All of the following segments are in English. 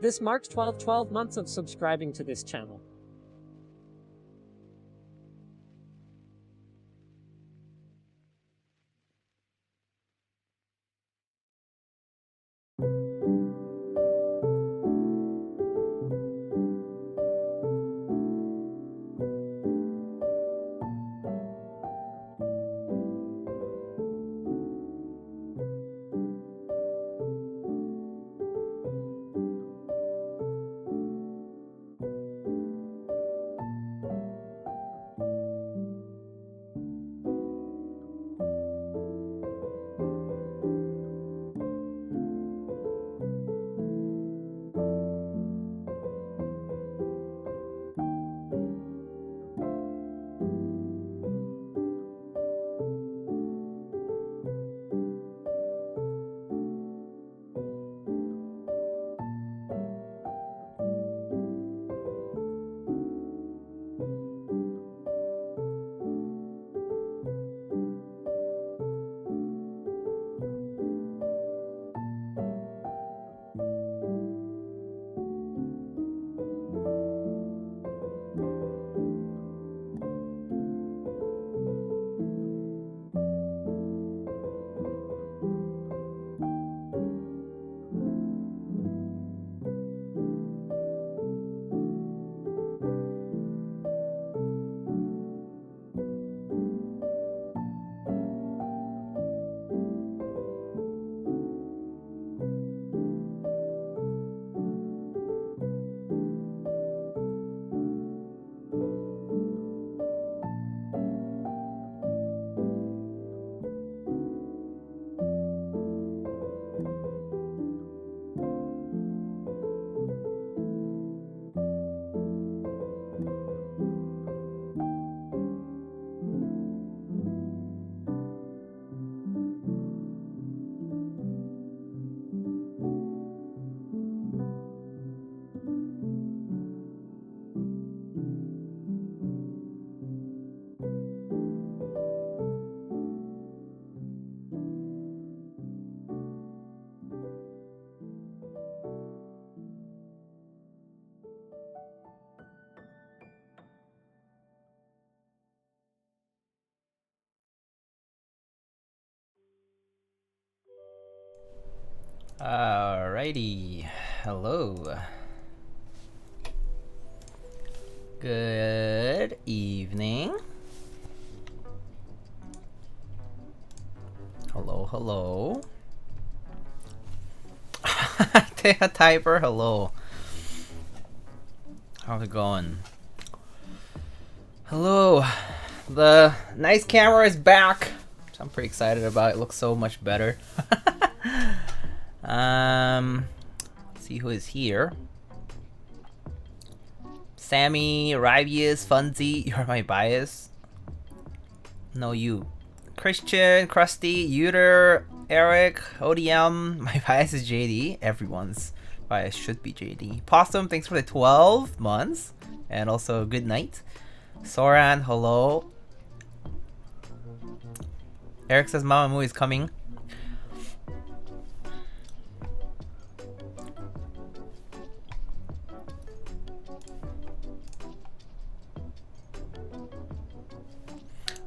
This marks 12 months of subscribing to this channel. Alrighty, hello. Good evening. Hello, hello. Typer, hello. How's it going? Hello. The nice camera is back, which I'm pretty excited about. It looks so much better. Let's see who is here. Sammy, Rivius, Funzy, you're my bias. No, you. Christian, Krusty, Uter, Eric, ODM. My bias is JD. Everyone's bias should be JD. Possum, thanks for the 12 months. And also, good night. Soran, hello. Eric says Mamamoo is coming.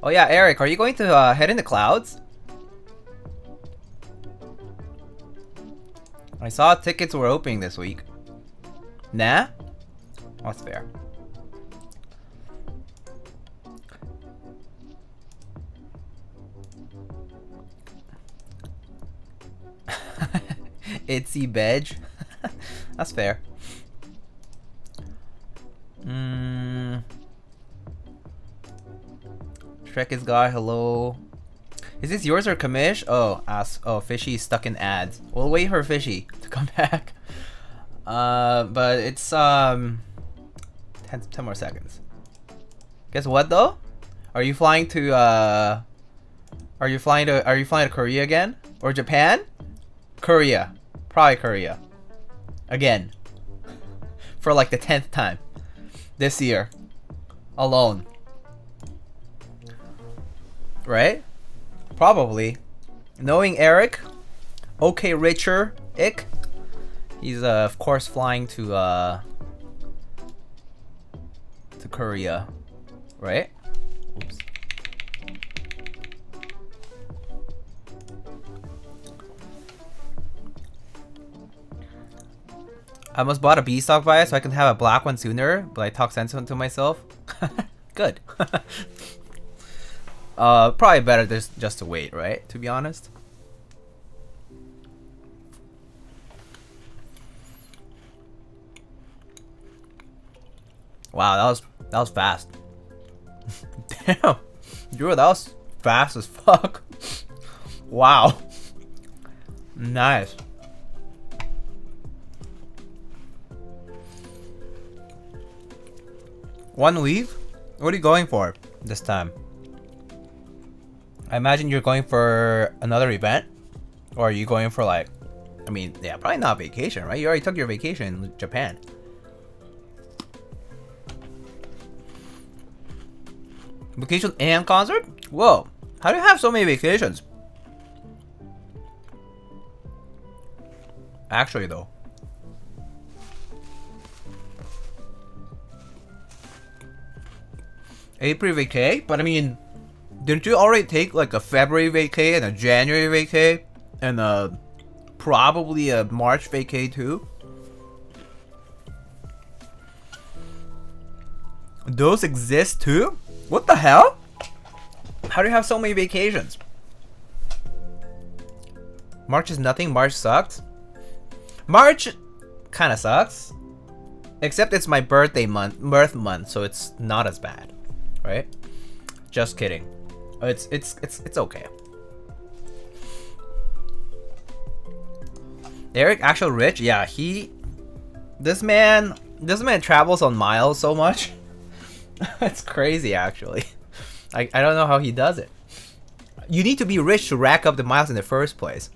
Oh yeah, Eric, are you going to head in the clouds? I saw tickets were opening this week. Nah? That's fair. Itsy Bedge. That's fair. Trek is guy, hello. Is this yours or Kamish? Oh, Fishy is stuck in ads. We'll wait for Fishy to come back. But it's 10 more seconds. Guess what though? Are you flying to Korea again? Or Japan? Korea. Probably Korea. Again. For like the 10th time. This year. Alone. Right? Probably. Knowing Eric, okay, Richer, Ick, He's of course flying to Korea, right? Oops. I almost bought a B stock bias so I can have a black one sooner, but I talk sense into myself. Good. Probably better just to wait, right? To be honest. Wow, that was fast. Damn, dude, that was fast as fuck. Wow. Nice. One leave? What are you going for this time? I imagine you're going for another event? Or are you going for like... I mean, yeah, probably not vacation, right? You already took your vacation in Japan. Vacation and concert? Whoa, how do you have so many vacations? Actually though. April vacay? But I mean, didn't you already take like a February vacay and a January vacay? And probably a March vacay too? Those exist too? What the hell? How do you have so many vacations? March is nothing. March sucks. March kind of sucks. Except it's my birth month, so it's not as bad, right? Just kidding. It's okay. Eric actual rich? Yeah, this man travels on miles so much. It's crazy actually. I don't know how he does it. You need to be rich to rack up the miles in the first place,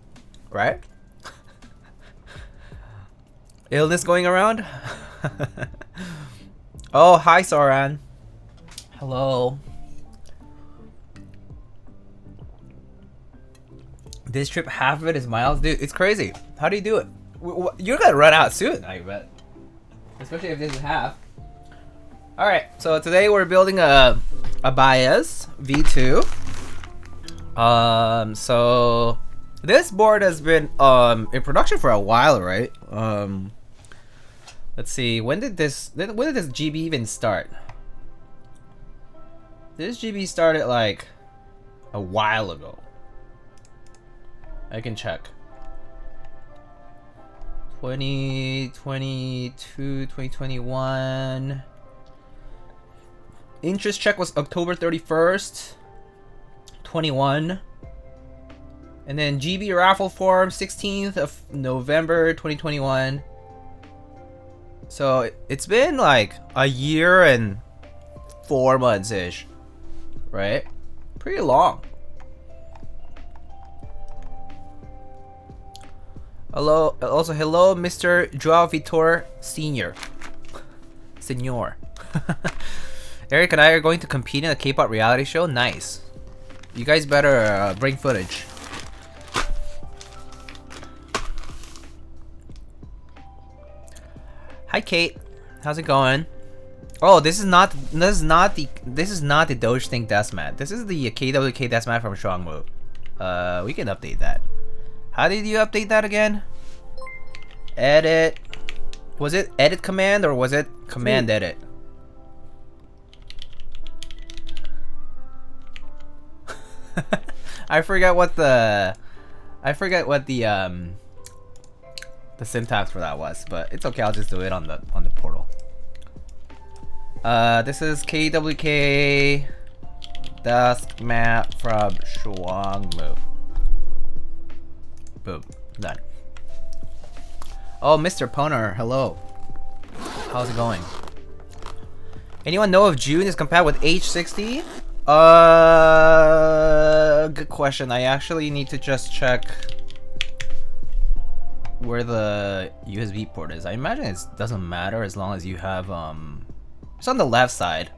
right? Illness going around? Oh, hi Soran. Hello. This trip, half of it is miles? Dude, it's crazy. How do you do it? You're gonna run out soon, I bet. Especially if this is half. Alright, so today we're building a bias V2. So this board has been in production for a while, right? Let's see, when did this GB even start? This GB started like a while ago. I can check. 2022, 2021. Interest check was October 31st, 21. And then GB raffle form 16th of November 2021. So it's been like a year and 4 months ish, right? Pretty long. Hello, also hello, Mr. Joao Vitor Senior. Eric and I are going to compete in a K-pop reality show. Nice. You guys better bring footage. Hi Kate, how's it going? Oh, this is not the Doge Think Deathmat. This is the KWK Deathmat from Strongmu. We can update that. How did you update that again? Edit. Was it edit command or was it command edit? I forgot what the syntax for that was, but it's okay. I'll just do it on the portal. This is KWK desk map from Shuangmu. Boom, done. Oh, Mr. Poner, hello. How's it going? Anyone know if June is compatible with H60? Good question. I actually need to just check where the USB port is. I imagine it doesn't matter as long as you have it's on the left side.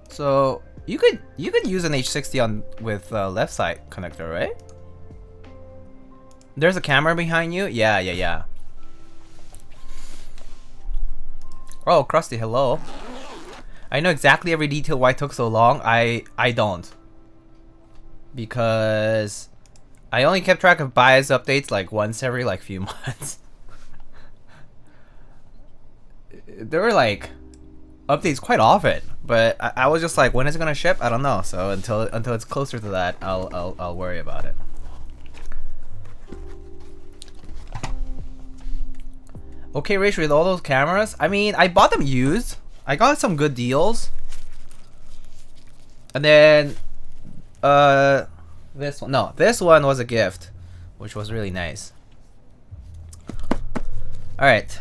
So you could use an H60 with left side connector, right? There's a camera behind you? Yeah. Oh, Krusty, hello. I know exactly every detail why it took so long. I don't. Because I only kept track of bias updates like once every like few months. There were like updates quite often, but I was just like, when is it gonna ship? I don't know. So until it's closer to that, I'll worry about it. Okay, Rich, with all those cameras, I mean, I bought them used. I got some good deals. And then, this one was a gift, which was really nice. Alright.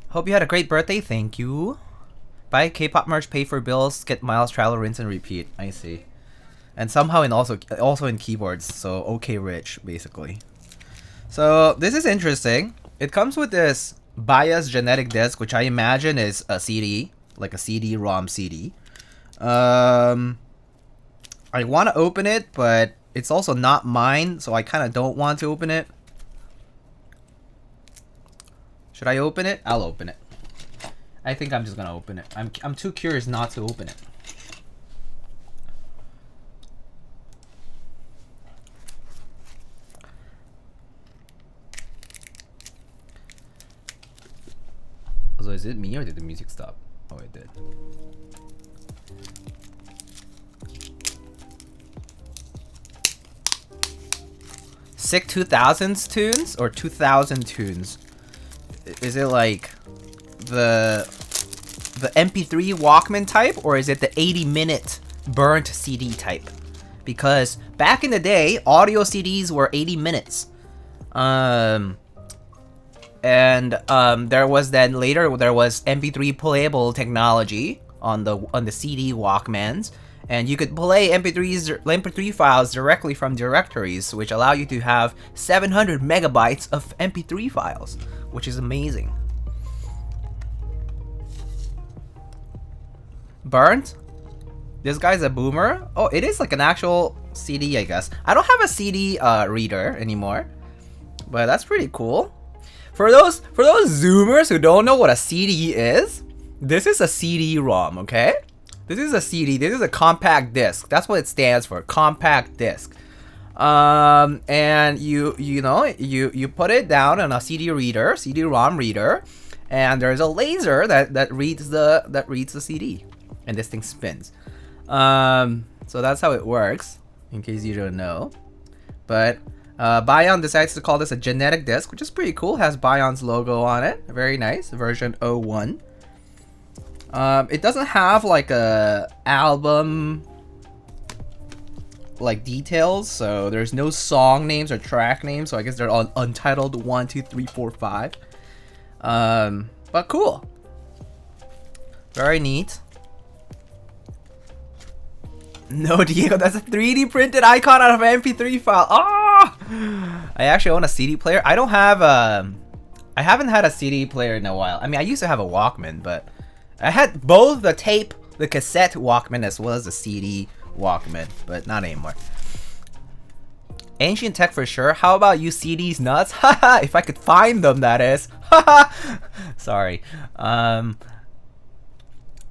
Hope you had a great birthday. Thank you. Buy K-pop merch, pay for bills, get miles, travel, rinse, and repeat. I see. And somehow also in keyboards. So, okay, Rich, basically. So, this is interesting. It comes with this bias genetic disc, which I imagine is a CD, like a CD-ROM CD. I want to open it, but it's also not mine, so I kind of don't want to open it. Should I open it? I'll open it. I think I'm just gonna open it. I'm too curious not to open it. So is it me or did the music stop? Oh, it did. Sick 2000s tunes or 2000 tunes? Is it like the MP3 Walkman type, or is it the 80-minute burnt CD type? Because back in the day, audio CDs were 80 minutes. There was then later there was MP3 playable technology on the CD Walkmans, and you could play MP3 files directly from directories, which allow you to have 700 megabytes of MP3 files, which is amazing. Burnt? This guy's a boomer? Oh, it is like an actual CD, I guess. I don't have a CD reader anymore, but that's pretty cool. For those Zoomers who don't know what a CD is, this is a CD-ROM, okay? This is a CD. This is a compact disc. That's what it stands for, compact disc. And you put it down on a CD reader, CD-ROM reader, and there's a laser that reads the CD, and this thing spins. So that's how it works, in case you don't know. But Baion decides to call this a genetic disc, which is pretty cool. Has Baion's logo on it. Very nice. Version 01. It doesn't have like a album like details, so there's no song names or track names, so I guess they're all untitled 1, 2, 3, 4, 5. But cool. Very neat. No, Diego, that's a 3D printed icon out of an MP3 file. Ah! I actually own a CD player. I don't have I haven't had a CD player in a while. I mean, I used to have a Walkman, but I had both the cassette Walkman as well as the CD Walkman, but not anymore. Ancient tech for sure. How about you CDs nuts? Haha, if I could find them, that is. Haha. Sorry.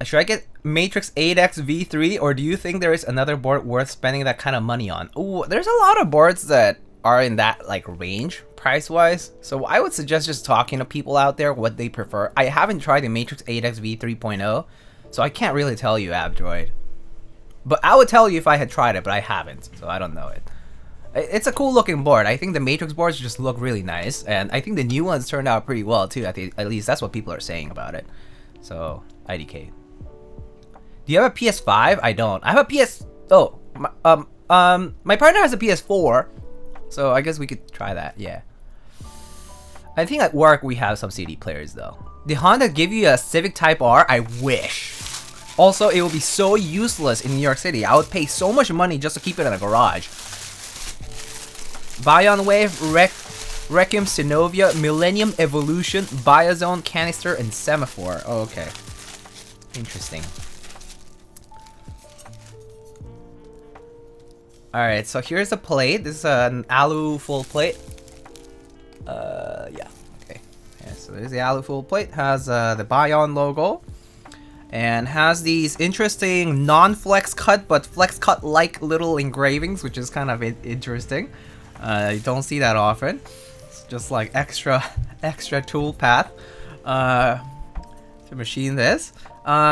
Should I get Matrix 8X V3, or do you think there is another board worth spending that kind of money on? Ooh, there's a lot of boards that are in that like range price-wise, so I would suggest just talking to people out there what they prefer. I haven't tried the Matrix 8X V3.0, so I can't really tell you, Abdroid. But I would tell you if I had tried it, but I haven't, so I don't know it. It's a cool looking board. I think the Matrix boards just look really nice, and I think the new ones turned out pretty well too. At least that's what people are saying about it. So, IDK. Do you have a PS5? I don't. I have a PS... Oh, my partner has a PS4, so I guess we could try that, yeah. I think at work we have some CD players though. Did Honda give you a Civic Type R? I wish. Also, it would be so useless in New York City. I would pay so much money just to keep it in a garage. Baion Wave, Requiem Synovia, Millennium Evolution, Biozone, Canister, and Semaphore. Oh, okay. Interesting. Alright, so here's the plate. This is an alu full plate. Yeah, okay. Yeah, so there's the alu full plate. Has the Baion logo. and has these interesting non-flex cut but flex cut like little engravings, which is kind of interesting. You don't see that often. It's just like extra tool path to machine this.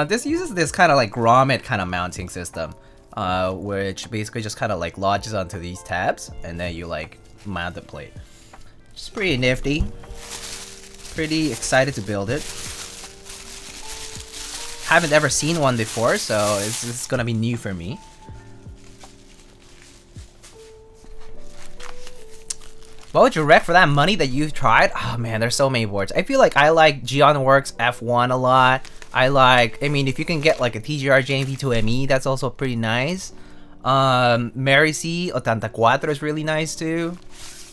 This uses this kind of like grommet kind of mounting system, which basically just kind of like lodges onto these tabs, and then you like mount the plate. It's pretty nifty. Pretty excited to build it. Haven't ever seen one before, so it's gonna be new for me. What would you rec for that money that you've tried? Oh man, there's so many boards. I feel like I like Geonworks F1 a lot. I mean, if you can get like a TGR JMP2ME, that's also pretty nice. Mary C 84 is really nice too.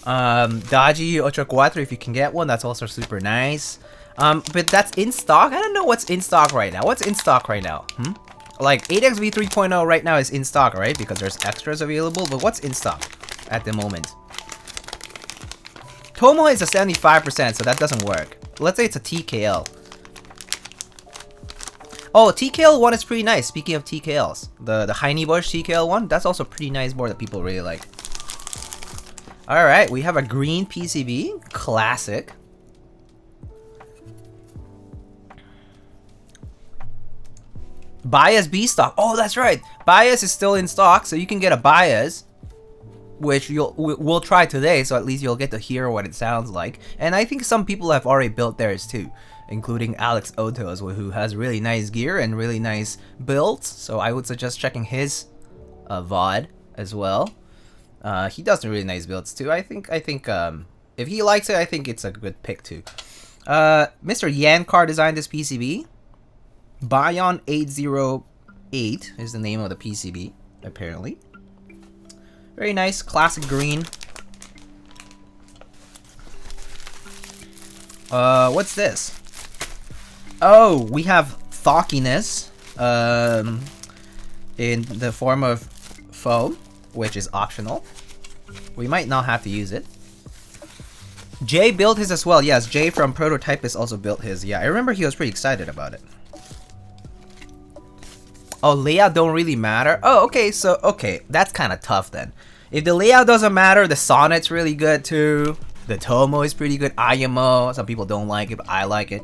Daji 84, if you can get one, that's also super nice. But that's in stock. I don't know what's in stock right now. What's in stock right now? Like 8XV 3.0 right now is in stock, right? Because there's extras available. But what's in stock at the moment? Tomo is a 75%, so that doesn't work. Let's say it's a TKL. Oh, TKL one is pretty nice. Speaking of TKLs, the Heine Bush TKL one, that's also a pretty nice board that people really like. All right, we have a green PCB, classic. Bias B stock. Oh, that's right. Bias is still in stock, so you can get a Bias, which we'll try today, so at least you'll get to hear what it sounds like. And I think some people have already built theirs too, including Alex Otos, who has really nice gear and really nice builds. So I would suggest checking his VOD as well. He does really nice builds too. I think if he likes it, I think it's a good pick too. Mr. Yankar designed this PCB. Baion 808 is the name of the PCB, apparently. Very nice, classic green. What's this? Oh, we have thockiness in the form of foam, which is optional. We might not have to use it. Jay built his as well. Yes, Jay from Prototypist also built his. Yeah, I remember he was pretty excited about it. Oh, layout don't really matter. Oh, okay, so that's kind of tough then. If the layout doesn't matter, the Sonnet's really good too. The Tomo is pretty good. IMO, some people don't like it, but I like it.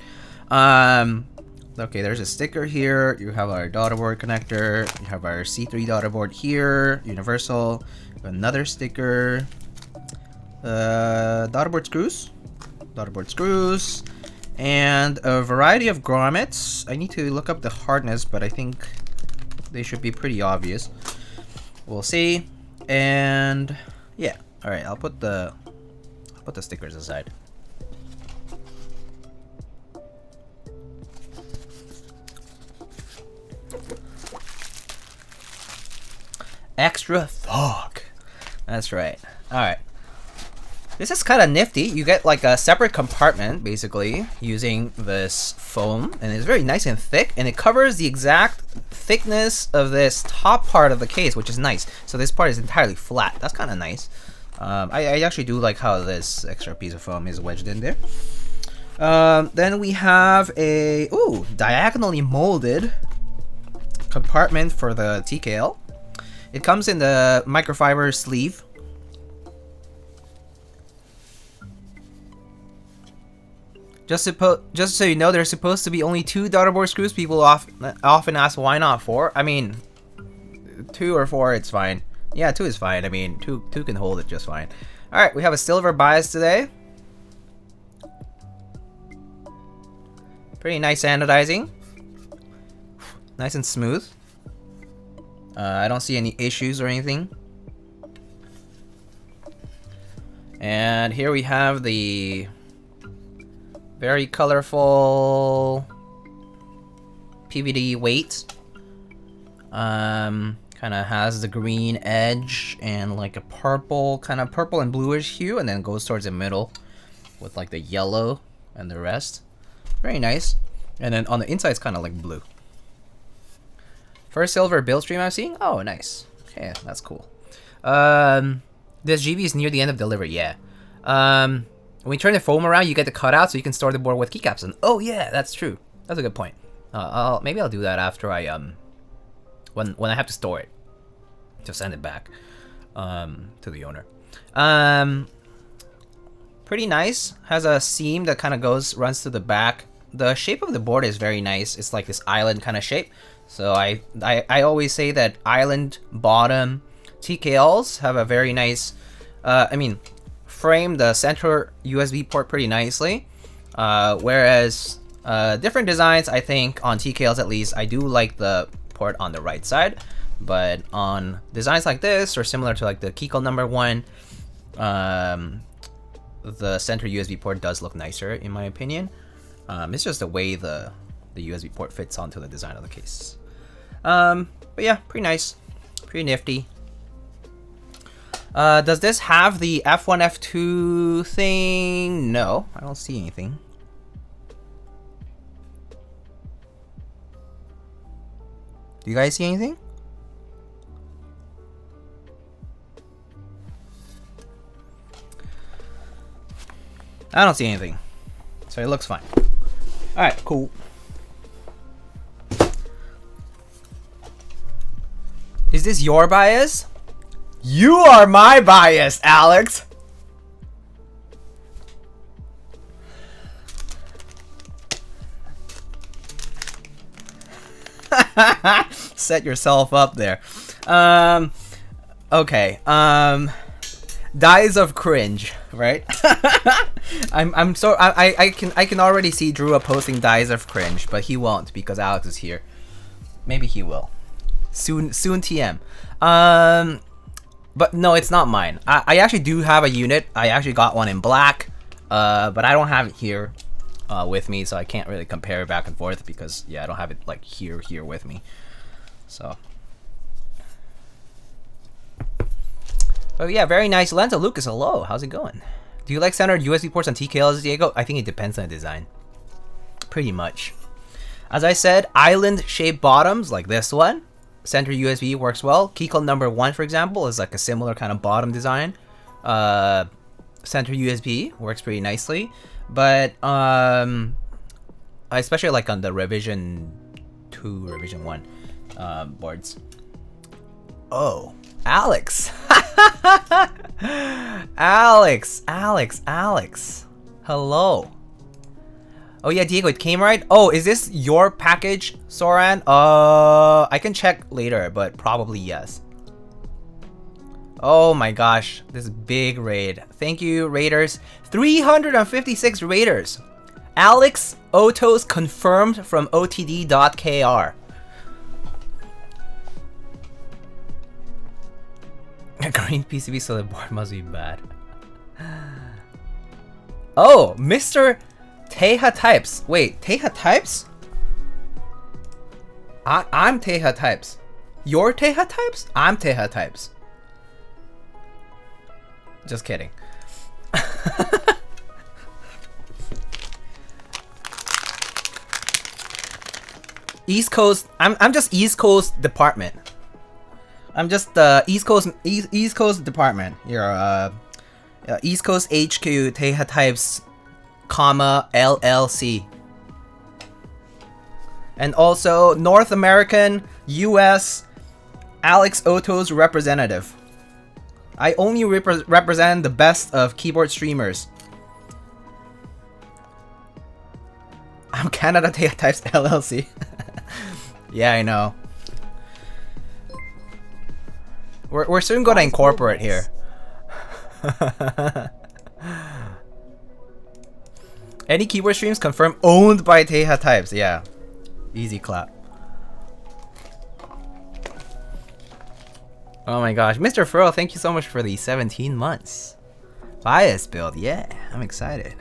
Okay, there's a sticker here. You have our daughter board connector. You have our C3 daughter board here, universal. Another sticker. Daughter board screws. Daughter board screws. And a variety of grommets. I need to look up the hardness, but I think they should be pretty obvious. We'll see. And yeah, all right. I'll put the stickers aside. Extra fog. That's right. All right. This is kind of nifty. You get like a separate compartment, basically, using this foam, and it's very nice and thick, and it covers the exact thickness of this top part of the case, which is nice. So this part is entirely flat. That's kind of nice. I actually do like how this extra piece of foam is wedged in there. Then we have a diagonally molded compartment for the TKL. It comes in the microfiber sleeve. Just so you know, there's supposed to be only 2 daughter board screws. People often ask why not 4. I mean, 2 or 4, it's fine. Yeah, 2 is fine. I mean, 2 can hold it just fine. All right, we have a silver bias today. Pretty nice anodizing. Nice and smooth. I don't see any issues or anything. And here we have the very colorful PVD weight. Kind of has the green edge and like a purple, kind of purple and bluish hue, and then goes towards the middle with like the yellow and the rest. Very nice. And then on the inside, it's kind of like blue. First silver build stream I've seen. Oh, nice. Okay, that's cool. This GB is near the end of delivery. Yeah. When you turn the foam around, you get the cutout, so you can store the board with keycaps. And oh yeah, that's true. That's a good point. Maybe I'll do that after I when I have to store it to send it back to the owner. Pretty nice. Has a seam that kind of runs to the back. The shape of the board is very nice. It's like this island kind of shape. So I always say that island bottom TKLs have a very nice, frame the center USB port pretty nicely. Whereas different designs, I think on TKLs at least, I do like the port on the right side. But on designs like this, or similar to like the Keycaps #1, the center USB port does look nicer in my opinion. It's just the way the USB port fits onto the design of the case. But yeah, pretty nice, pretty nifty. Does this have the F1, F2 thing? No, I don't see anything. Do you guys see anything? I don't see anything, so it looks fine. All right, cool. Is this your bias? You are my bias, Alex. Set yourself up there. Okay. Dies of cringe, right? I can already see Drew posting dies of cringe, but he won't because Alex is here. Maybe he will. Soon TM. But no, it's not mine. I actually do have a unit. I actually got one in black, but I don't have it here with me, so I can't really compare it back and forth because yeah, I don't have it like here with me. So. Oh yeah, very nice. Lenza Lucas, hello. How's it going? Do you like standard USB ports on TKLs, Diego? I think it depends on the design. Pretty much. As I said, island-shaped bottoms like this one. Center USB works well. Keycaps #1, for example, is like a similar kind of bottom design. Center USB works pretty nicely. But especially like on the revision 2, revision 1 boards. Oh, Alex. Alex. Hello. Oh yeah, Diego, it came right? Oh, is this your package, Soran? I can check later, but probably yes. Oh my gosh, this big raid. Thank you, raiders. 356 raiders. Alex Otos confirmed from OTD.kr. A green PCB so the board must be bad. Oh, Mr. Teja Types. Wait, Teja Types? I'm Teja Types. You're Teja Types? I'm Teja Types. Just kidding. East Coast. I'm just East Coast department. I'm just the East Coast department. You're East Coast HQ Teja Types, comma LLC, and also North American US Alex Oto's representative. I only represent the best of keyboard streamers. I'm Canada Teja Types LLC. Yeah, I know. We're soon gonna incorporate here. Any keyboard streams confirmed owned by Teja Types. Yeah, easy clap. Oh my gosh, Mr. Furl, thank you so much for the 17 months. Bias build, yeah, I'm excited.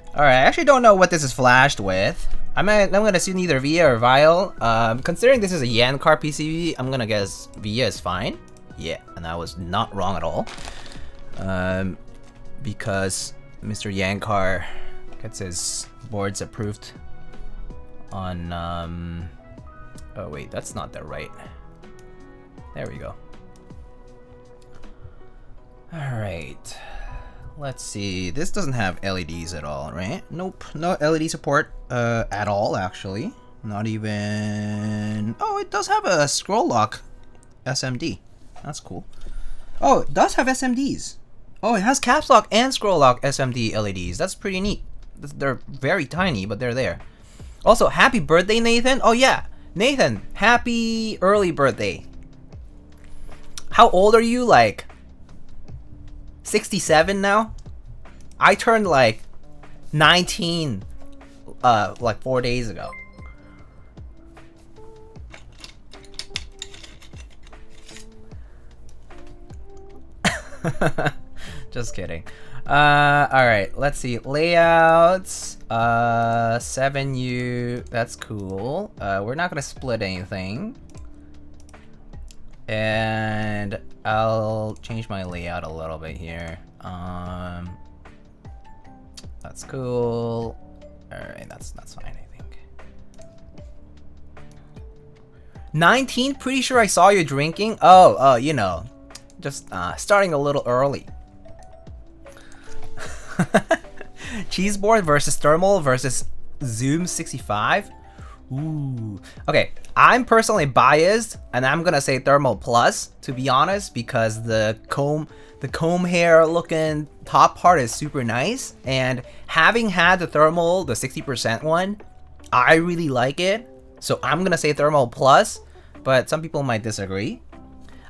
Alright, I actually don't know what this is flashed with. I'm gonna assume either Via or Vial. Considering this is a Yankar PCB, I'm gonna guess Via is fine. Yeah, and I was not wrong at all. Because Mr. Yankar gets his boards approved on oh wait, that's not the right. There we go. Alright. Let's see. This doesn't have LEDs at all, right? Nope, no LED support at all, actually. Not even... Oh, it does have a scroll lock SMD. That's cool. Oh, it does have SMDs. Oh, it has caps lock and scroll lock SMD LEDs. That's pretty neat. They're very tiny, but they're there. Also, happy birthday, Nathan. Oh yeah, Nathan, happy early birthday. How old are you? Like 67 now? I turned like 19 like 4 days ago. Just kidding. Alright, let's see. Layouts. 7U. That's cool. We're not gonna split anything. And I'll change my layout a little bit here. That's cool. Alright, that's fine, I think. 19? Pretty sure I saw you drinking. Oh, you know. Just starting a little early. Cheeseboard versus thermal versus Zoom 65. Ooh. Okay, I'm personally biased, and I'm gonna say thermal plus, to be honest, because the comb hair looking top part is super nice, and having had the thermal, the 60% one, I really like it. So I'm gonna say thermal plus, but some people might disagree.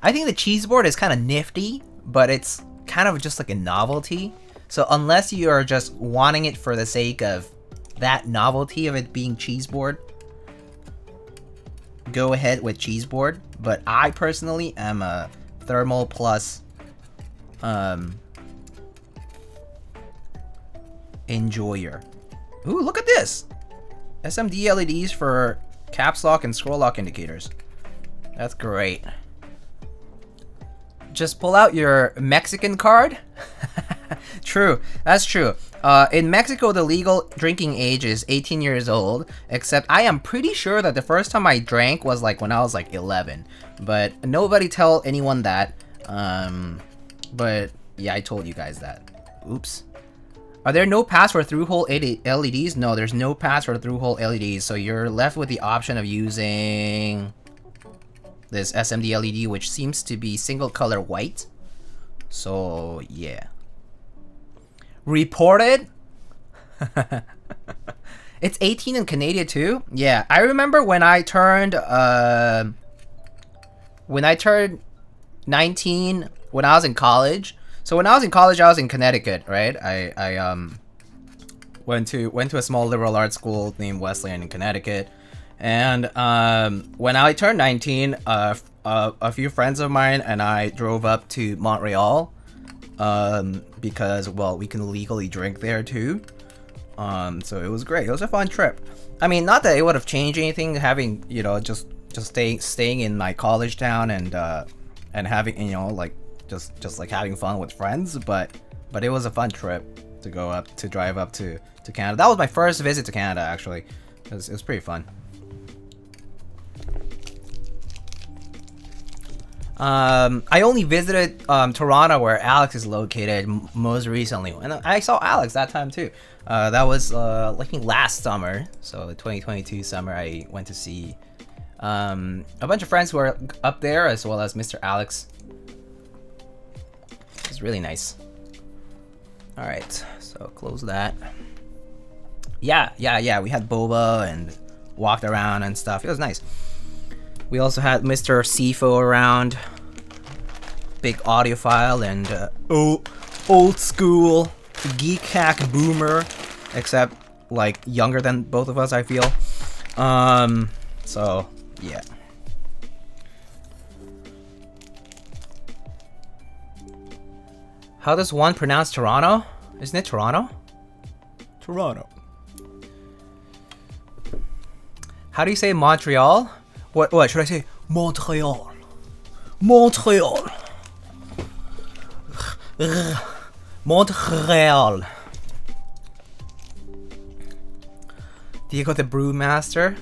I think the cheeseboard is kind of nifty, but it's kind of just like a novelty. So unless you are just wanting it for the sake of that novelty of it being cheeseboard, go ahead with cheeseboard. But I personally am a thermal plus enjoyer. Ooh, look at this! SMD LEDs for caps lock and scroll lock indicators. That's great. Just pull out your Mexican card. True, that's true. In Mexico, the legal drinking age is 18 years old, except I am pretty sure that the first time I drank was like when I was like 11. But nobody tell anyone that. But yeah, I told you guys that. Oops. Are there no paths for through-hole LEDs? No, there's no paths for through-hole LEDs, so you're left with the option of using this SMD LED, which seems to be single color white. So yeah. Reported? It's 18 in Canada too? Yeah, I remember when I turned 19 when I was in college. So when I was in college, I was in Connecticut, right? I went to a small liberal arts school named Wesleyan in Connecticut. And when I turned 19, a few friends of mine and I drove up to Montreal because, well, we can legally drink there too. So it was great. It was a fun trip. I mean, not that it would have changed anything having, you know, just staying in my college town and having, you know, like just like having fun with friends, but it was a fun trip to drive up to Canada. That was my first visit to Canada, actually. It was pretty fun. I only visited Toronto, where Alex is located, most recently, and I saw Alex that time too. That was I think last summer, so 2022 summer. I went to see a bunch of friends who are up there, as well as Mr. Alex. It's really nice. All right, so close that. Yeah. We had boba and walked around and stuff. It was nice. We also had Mr. Sifo around, big audiophile and old school geek hack boomer, except like younger than both of us, I feel. So yeah. How does one pronounce Toronto? Isn't it Toronto? Toronto. How do you say Montreal? What should I say? Montreal. Montreal. Montreal. Diego the Brewmaster.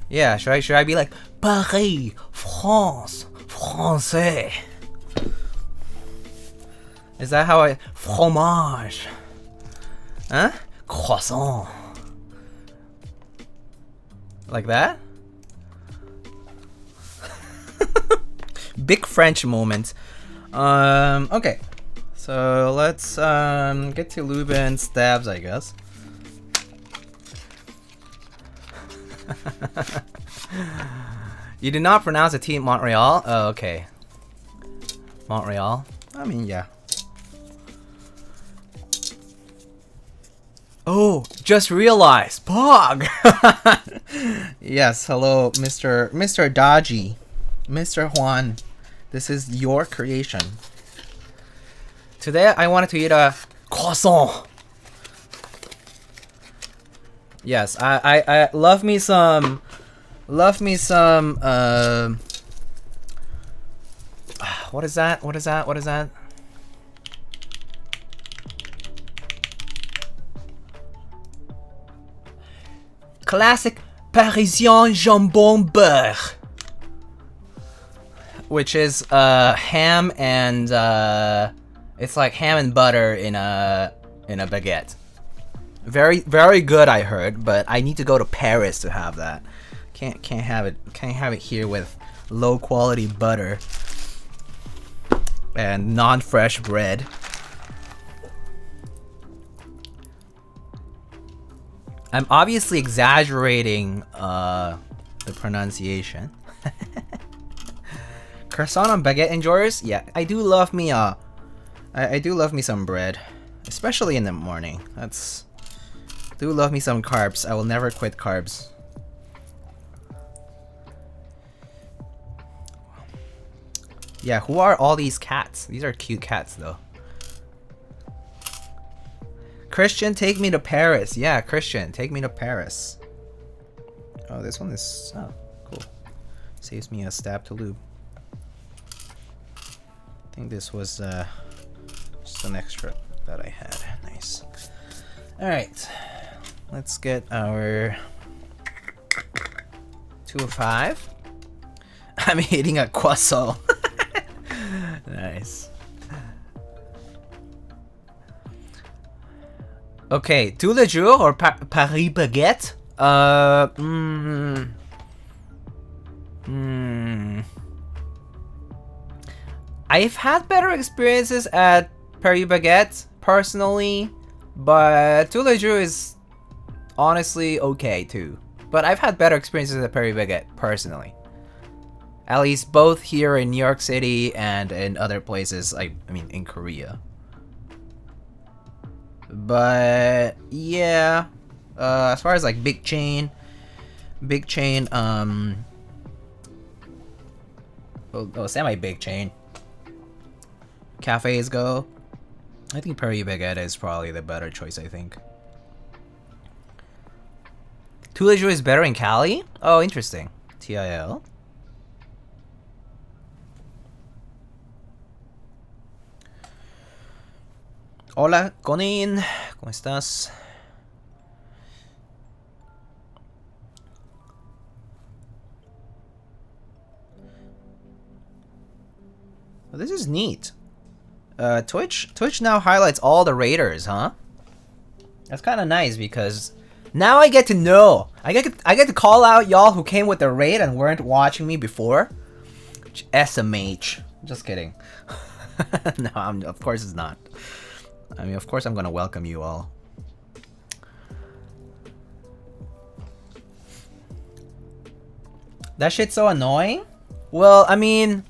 Yeah, should I be like Paris, France, Français? Is that how I... Fromage. Huh? Croissant. Like that? Big French moment. Okay. So let's get to Lube and stabs, I guess. You did not pronounce the team Montreal? Oh, okay. Montreal? I mean, yeah. Oh, just realized. Pog! Yes, hello, Mr. Dodgy. Mr. Juan. This is your creation. Today, I wanted to eat a croissant. Yes, I love me some... What is that? What is that? Classic Parisien jambon beurre, which is ham and it's like ham and butter in a baguette. Very good, I heard, but I need to go to Paris to have that. Can't have it here with low quality butter and non-fresh bread. I'm obviously exaggerating the pronunciation. Croissant on baguette enjoyers? Yeah, I do love me I do love me some bread, especially in the morning. Do love me some carbs. I will never quit carbs. Yeah, who are all these cats? These are cute cats, though. Christian, take me to Paris. Yeah, Christian, take me to Paris. Oh, this one is... Oh, cool. Saves me a stab to lube. I think this was just an extra that I had. Nice. Alright. Let's get our 205. I'm eating a croissant. Nice. Okay, tous les jours or Paris baguette? I've had better experiences at Paris baguette personally, but tous les jours is honestly okay too. But I've had better experiences at Paris baguette personally. At least both here in New York City and in other places, I mean in Korea. But yeah, as far as like big chain semi-big chain cafes go, I think Paris baguette is probably the better choice, I think. Tous les jours is better in Cali? Oh, interesting. TIL. Hola, Conin. ¿Cómo estás? Well, this is neat. Twitch now highlights all the raiders, huh? That's kind of nice because now I get to know. I get to call out y'all who came with the raid and weren't watching me before. SMH. Just kidding. No, of course it's not. I mean, of course I'm gonna welcome you all. That shit's so annoying? Well, I mean,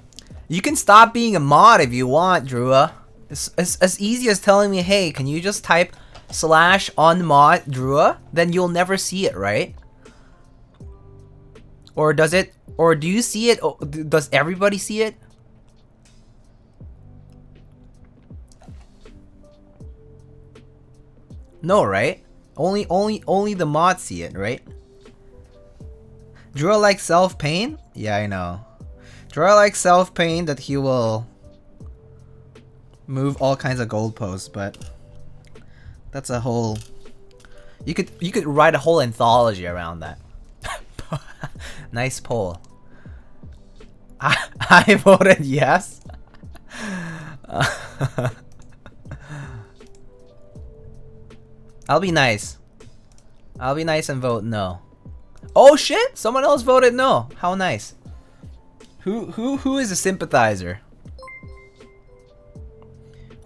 you can stop being a mod if you want, Drua. It's as easy as telling me, hey, can you just type /unmod Drua? Then you'll never see it, right? Or does it? Or do you see it? Does everybody see it? No, right? Only the mods see it, right? Drua likes self-pain? Yeah, I know. Drua likes self-pain that he will move all kinds of goalposts, but that's a whole... You could write a whole anthology around that. Nice poll. I voted yes. I'll be nice. I'll be nice and vote no. Oh shit! Someone else voted no. How nice. Who is a sympathizer?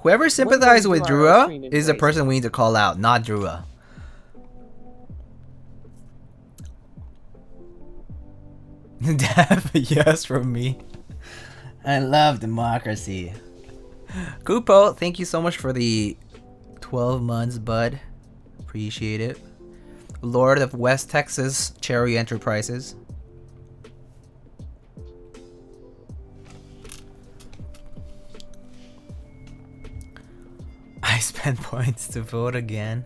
Whoever sympathizes with Drua is the person we need to call out, not Drua. Def, yes from me. I love democracy. Kupo, thank you so much for the 12 months, bud. Appreciate it. Lord of West Texas Cherry Enterprises. I spend points to vote again.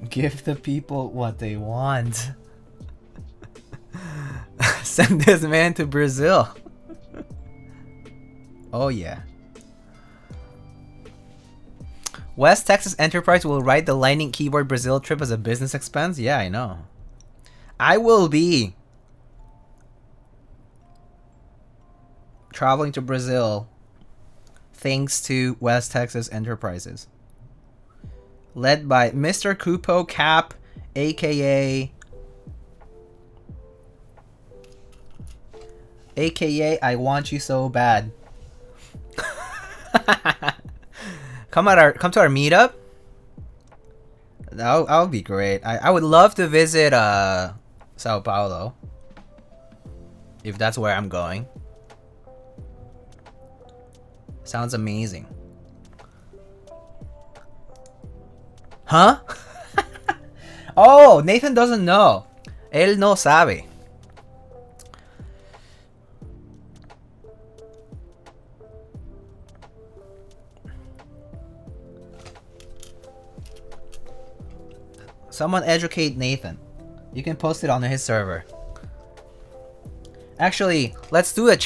Give the people what they want. Send this man to Brazil. Oh yeah. West Texas Enterprise will write the Lightning Keyboard Brazil trip as a business expense? Yeah, I know. I will be traveling to Brazil thanks to West Texas Enterprises. Led by Mr. Kupo Cap, aka I want you so bad. Come to our meetup. That would be great. I would love to visit Sao Paulo, if that's where I'm going. Sounds amazing. Huh? Oh, Nathan doesn't know. Él no sabe. Someone educate Nathan. You can post it on his server. Actually, let's do a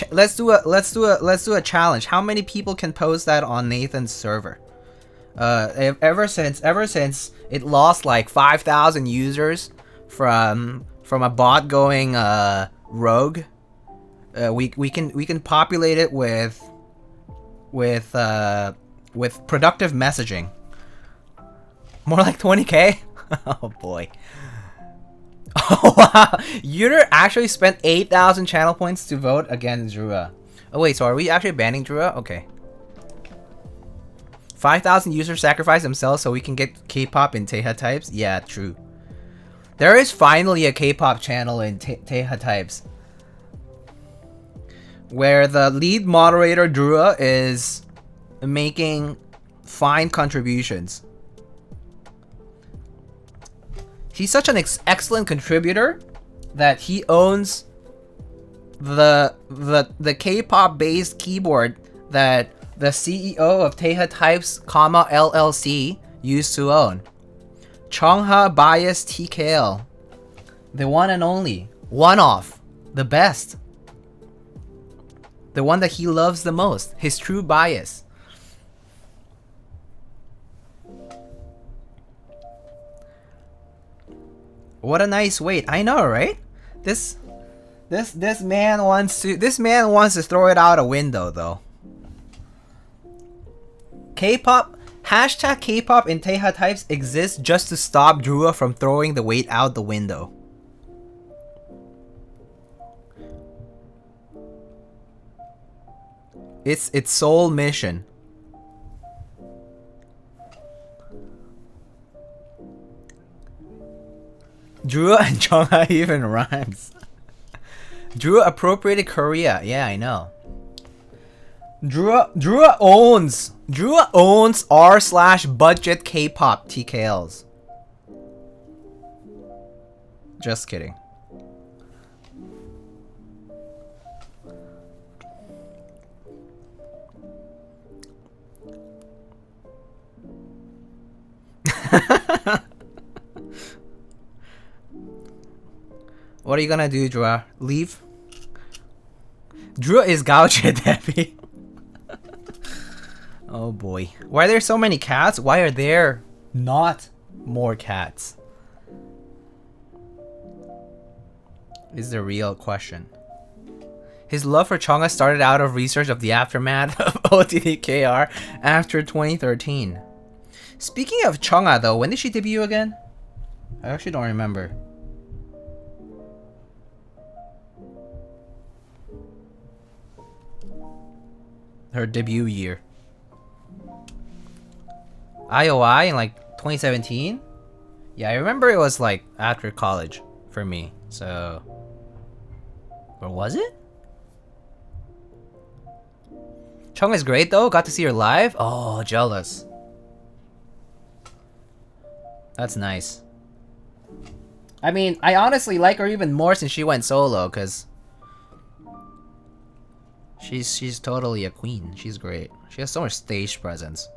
challenge. How many people can post that on Nathan's server? Ever since it lost like 5,000 users from a bot going rogue, we can populate it with productive messaging. More like 20k. Oh boy. Oh wow. Uter actually spent 8,000 channel points to vote against Drua. Oh wait, so are we actually banning Drua? Okay. 5,000 users sacrifice themselves so we can get K-pop in Teja types? Yeah, true. There is finally a K-pop channel in Teja types, where the lead moderator Drua is making fine contributions. He's such an excellent contributor that he owns the K-pop based keyboard that the CEO of Teja Types, LLC used to own. Chongha Bias TKL. The one and only. One-off. The best. The one that he loves the most. His true bias. What a nice weight. I know, right? This man wants to throw it out a window though. K-pop, hashtag K-pop in Teja types exists just to stop Drua from throwing the weight out the window. It's its sole mission. Drua and Chongha even rhymes. Drua appropriated Korea. Yeah, I know. Drua owns r/budget K-pop TKLs. Just kidding. What are you gonna do, Drua? Leave? Drua is gauche, Debbie. Oh boy. Why are there so many cats? Why are there not more cats? Is the real question. His love for Chongha started out of research of the aftermath of OTTKR after 2013. Speaking of Chungha though, when did she debut again? I actually don't remember. Her debut year. IOI in like 2017? Yeah, I remember it was like after college for me. So, or was it? Chung is great though. Got to see her live. Oh, jealous. That's nice. I mean, I honestly like her even more since she went solo, cause she's totally a queen. She's great. She has so much stage presence.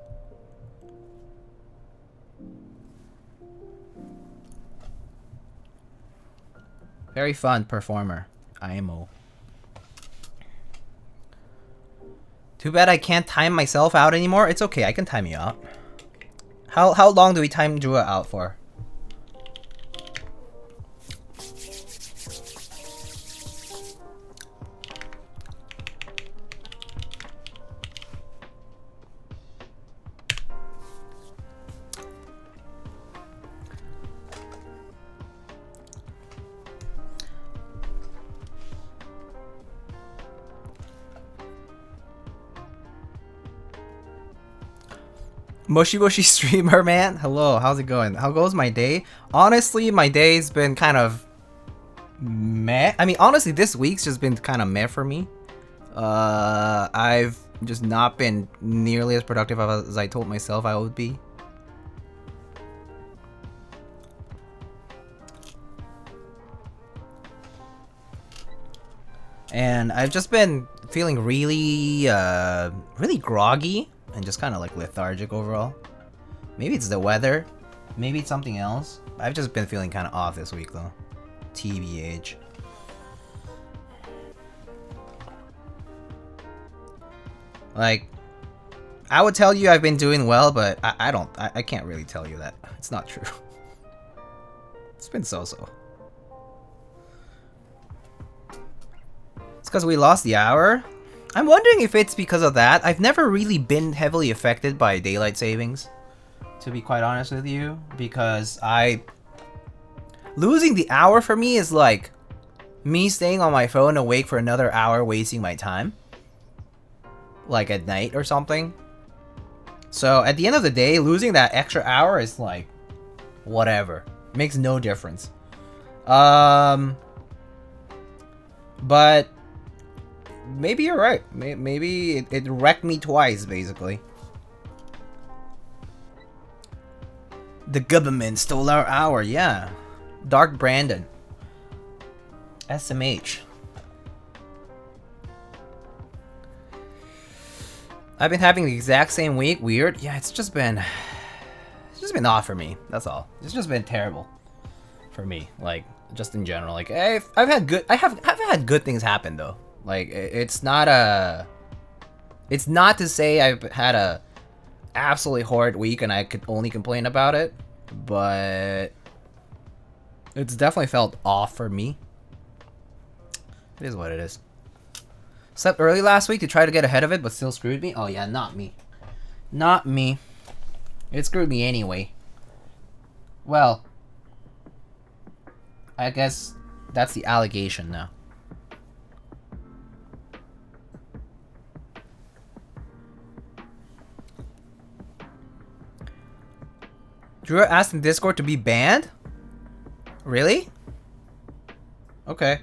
Very fun performer. IMO. Too bad I can't time myself out anymore. It's okay, I can time you out. How long do we time Drua out for? Mushy Mushy streamer man, hello, how's it going? How goes my day? Honestly, my day's been kind of meh. I mean, honestly, this week's just been kind of meh for me. I've just not been nearly as productive as I told myself I would be. And I've just been feeling really, really groggy. And just kind of like lethargic overall. Maybe it's the weather. Maybe it's something else. I've just been feeling kind of off this week though. TBH. Like, I would tell you I've been doing well, but I can't really tell you that. It's not true. It's been so-so. It's because we lost the hour. I'm wondering if it's because of that. I've never really been heavily affected by daylight savings, to be quite honest with you, because losing the hour for me is like me staying on my phone awake for another hour wasting my time, like at night or something. So at the end of the day, losing that extra hour is like whatever, makes no difference. But maybe you're right. Maybe it wrecked me twice, basically. The government stole our hour, yeah. Dark Brandon. SMH. I've been having the exact same week. Weird. Yeah, it's just been off for me. That's all. It's just been terrible for me. Like, just in general. Like, I've had had good things happen though. Like, it's not to say I've had a absolutely horrid week and I could only complain about it, but it's definitely felt off for me. It is what it is. Slept early last week to try to get ahead of it, but still screwed me. Oh yeah, not me. Not me. It screwed me anyway. Well, I guess that's the allegation now. Drew asked in Discord to be banned? Really? Okay.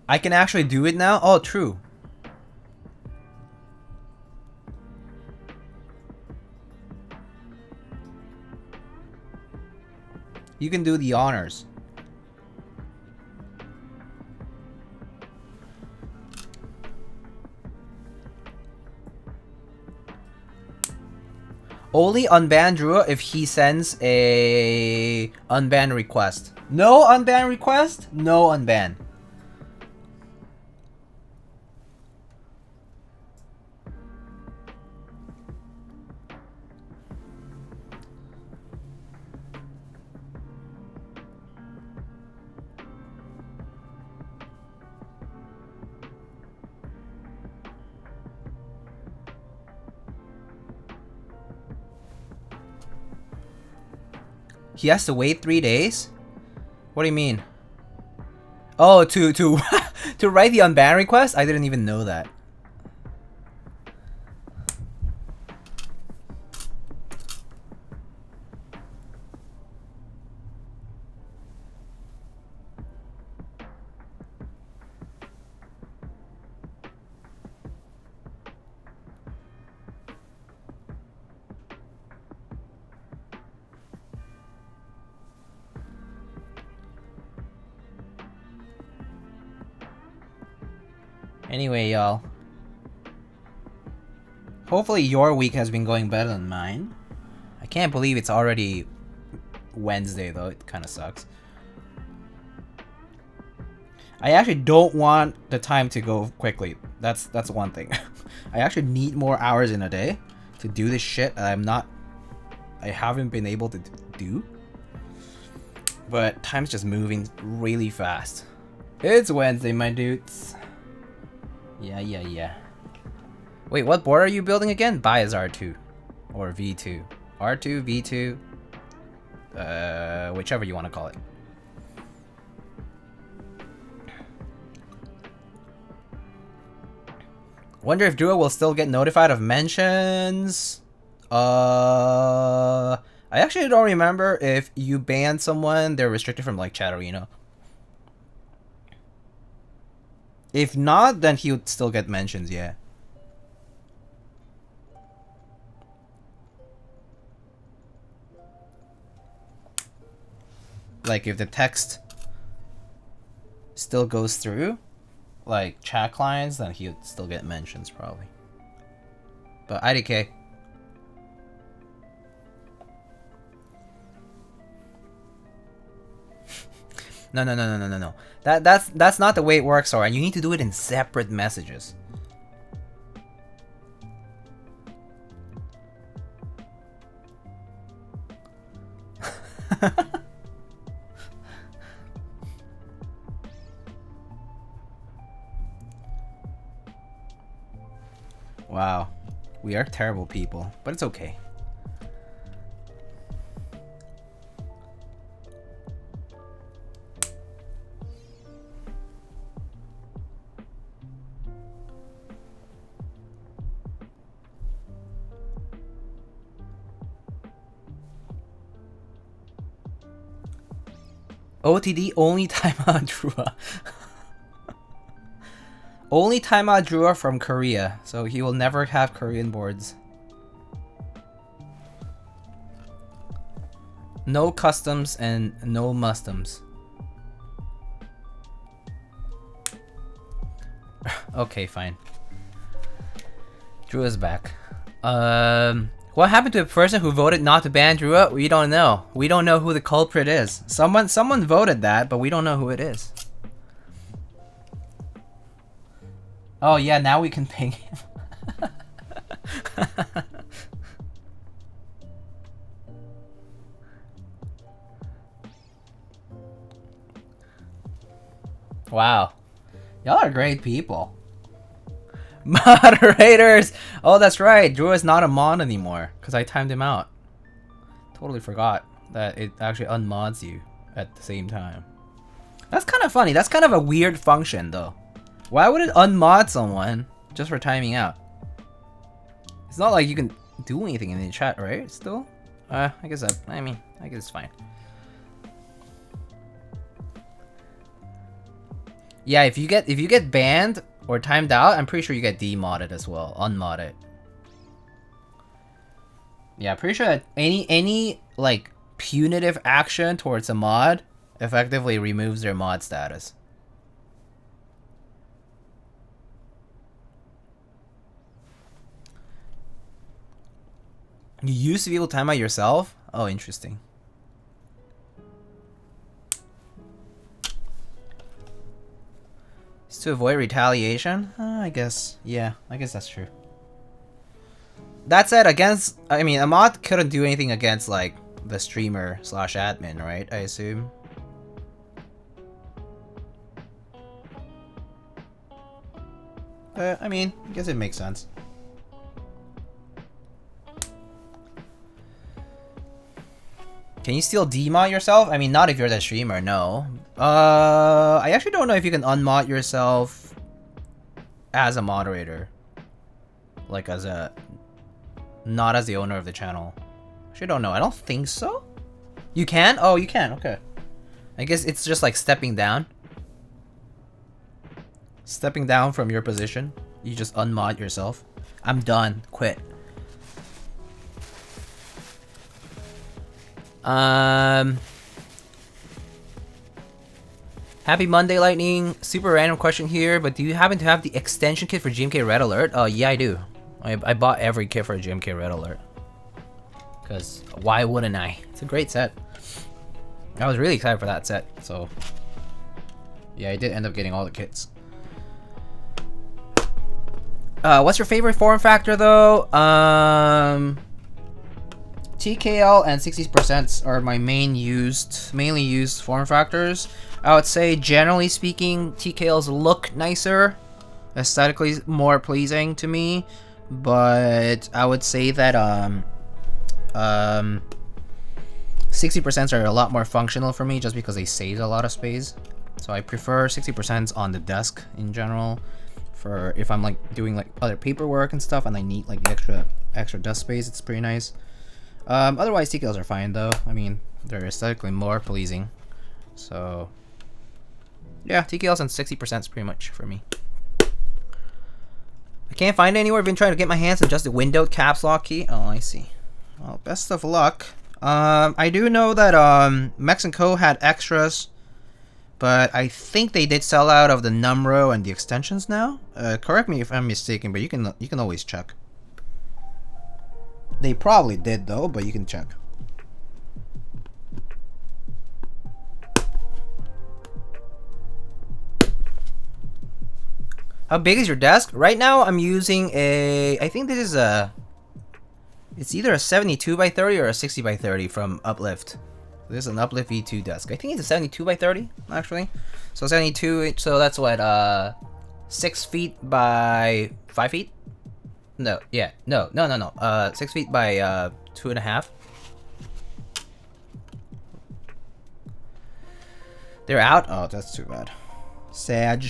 I can actually do it now? Oh, true. You can do the honors. Only unban Drew if he sends a unban request. No unban request? No unban. He has to wait 3 days? What do you mean? Oh, to to write the unban request? I didn't even know that. Anyway, y'all. Hopefully your week has been going better than mine. I can't believe it's already Wednesday though. It kind of sucks. I actually don't want the time to go quickly. That's one thing. I actually need more hours in a day to do this shit that I haven't been able to do. But time's just moving really fast. It's Wednesday, my dudes. Yeah. Wait, what board are you building again? Bias R2 or V2. R2, V2, whichever you want to call it. Wonder if Drua will still get notified of mentions. I actually don't remember if you ban someone, they're restricted from like chat arena. If not, then he would still get mentions, yeah. Like if the text still goes through, like chat clients, then he would still get mentions probably. But IDK. No. That's not the way it works, alright? You need to do it in separate messages. Wow. We are terrible people, but it's okay. OTD only timeout Drua. Only timeout Drua from Korea, so he will never have Korean boards. No customs and no mustoms. Okay, fine. Drua's back. What happened to the person who voted not to ban Drua? We don't know. We don't know who the culprit is. Someone voted that, but we don't know who it is. Oh yeah, now we can ping him. Wow. Y'all are great people. Moderators! Oh, that's right. Drew is not a mod anymore because I timed him out. Totally forgot that it actually unmods you at the same time. That's kind of funny. That's kind of a weird function, though. Why would it unmod someone just for timing out? It's not like you can do anything in the chat, right? Still? I guess it's fine. Yeah, if you get banned or timed out, I'm pretty sure you get demodded as well, unmodded. Yeah, pretty sure that any like punitive action towards a mod effectively removes their mod status. You used to be able to time out yourself? Oh, interesting. It's to avoid retaliation? I guess. Yeah, I guess that's true. That said, a mod couldn't do anything against, like, the streamer / admin, right? I assume. I guess it makes sense. Can you still demod yourself? I mean, not if you're the streamer, no. I actually don't know if you can unmod yourself as a moderator. Like as a... Not as the owner of the channel. Actually, don't know. I don't think so. You can? Oh, you can. Okay. I guess it's just like stepping down. Stepping down from your position. You just unmod yourself. I'm done. Quit. Happy Monday, Lightning. Super random question here, but do you happen to have the extension kit for GMK Red Alert? Oh, yeah, I do. I bought every kit for GMK Red Alert. Because why wouldn't I? It's a great set. I was really excited for that set, so... Yeah, I did end up getting all the kits. What's your favorite form factor, though? TKL and 60% are my mainly used form factors. I would say, generally speaking, TKLs look nicer, aesthetically more pleasing to me, but I would say that 60% are a lot more functional for me just because they save a lot of space. So I prefer 60% on the desk in general for if I'm like doing like other paperwork and stuff and I need like the extra desk space. It's pretty nice. Otherwise TKLs are fine though. I mean, they're aesthetically more pleasing. So yeah, TKLs and 60% is pretty much for me. I can't find it anywhere. I've been trying to get my hands on just the windowed caps lock key. Oh, I see. Well, best of luck. I do know that Misc & Co had extras, but I think they did sell out of the Numro and the extensions now. Correct me if I'm mistaken, but you can always check. They probably did though, but you can check. How big is your desk? Right now I'm using a, I think this is a, it's either a 72 by 30 or a 60 by 30 from Uplift. This is an Uplift V2 desk. I think it's a 72 by 30 actually. So 72, so that's what, 6 feet by 5 feet? No, yeah, no. 6 feet by 2.5. They're out? Oh, that's too bad. Sag.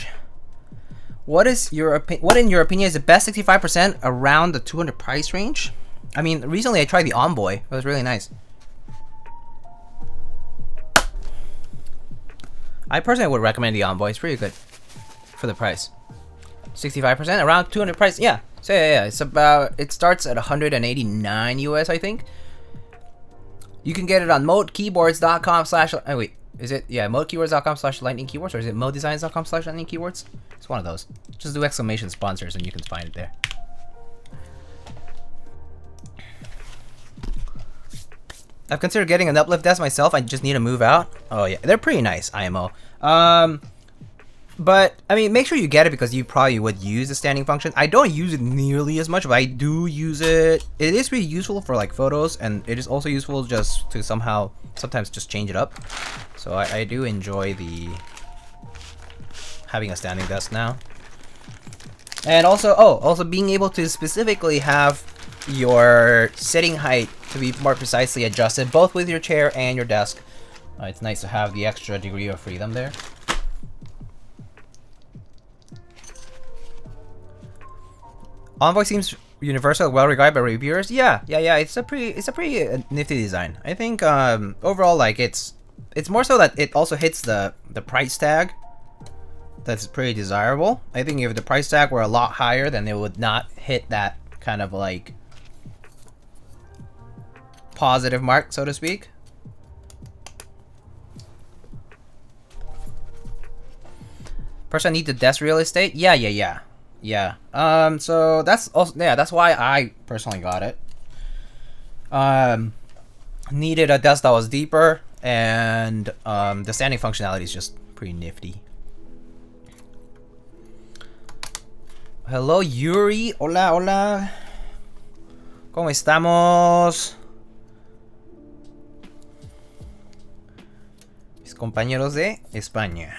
What in your opinion is the best 65% around the 200 price range? I mean, recently I tried the Envoy. It was really nice. I personally would recommend the Envoy. It's pretty good for the price. 65% around 200 price. Yeah. So yeah, it's about, it starts at 189 US, I think. You can get it on modekeyboards.com/ oh wait, is it? Yeah, modekeyboards.com/lightning keywords, or is it modedesigns.com/lightning keywords? It's one of those. Just do exclamation sponsors and you can find it there. I've considered getting an uplift desk myself. I just need to move out. Oh yeah, they're pretty nice, IMO. But I mean, make sure you get it because you probably would use the standing function. I don't use it nearly as much, but I do use it. It is really useful for like photos, and it is also useful just to sometimes just change it up. So I do enjoy the having a standing desk now. And also, also being able to specifically have your sitting height to be more precisely adjusted, both with your chair and your desk. It's nice to have the extra degree of freedom there. Envoy seems universal, well regarded by reviewers. Yeah. It's a pretty nifty design. I think overall, like it's more so that it also hits the price tag. That's pretty desirable. I think if the price tag were a lot higher, then it would not hit that kind of like positive mark, so to speak. First, I need the desk real estate. Yeah. So that's also, yeah, that's why I personally got it. Needed a desk that was deeper, and the standing functionality is just pretty nifty. Hello, Yuri. Hola. ¿Cómo estamos? Mis compañeros de España.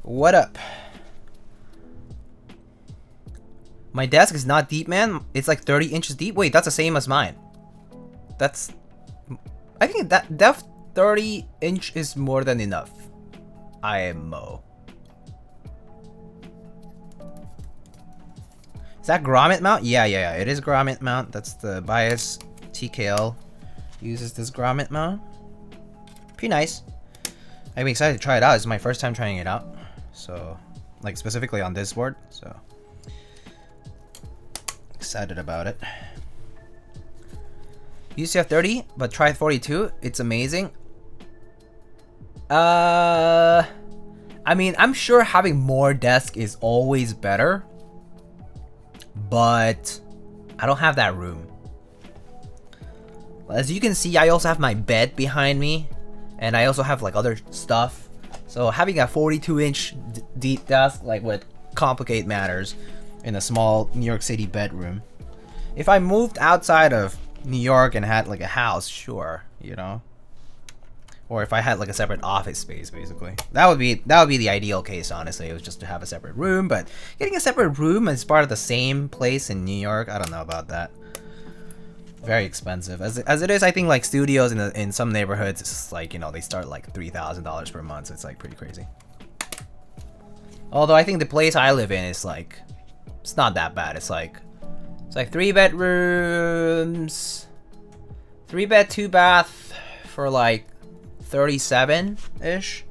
What up? My desk is not deep, man. It's like 30 inches deep. Wait, that's the same as mine. That's I think that depth 30-inch is more than enough. IMO. Is that grommet mount? Yeah, it is grommet mount. That's the bias. TKL uses this grommet mount. Pretty nice. I'm excited to try it out. It's my first time trying it out. So, like specifically on this board. So, excited about it. Used to have 30, but try 42. It's amazing. I mean, I'm sure having more desk is always better, but I don't have that room. As you can see, I also have my bed behind me, and I also have like other stuff. So having a 42-inch deep desk like would complicate matters in a small New York City bedroom. If I moved outside of New York and had like a house, sure, you know. Or if I had like a separate office space, basically. That would be the ideal case, honestly. It was just to have a separate room, but getting a separate room as part of the same place in New York, I don't know about that. Very expensive. As it is, I think like studios in some neighborhoods, it's just like, you know, they start like $3,000 per month, so it's like pretty crazy. Although I think the place I live in is like, it's not that bad. It's like 3 bedrooms, 3 bed, 2 bath for like 37-ish.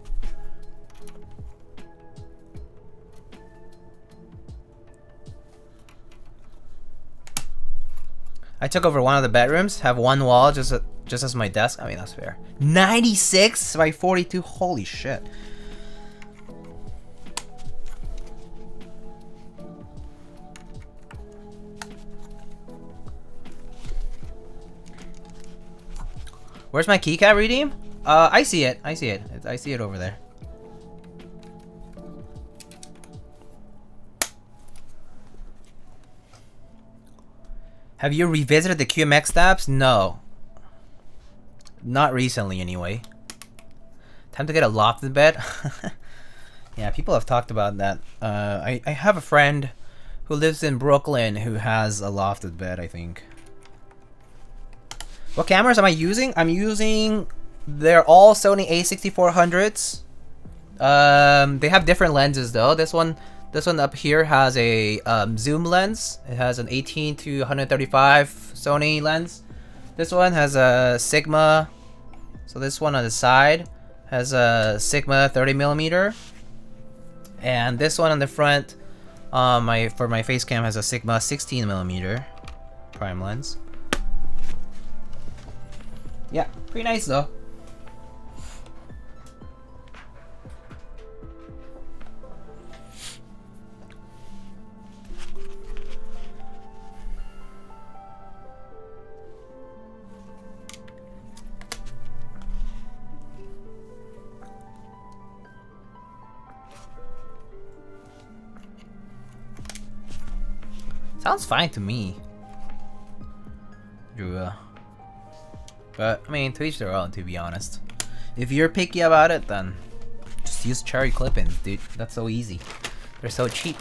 I took over one of the bedrooms, have one wall just as my desk. I mean, that's fair. 96 by 42. Holy shit. Where's my keycap redeem? I see it. I see it over there. Have you revisited the QMX tabs? No. Not recently, anyway. Time to get a lofted bed. Yeah, people have talked about that. I have a friend who lives in Brooklyn who has a lofted bed, I think. What cameras am I using? I'm using... They're all Sony A6400s. They have different lenses, though. This one up here has a zoom lens. It has an 18 to 135 Sony lens. This one has a Sigma. So this one on the side has a Sigma 30mm. And this one on the front, for my face cam, has a Sigma 16mm prime lens. Yeah, pretty nice though. Sounds fine to me. But, I mean, to each their own, to be honest. If you're picky about it, then just use cherry clip-ins, dude. That's so easy. They're so cheap.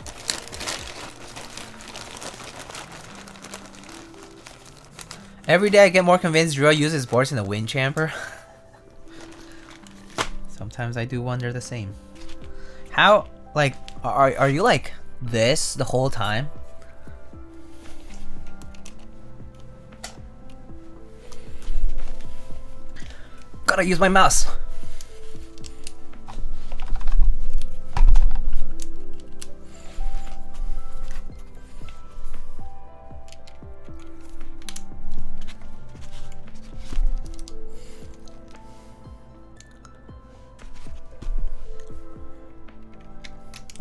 Every day I get more convinced Drew uses boards in a wind chamber. Sometimes I do wonder the same. How, like, are you like this the whole time? Gotta use my mouse.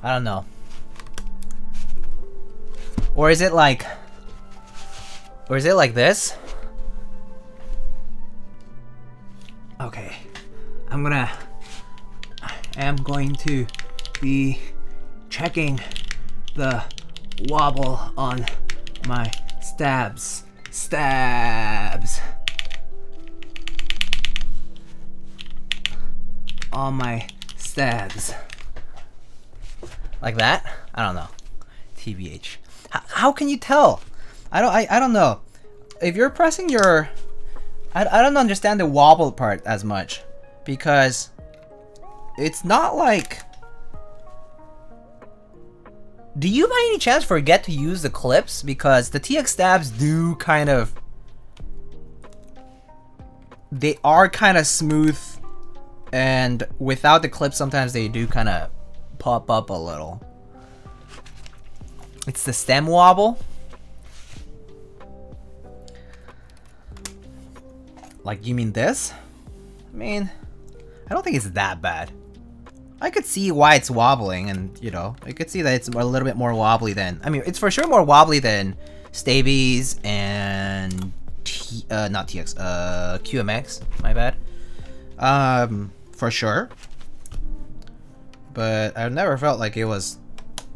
I don't know. Or is it like this? Okay, I am going to be checking the wobble on my stabs. On my stabs. Like that? I don't know. TBH. How can you tell? I don't know. If you're pressing your I don't understand the wobble part as much, because it's not like... Do you by any chance forget to use the clips? Because the TX stabs do kind of... They are kind of smooth, and without the clips sometimes they do kind of pop up a little. It's the stem wobble. Like, you mean this? I mean, I don't think it's that bad. I could see why it's wobbling, and, you know, I could see that it's a little bit more wobbly than... I mean, it's for sure more wobbly than Stabies and... not TX, QMX, my bad. For sure. But I've never felt like it was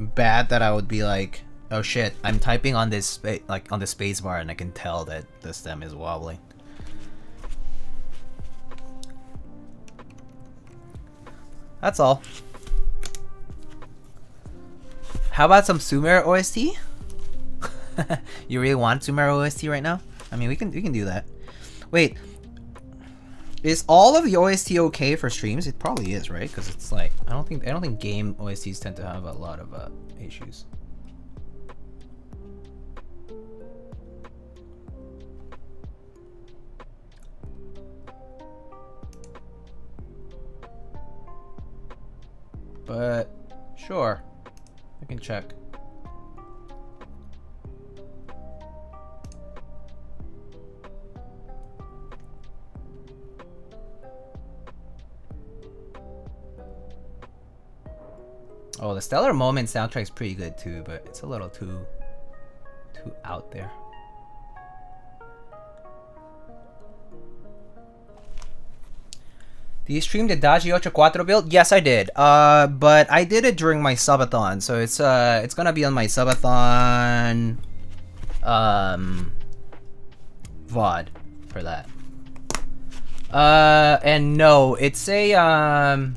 bad that I would be like, oh shit, I'm typing on this, like, on the space bar, and I can tell that the stem is wobbling. That's all. How about some Sumer OST? You really want Sumer OST right now? I mean, we can do that. Wait, is all of the OST okay for streams? It probably is, right? Because it's like I don't think game OSTs tend to have a lot of issues. But sure, I can check. Oh, the Stellar Moment soundtrack is pretty good too, but it's a little too out there. Do you stream the Daji 84 build? Yes, I did. But I did it during my subathon, so it's gonna be on my subathon VOD for that. And no, it's a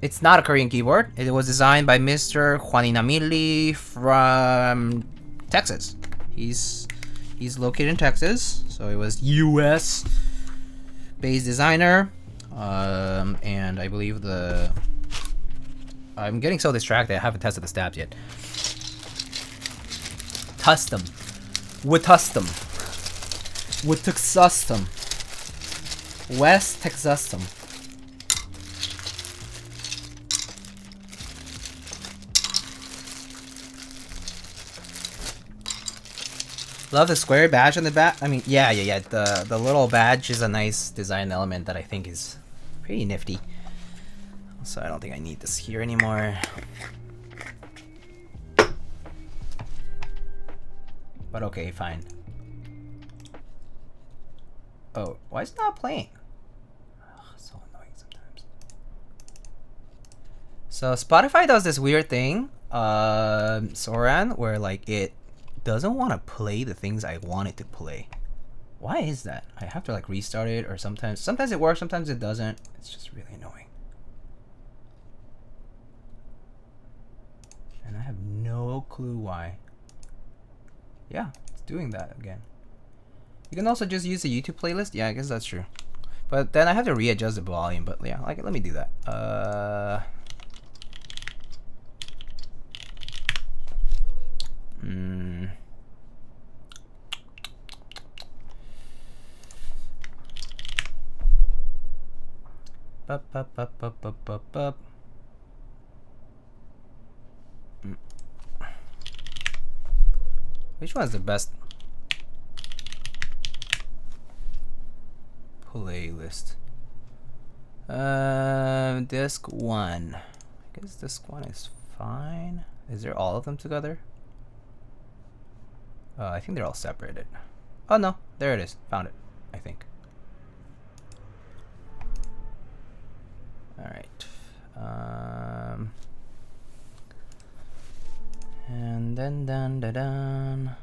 it's not a Korean keyboard. It was designed by Mr. Juaninamili from Texas. He's located in Texas, so it was US based designer. And I believe I'm getting so distracted I haven't tested the stabs yet. Custom. With custom. With Texastum. West Texastum. Love the square badge on the back. I mean, yeah. The little badge is a nice design element that I think is pretty nifty. So I don't think I need this here anymore. But okay, fine. Oh, why is it not playing? Ugh, so annoying sometimes. So Spotify does this weird thing, Soran, where like it doesn't want to play the things I want it to play. Why is that? I have to like restart it, or sometimes it works, sometimes it doesn't. It's just really annoying. And I have no clue why. Yeah, it's doing that again. You can also just use the YouTube playlist. Yeah, I guess that's true. But then I have to readjust the volume. But yeah, like let me do that. Which one's the best playlist? Disc 1. I guess disc 1 is fine. Is there all of them together? I think they're all separated. Oh no, there it is. Found it, I think. Alright. And then dun.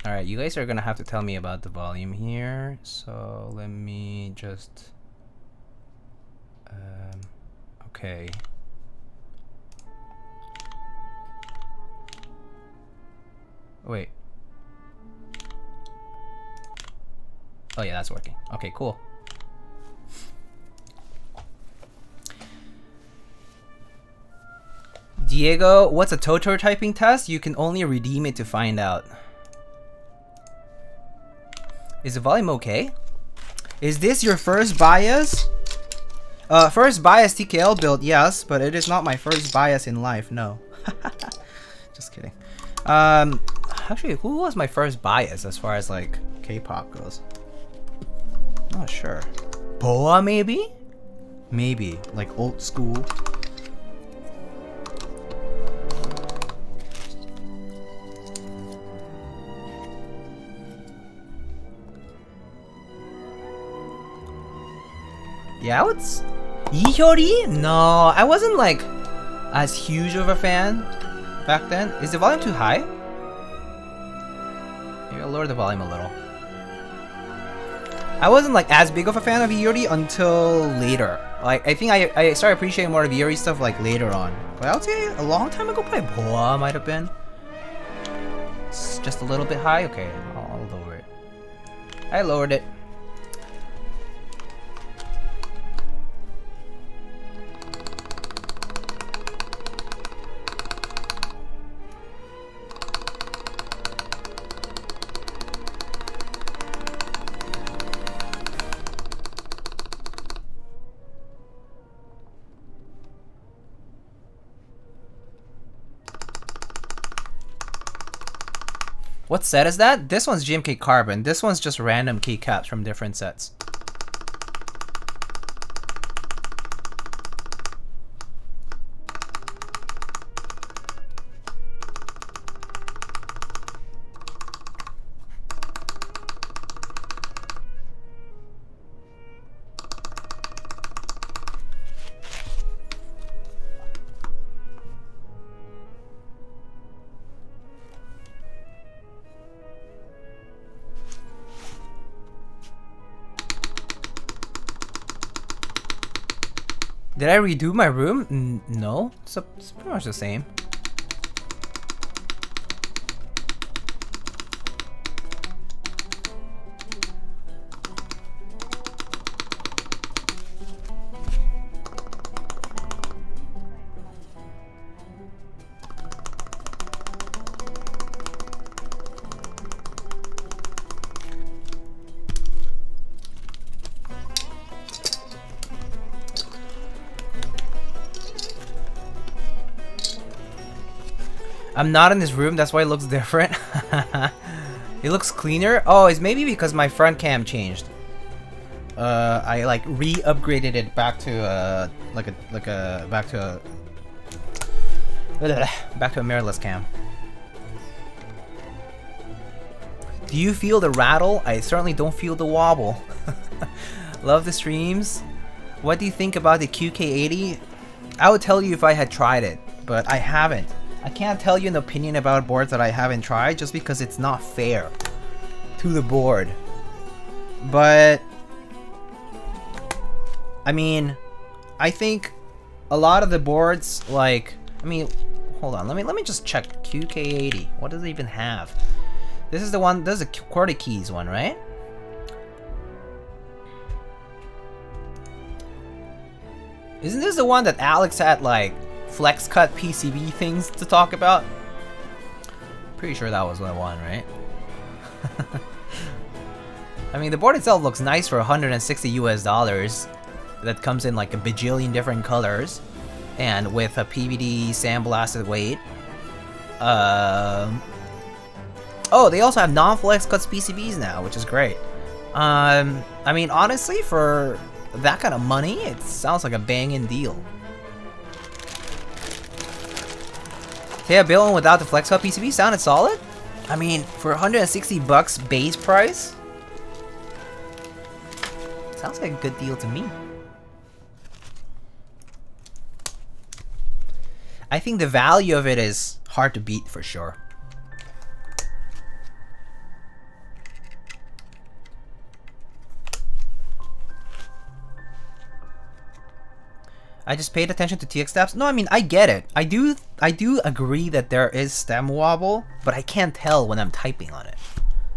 Alright, you guys are gonna have to tell me about the volume here. So let me just okay. Wait. Oh yeah, that's working. Okay, cool. Diego, what's a Totor typing test? You can only redeem it to find out. Is the volume okay? Is this your first bias? First bias TKL build, yes, but it is not my first bias in life, no. Just kidding. Actually, who was my first bias as far as like K-pop goes? Not sure. Boa maybe? Maybe, like old school. Yeah, it's Yihyori? No, I wasn't like as huge of a fan back then. Is the volume too high? Maybe I'll lower the volume a little. I wasn't like as big of a fan of Yihyori until later. Like I think I started appreciating more of Yihyori stuff like later on. But I would say a long time ago, probably Boa might have been. It's just a little bit high. Okay, I'll lower it. I lowered it. What set is that? This one's GMK Carbon. This one's just random keycaps from different sets. Did I redo my room? No, it's pretty much the same. I'm not in this room, that's why it looks different. It looks cleaner. Oh, it's maybe because my front cam changed. I like re-upgraded it back to back to a mirrorless cam. Do you feel the rattle? I certainly don't feel the wobble. Love the streams. What do you think about the QK80? I would tell you if I had tried it, but I haven't. I can't tell you an opinion about boards that I haven't tried just because it's not fair to the board. But I mean, I think a lot of the boards, like, I mean, hold on, let me just check QK80. What does it even have? This is the one, this is a QWERTY keys one, right? Isn't this the one that Alex had like flex cut PCB things to talk about? Pretty sure that was the one, right? I mean, the board itself looks nice for $160 US. That comes in like a bajillion different colors, and with a PVD sandblasted weight. Oh, they also have non-flex cuts PCBs now, which is great. I mean, honestly, for that kind of money, it sounds like a banging deal. So yeah, built without the flex cut PCB sounded solid. I mean, for $160 base price, sounds like a good deal to me. I think the value of it is hard to beat for sure. I just paid attention to TX steps. No, I mean, I get it. I do agree that there is stem wobble, but I can't tell when I'm typing on it.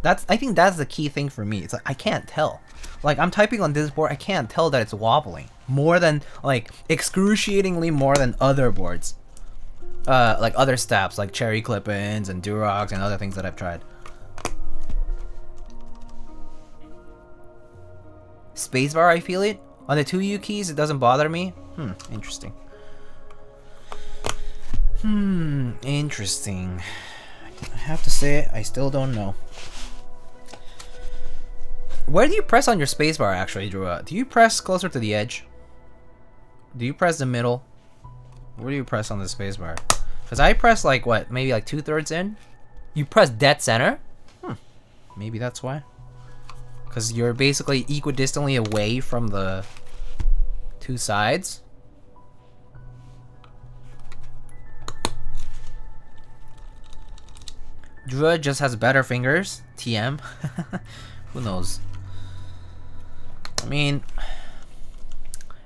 I think that's the key thing for me. It's like I can't tell. Like I'm typing on this board, I can't tell that it's wobbling more than like excruciatingly more than other boards. Like other stabs like cherry clip-ins and Durox and other things that I've tried. Spacebar, I feel it. On the 2U keys, it doesn't bother me. Interesting. Interesting. I have to say, I still don't know. Where do you press on your spacebar actually, Drew? Do you press closer to the edge? Do you press the middle? Where do you press on the spacebar? Because I press like what, maybe like 2/3 in? You press dead center? Maybe that's why. Because you're basically equidistantly away from the two sides. Drew just has better fingers. TM. Who knows? I mean,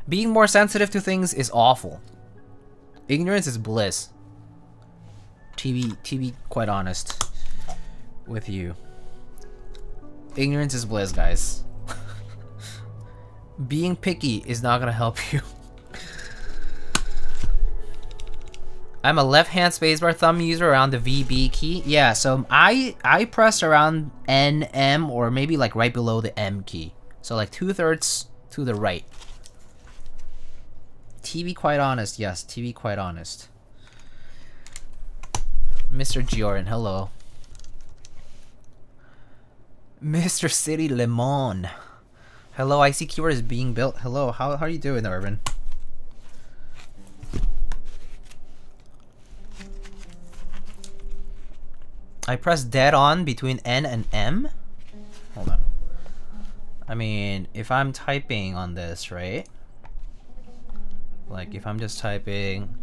being more sensitive to things is awful. Ignorance is bliss. To be quite honest with you. Ignorance is bliss, guys. Being picky is not gonna help you. I'm a left-hand spacebar thumb user around the VB key. Yeah, so I press around N, M, or maybe like right below the M key. So like 2/3 to the right. To be quite honest, yes, to be quite honest. Mr. Gioran, hello. Mr. City Lemon. Hello, I see keyword is being built. Hello, how are you doing, Urban? I press dead on between N and M. Hold on. I mean, if I'm typing on this, right? Like if I'm just typing,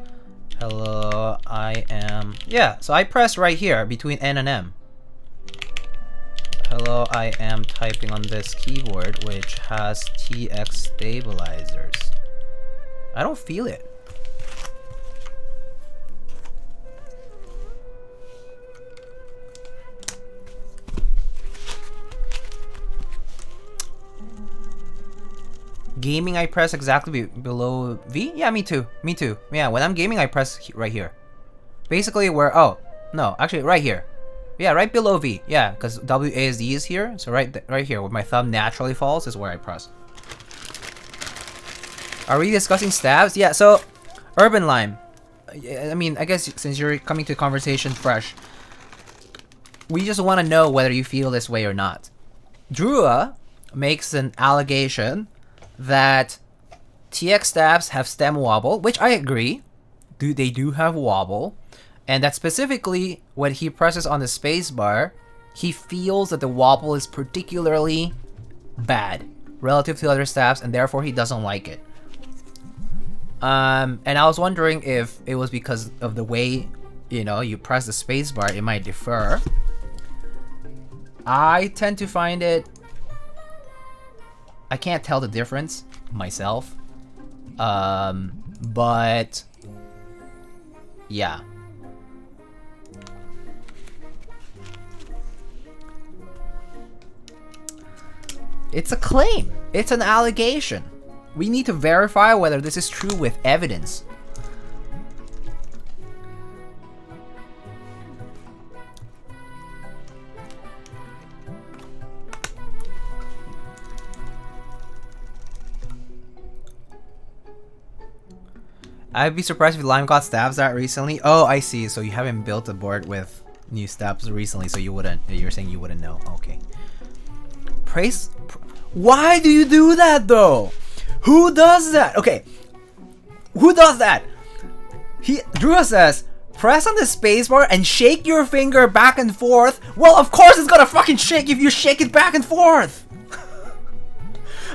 hello, I am. Yeah, so I press right here between N and M. Hello, I am typing on this keyboard which has TX stabilizers. I don't feel it. Gaming, I press exactly below V? Yeah, me too. Me too. Yeah, when I'm gaming, I press right here. Basically where, oh, no, actually right here. Yeah, right below V. Yeah, because WASD is here. So right here, where my thumb naturally falls is where I press. Are we discussing stabs? Yeah, so Urban Lime. I mean, I guess since you're coming to conversation fresh, we just want to know whether you feel this way or not. Drua makes an allegation that TX stabs have stem wobble, which I agree. They do have wobble. And that specifically, when he presses on the spacebar, he feels that the wobble is particularly bad relative to other stabs, and therefore he doesn't like it. And I was wondering if it was because of the way, you know, you press the spacebar, it might differ. I tend to find it, I can't tell the difference myself. But yeah. It's a claim. It's an allegation. We need to verify whether this is true with evidence. I'd be surprised if Lime got stabs out recently. Oh, I see. So you haven't built a board with new stabs recently, so you wouldn't. You're saying you wouldn't know. Okay. Why do you do that though? Who does that? Okay. Who does that? Drew says, press on the spacebar and shake your finger back and forth. Well, of course it's gonna fucking shake if you shake it back and forth.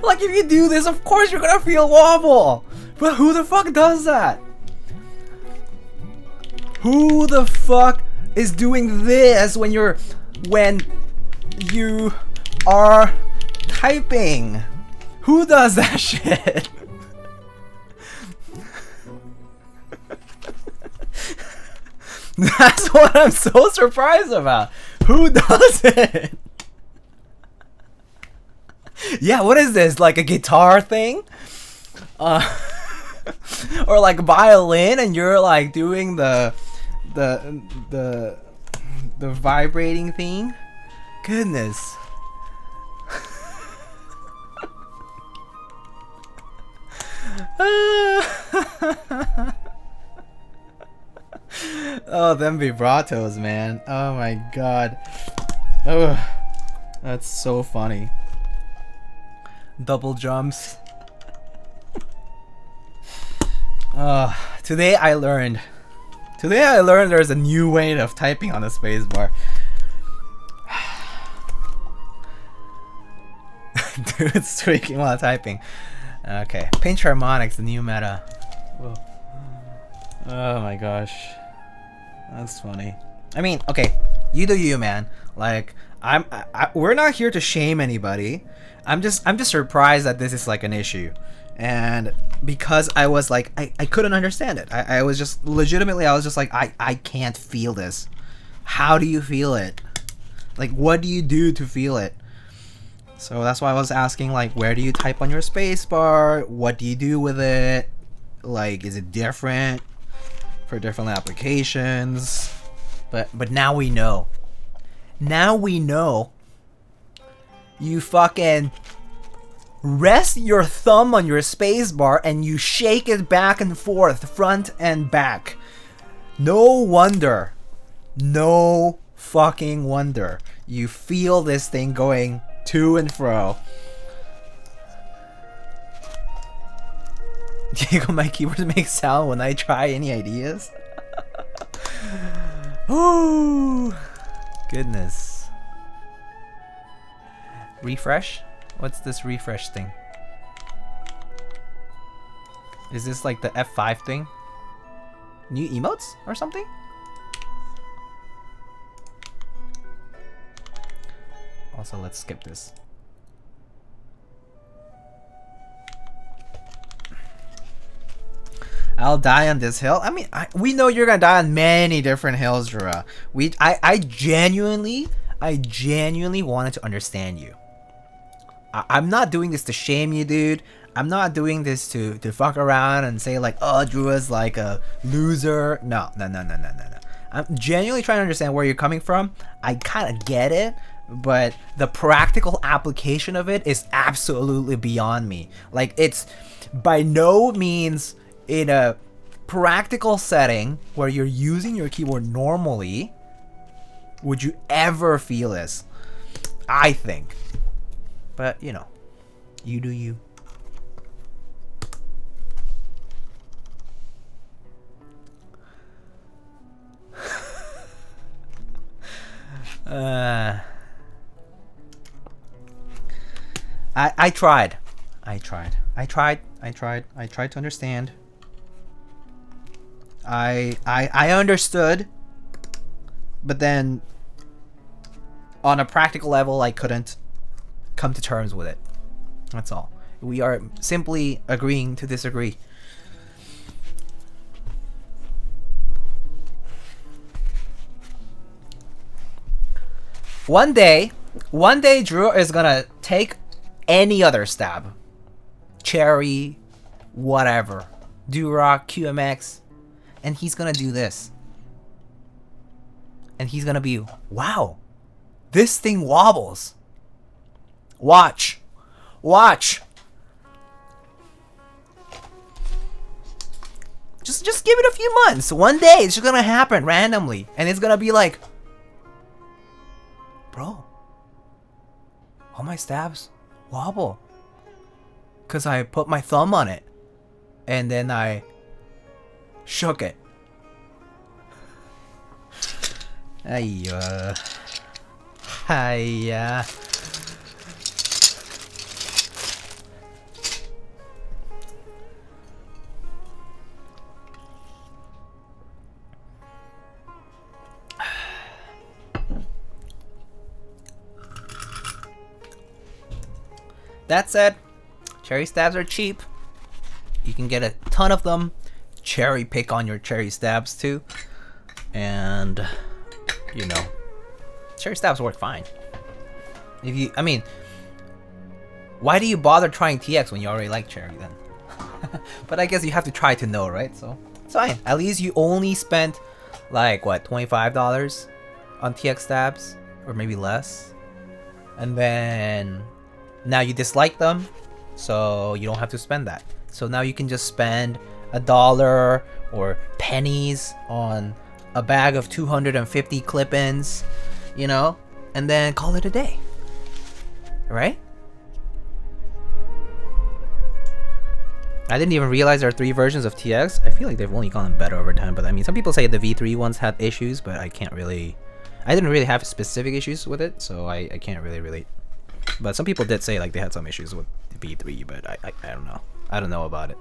Like if you do this, of course you're gonna feel wobble. But who the fuck does that? Who the fuck is doing this when you are typing? Who does that shit? That's what I'm so surprised about. Who does it? Yeah, what is this? Like a guitar thing? Or like a violin, and you're like doing the vibrating thing? Goodness. Oh, them vibratos, man. Oh my god. Oh, that's so funny. Double jumps. Today I learned there's a new way of typing on the spacebar. Dude, streaking while typing. Okay, pinch harmonics, the new meta. Whoa. Oh my gosh, that's funny. I mean, okay, you do you, man. Like, we're not here to shame anybody. I'm just surprised that this is like an issue, and because I was like, I couldn't understand it. I was just legitimately, I was just like, I can't feel this. How do you feel it? Like, what do you do to feel it? So that's why I was asking, like, where do you type on your spacebar? What do you do with it? Like, is it different for different applications? But now we know. Now we know. You fucking rest your thumb on your spacebar and you shake it back and forth, front and back. No wonder. No fucking wonder. You feel this thing going to and fro. Diego, my keyboard makes sound when I try. Any ideas? Ooh, goodness. Refresh? What's this refresh thing? Is this like the F5 thing? New emotes or something? Also, let's skip this. I'll die on this hill. I mean, we know you're gonna die on many different hills, Jura. I genuinely wanted to understand you. I'm not doing this to shame you, dude. I'm not doing this to fuck around and say like, oh, Jura's like a loser. No. I'm genuinely trying to understand where you're coming from. I kind of get it, but the practical application of it is absolutely beyond me. Like, it's by no means in a practical setting where you're using your keyboard normally would you ever feel this, I think. But, you know, you do you. I tried to understand. I understood, but then on a practical level I couldn't come to terms with it. That's all. We are simply agreeing to disagree. One day Drew is gonna take any other stab. Cherry, whatever. Durock, QMX, and he's gonna do this. And he's gonna be, wow, this thing wobbles. Watch. Just give it a few months. One day it's just gonna happen randomly, and it's gonna be like, bro, all my stabs wobble. 'Cause I put my thumb on it, and then I shook it. Hiya. That said, cherry stabs are cheap. You can get a ton of them. Cherry pick on your cherry stabs too. And, you know, cherry stabs work fine. If you, I mean, Why do you bother trying TX when you already like Cherry then? But I guess you have to try to know, right? So it's fine. At least you only spent like what, $25 on TX stabs, or maybe less. And then now you dislike them, so you don't have to spend that. So now you can just spend $1 or pennies on a bag of 250 clip-ins, you know, and then call it a day, right? I didn't even realize there are 3 versions of TX. I feel like they've only gotten better over time, but I mean, some people say the V3 ones had issues, but I didn't really have specific issues with it, so I can't really relate. But some people did say like they had some issues with the V3, but I don't know. I don't know about it.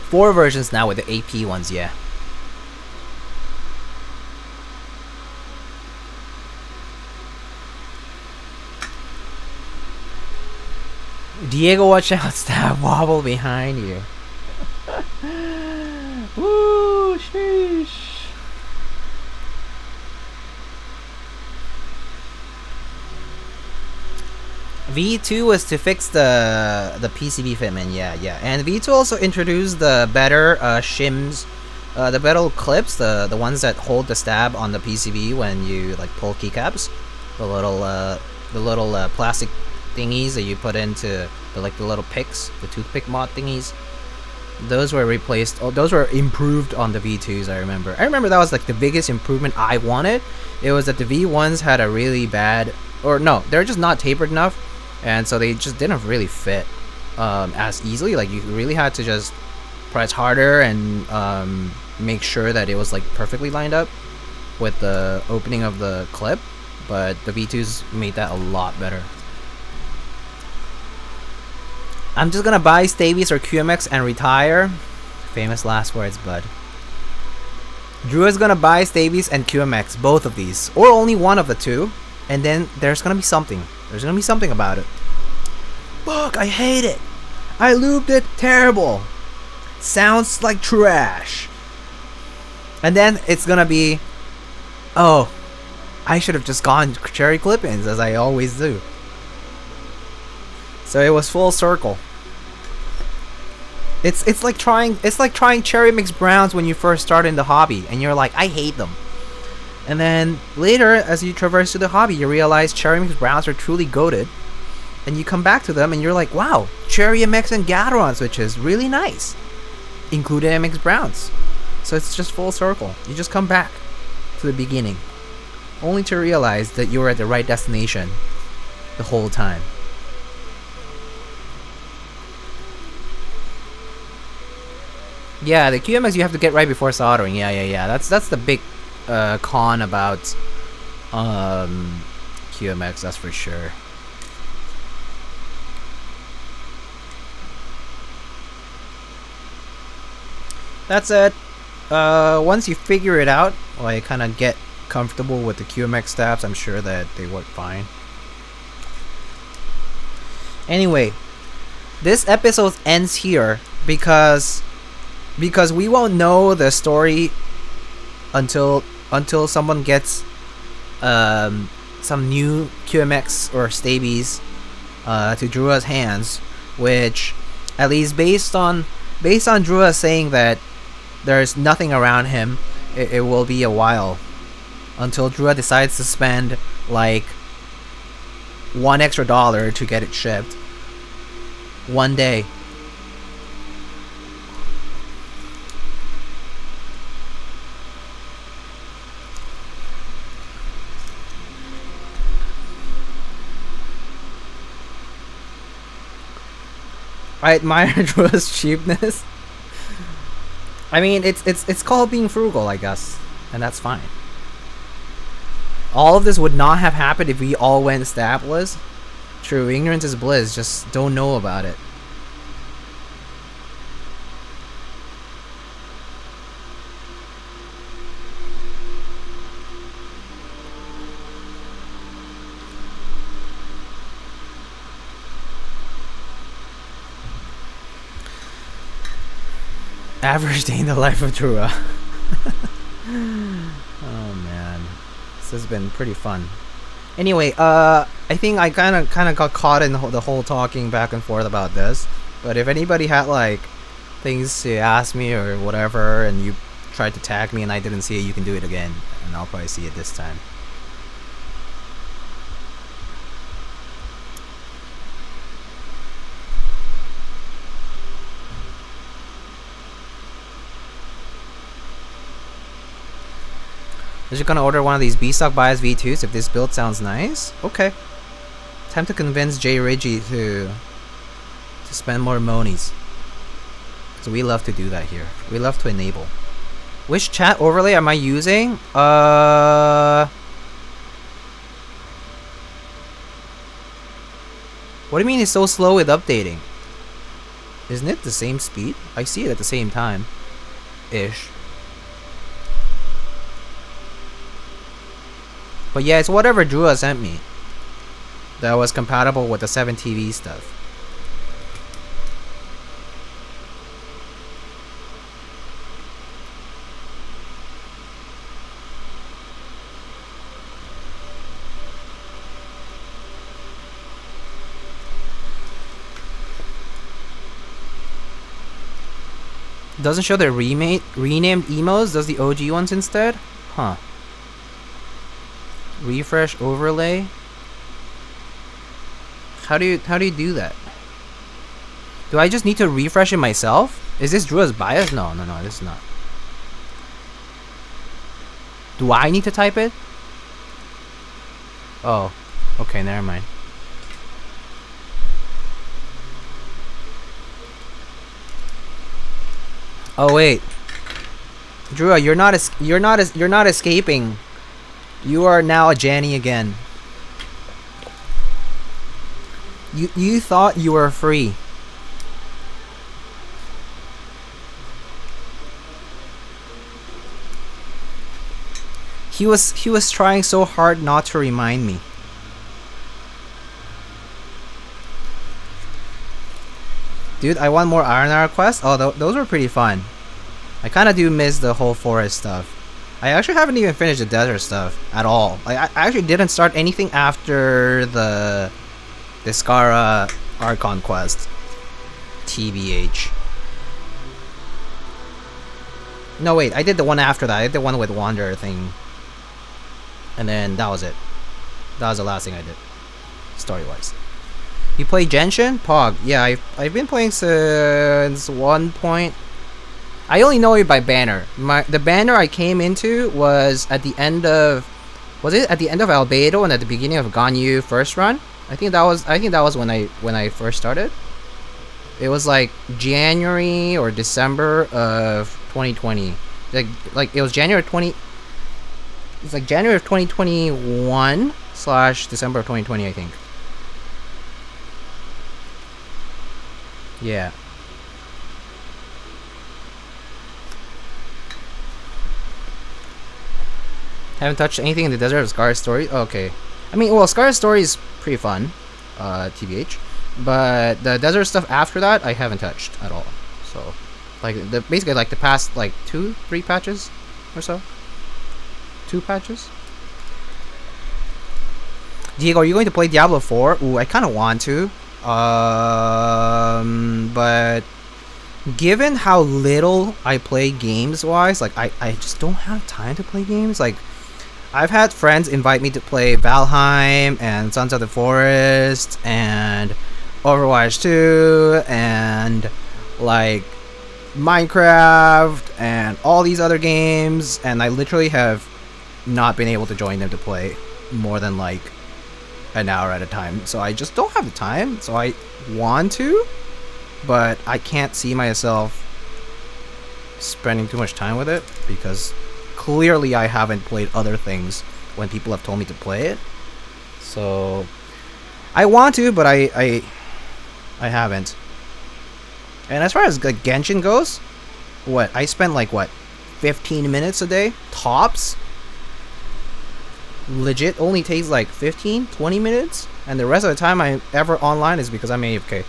Four versions now with the AP ones, yeah. Diego, watch out, stab wobble behind you. Woo, sheesh. V2 was to fix the PCB fitment, yeah. And V2 also introduced the better shims, the better clips, the ones that hold the stab on the PCB when you like pull keycaps, the little plastic thingies that you put into the little picks, the toothpick mod thingies. Those were replaced. Oh, those were improved on the V2s. I remember that was like the biggest improvement I wanted. It was that the V1s had a really bad, or no, they're just not tapered enough, and so they just didn't really fit as easily. Like you really had to just press harder and make sure that it was like perfectly lined up with the opening of the clip. But the V2s made that a lot better. I'm just gonna buy Stabies or QMX and retire. Famous last words, bud. Drew is gonna buy Stabies and QMX, both of these, or only one of the two, and then there's gonna be something. There's gonna be something about it. Fuck, I hate it. I lubed it, terrible. Sounds like trash. And then it's gonna be, oh, I should have just gone cherry clip-ins as I always do. So it was full circle. It's like trying cherry mixed browns when you first start in the hobby and you're like, I hate them. And then later, as you traverse through the hobby, you realize cherry mixed browns are truly goated. And you come back to them and you're like, wow, cherry MX and Gateron switches, really nice. Included MX browns. So it's just full circle. You just come back to the beginning, only to realize that you were at the right destination the whole time. Yeah, the QMX you have to get right before soldering. Yeah. That's the big con about QMX, that's for sure. That's it. Once you figure it out, like kind of get comfortable with the QMX stabs, I'm sure that they work fine. Anyway, this episode ends here because we won't know the story until someone gets some new QMX or Stabies to Drua's hands, which, at least based on Drua saying that there's nothing around him, it will be a while until Drua decides to spend like $1 extra to get it shipped. One day. I admire Drua's cheapness. I mean, it's called being frugal, I guess, and that's fine. All of this would not have happened if we all went stabless. True, ignorance is bliss. Just don't know about it. Average day in the life of Drua. Oh man, this has been pretty fun. Anyway, I think I kind of got caught in the whole talking back and forth about this. But if anybody had like things to ask me or whatever, and you tried to tag me and I didn't see it, you can do it again, and I'll probably see it this time. I'm just gonna order one of these B-Stock Bias V2s if this build sounds nice. Okay. Time to convince Jay Ridgy to spend more monies. So we love to do that here. We love to enable. Which chat overlay am I using? What do you mean it's so slow with updating? Isn't it the same speed? I see it at the same time. Ish. But yeah, it's whatever Drua sent me that was compatible with the 7TV stuff. Doesn't show the renamed emos, does the OG ones instead? Huh. Refresh overlay. How do you do that? Do I just need to refresh it myself? Is this Drua's bias? No, this is not. Do I need to type it? Oh, okay, never mind. Oh wait, Drua, you're not escaping. You are now a Janny again. You thought you were free. He was trying so hard not to remind me. Dude, I want more Iron Hour quests. Oh, those were pretty fun. I kind of do miss the whole forest stuff. I actually haven't even finished the desert stuff at all. Like, I actually didn't start anything after the Skara Archon quest. TBH. No, wait, I did the one after that. I did the one with Wanderer thing. And then that was it. That was the last thing I did, story-wise. You play Genshin? Pog. Yeah, I've been playing since 1 point. I only know it by banner. The banner I came into was at the end of, was it at the end of Albedo and at the beginning of Ganyu first run? I think that was when I first started. It was like January or December of 2020. Like it was January 20. It's like January of 2021 / December of 2020, I think. Yeah. Haven't touched anything in the Desert of Scar's story. Okay. I mean, well, Scar's story is pretty fun, TBH. But the desert stuff after that, I haven't touched at all. So, like, basically, like, the past, like, 2-3 patches or so. 2 patches. Diego, are you going to play Diablo 4? Ooh, I kind of want to. But given how little I play games-wise, like, I just don't have time to play games. Like, I've had friends invite me to play Valheim and Sons of the Forest and Overwatch 2 and like Minecraft and all these other games, and I literally have not been able to join them to play more than like an hour at a time. So I just don't have the time. So I want to, but I can't see myself spending too much time with it because clearly I haven't played other things when people have told me to play it. So I want to, but I haven't. And as far as like Genshin goes, I spend like 15 minutes a day tops. Legit only takes like 15-20 minutes, and the rest of the time I'm ever online is because I'm AFK.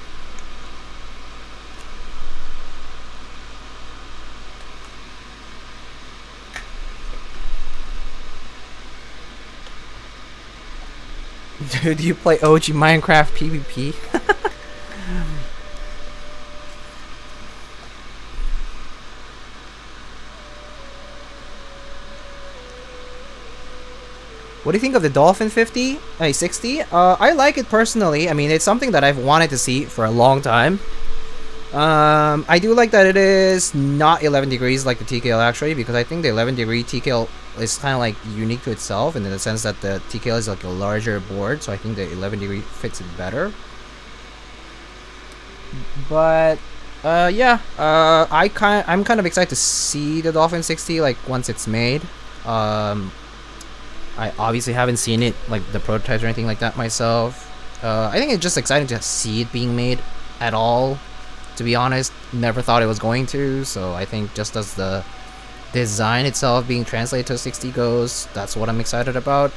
Dude, you play OG Minecraft PvP? What do you think of the Dolphin 60? I like it personally. I mean, it's something that I've wanted to see for a long time. I do like that it is not 11 degrees like the TKL actually, because I think the 11 degree TKL is kind of like unique to itself, in the sense that the TKL is like a larger board, so I think the 11 degree fits it better. But yeah, I'm kind of excited to see the Dolphin 60 like once it's made. I obviously haven't seen it, like the prototypes or anything like that myself. I think it's just exciting to see it being made at all. To be honest, never thought it was going to, so I think just as the design itself being translated to 60 goes, that's what I'm excited about.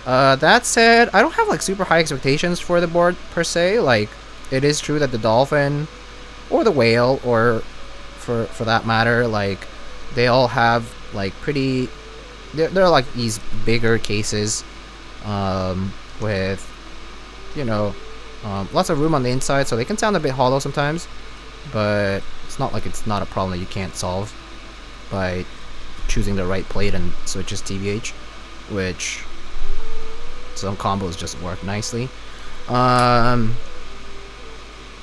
That said, I don't have like super high expectations for the board per se. Like, it is true that the Dolphin or the Whale, or for that matter, like they all have like pretty, they're like these bigger cases with, you know, lots of room on the inside, so they can sound a bit hollow sometimes, but it's not like it's not a problem that you can't solve by choosing the right plate and switches TBH, which some combos just work nicely.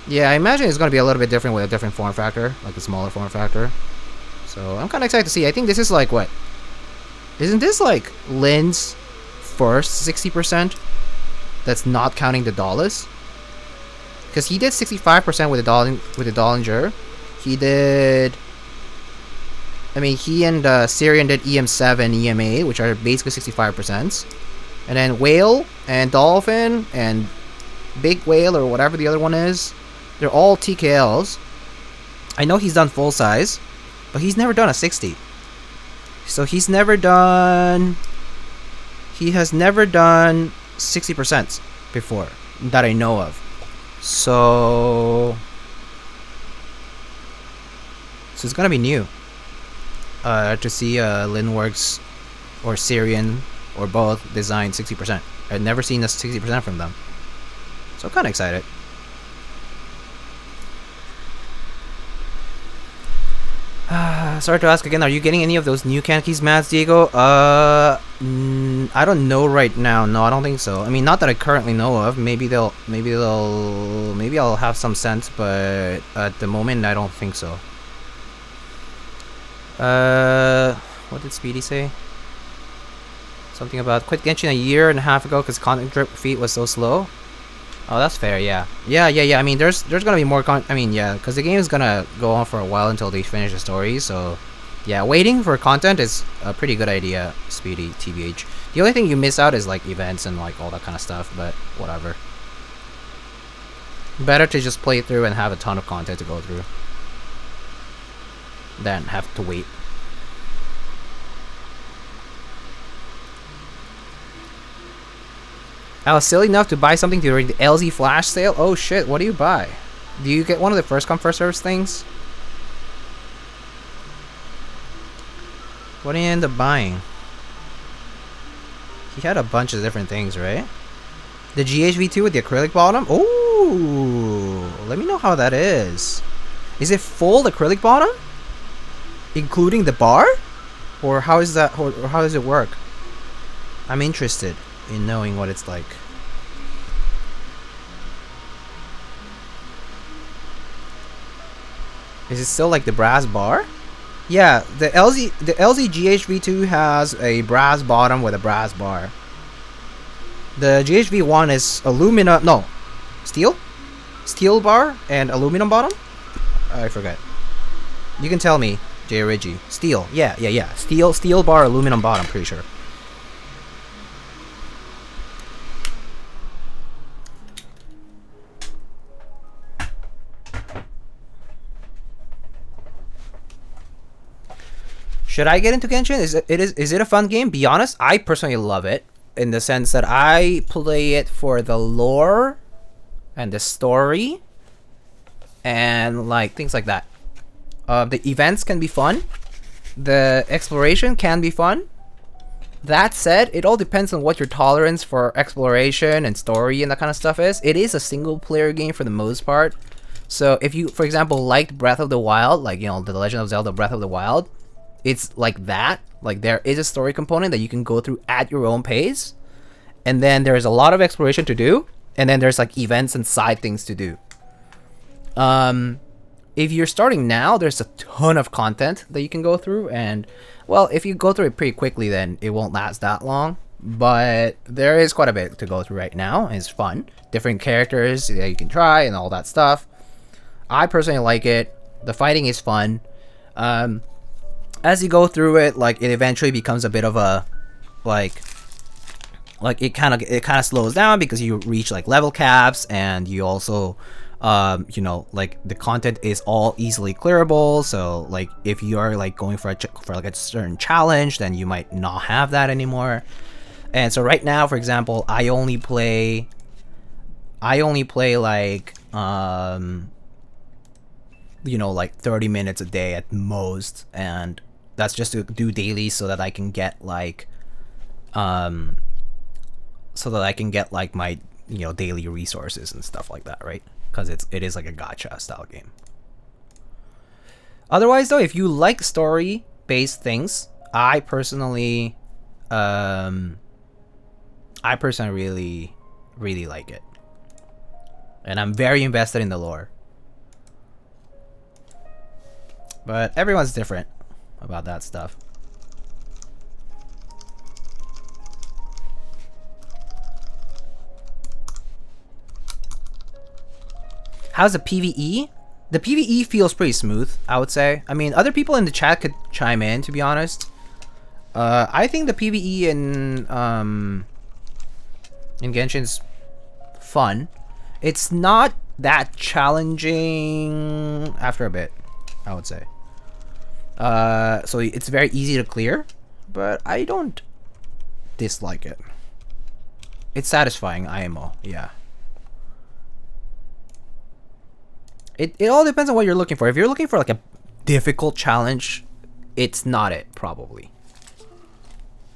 Yeah, I imagine it's going to be a little bit different with a different form factor, like a smaller form factor. So I'm kind of excited to see. I think this is like, what? Isn't this like Lin's first 60%? That's not counting the Dollis. Because he did 65% with the Dollinger. He did, I mean, he and Syrian did EM7, EM8, which are basically 65%. And then Whale and Dolphin and Big Whale, or whatever the other one is, they're all TKLs. I know he's done full size, but he's never done a 60. So he has never done 60% before, that I know of. So it's gonna be new to see Linworks or Syrian or both design 60%. I've never seen a 60% from them, so I'm kind of excited. Sorry to ask again, are you getting any of those new Kankeys mats, Diego? I don't know right now. No, I don't think so. I mean, not that I currently know of. Maybe I'll have some sense, but at the moment I don't think so. What did Speedy say? Something about quit Genshin a year and a half ago because content drip feed was so slow. Oh, that's fair. Yeah. I mean, there's gonna be more I mean, yeah, because the game is gonna go on for a while until they finish the story. So, yeah, waiting for content is a pretty good idea, Speedy, TBH. The only thing you miss out is like events and like all that kind of stuff, but whatever. Better to just play through and have a ton of content to go through than have to wait. I was silly enough to buy something during the LZ flash sale. Oh shit, what do you buy? Do you get one of the first come first serve things? What do you end up buying? He had a bunch of different things, right? The GHV2 with the acrylic bottom? Oh, let me know how that is. Is it full acrylic bottom? Including the bar? Or how is that, or how does it work? I'm interested in knowing what it's like. Is it still like the brass bar? Yeah, the LZ GHV2 has a brass bottom with a brass bar. The GHV1 is aluminum, no, steel bar and aluminum bottom. I forget. You can tell me, J Reggie. Steel. Yeah. Steel bar, aluminum bottom. Pretty sure. Should I get into Genshin? Is it a fun game? Be honest, I personally love it in the sense that I play it for the lore and the story and like things like that. The events can be fun. The exploration can be fun. That said, it all depends on what your tolerance for exploration and story and that kind of stuff is. It is a single player game for the most part. So if you, for example, liked Breath of the Wild, like, you know, The Legend of Zelda Breath of the Wild, it's like that. Like, there is a story component that you can go through at your own pace. And then there's a lot of exploration to do. And then there's like events and side things to do. If you're starting now, there's a ton of content that you can go through. And, well, if you go through it pretty quickly, then it won't last that long. But there is quite a bit to go through right now. It's fun. Different characters that you can try and all that stuff. I personally like it. The fighting is fun. As you go through it, like, it eventually becomes a bit of a, like it kind of slows down because you reach like level caps, and you also, you know, like the content is all easily clearable. So like if you are like going for like a certain challenge, then you might not have that anymore. And so right now, for example, I only play like you know, like 30 minutes a day at most, and that's just to do daily so that I can get like my, you know, daily resources and stuff like that, right? Because it is like a gacha style game. Otherwise though, if you like story based things, I personally really like it, and I'm very invested in the lore. But everyone's different about that stuff. How's the PvE? The PvE feels pretty smooth, I would say. I mean, other people in the chat could chime in, to be honest. I think the PvE in Genshin's fun. It's not that challenging after a bit, I would say. So it's very easy to clear, but I don't dislike it. It's satisfying, IMO, yeah. It all depends on what you're looking for. If you're looking for like a difficult challenge, it's not it, probably.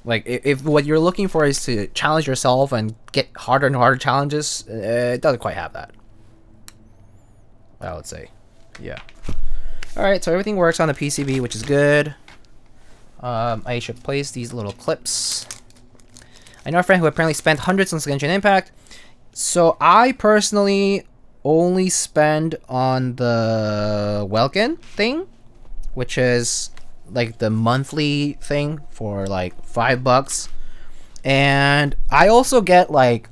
Like, if what you're looking for is to challenge yourself and get harder and harder challenges, it doesn't quite have that, I would say. Yeah. Alright, so everything works on the PCB, which is good. I should place these little clips. I know a friend who apparently spent hundreds on Genshin Impact. So I personally only spend on the Welkin thing, which is like the monthly thing for like $5. And I also get like,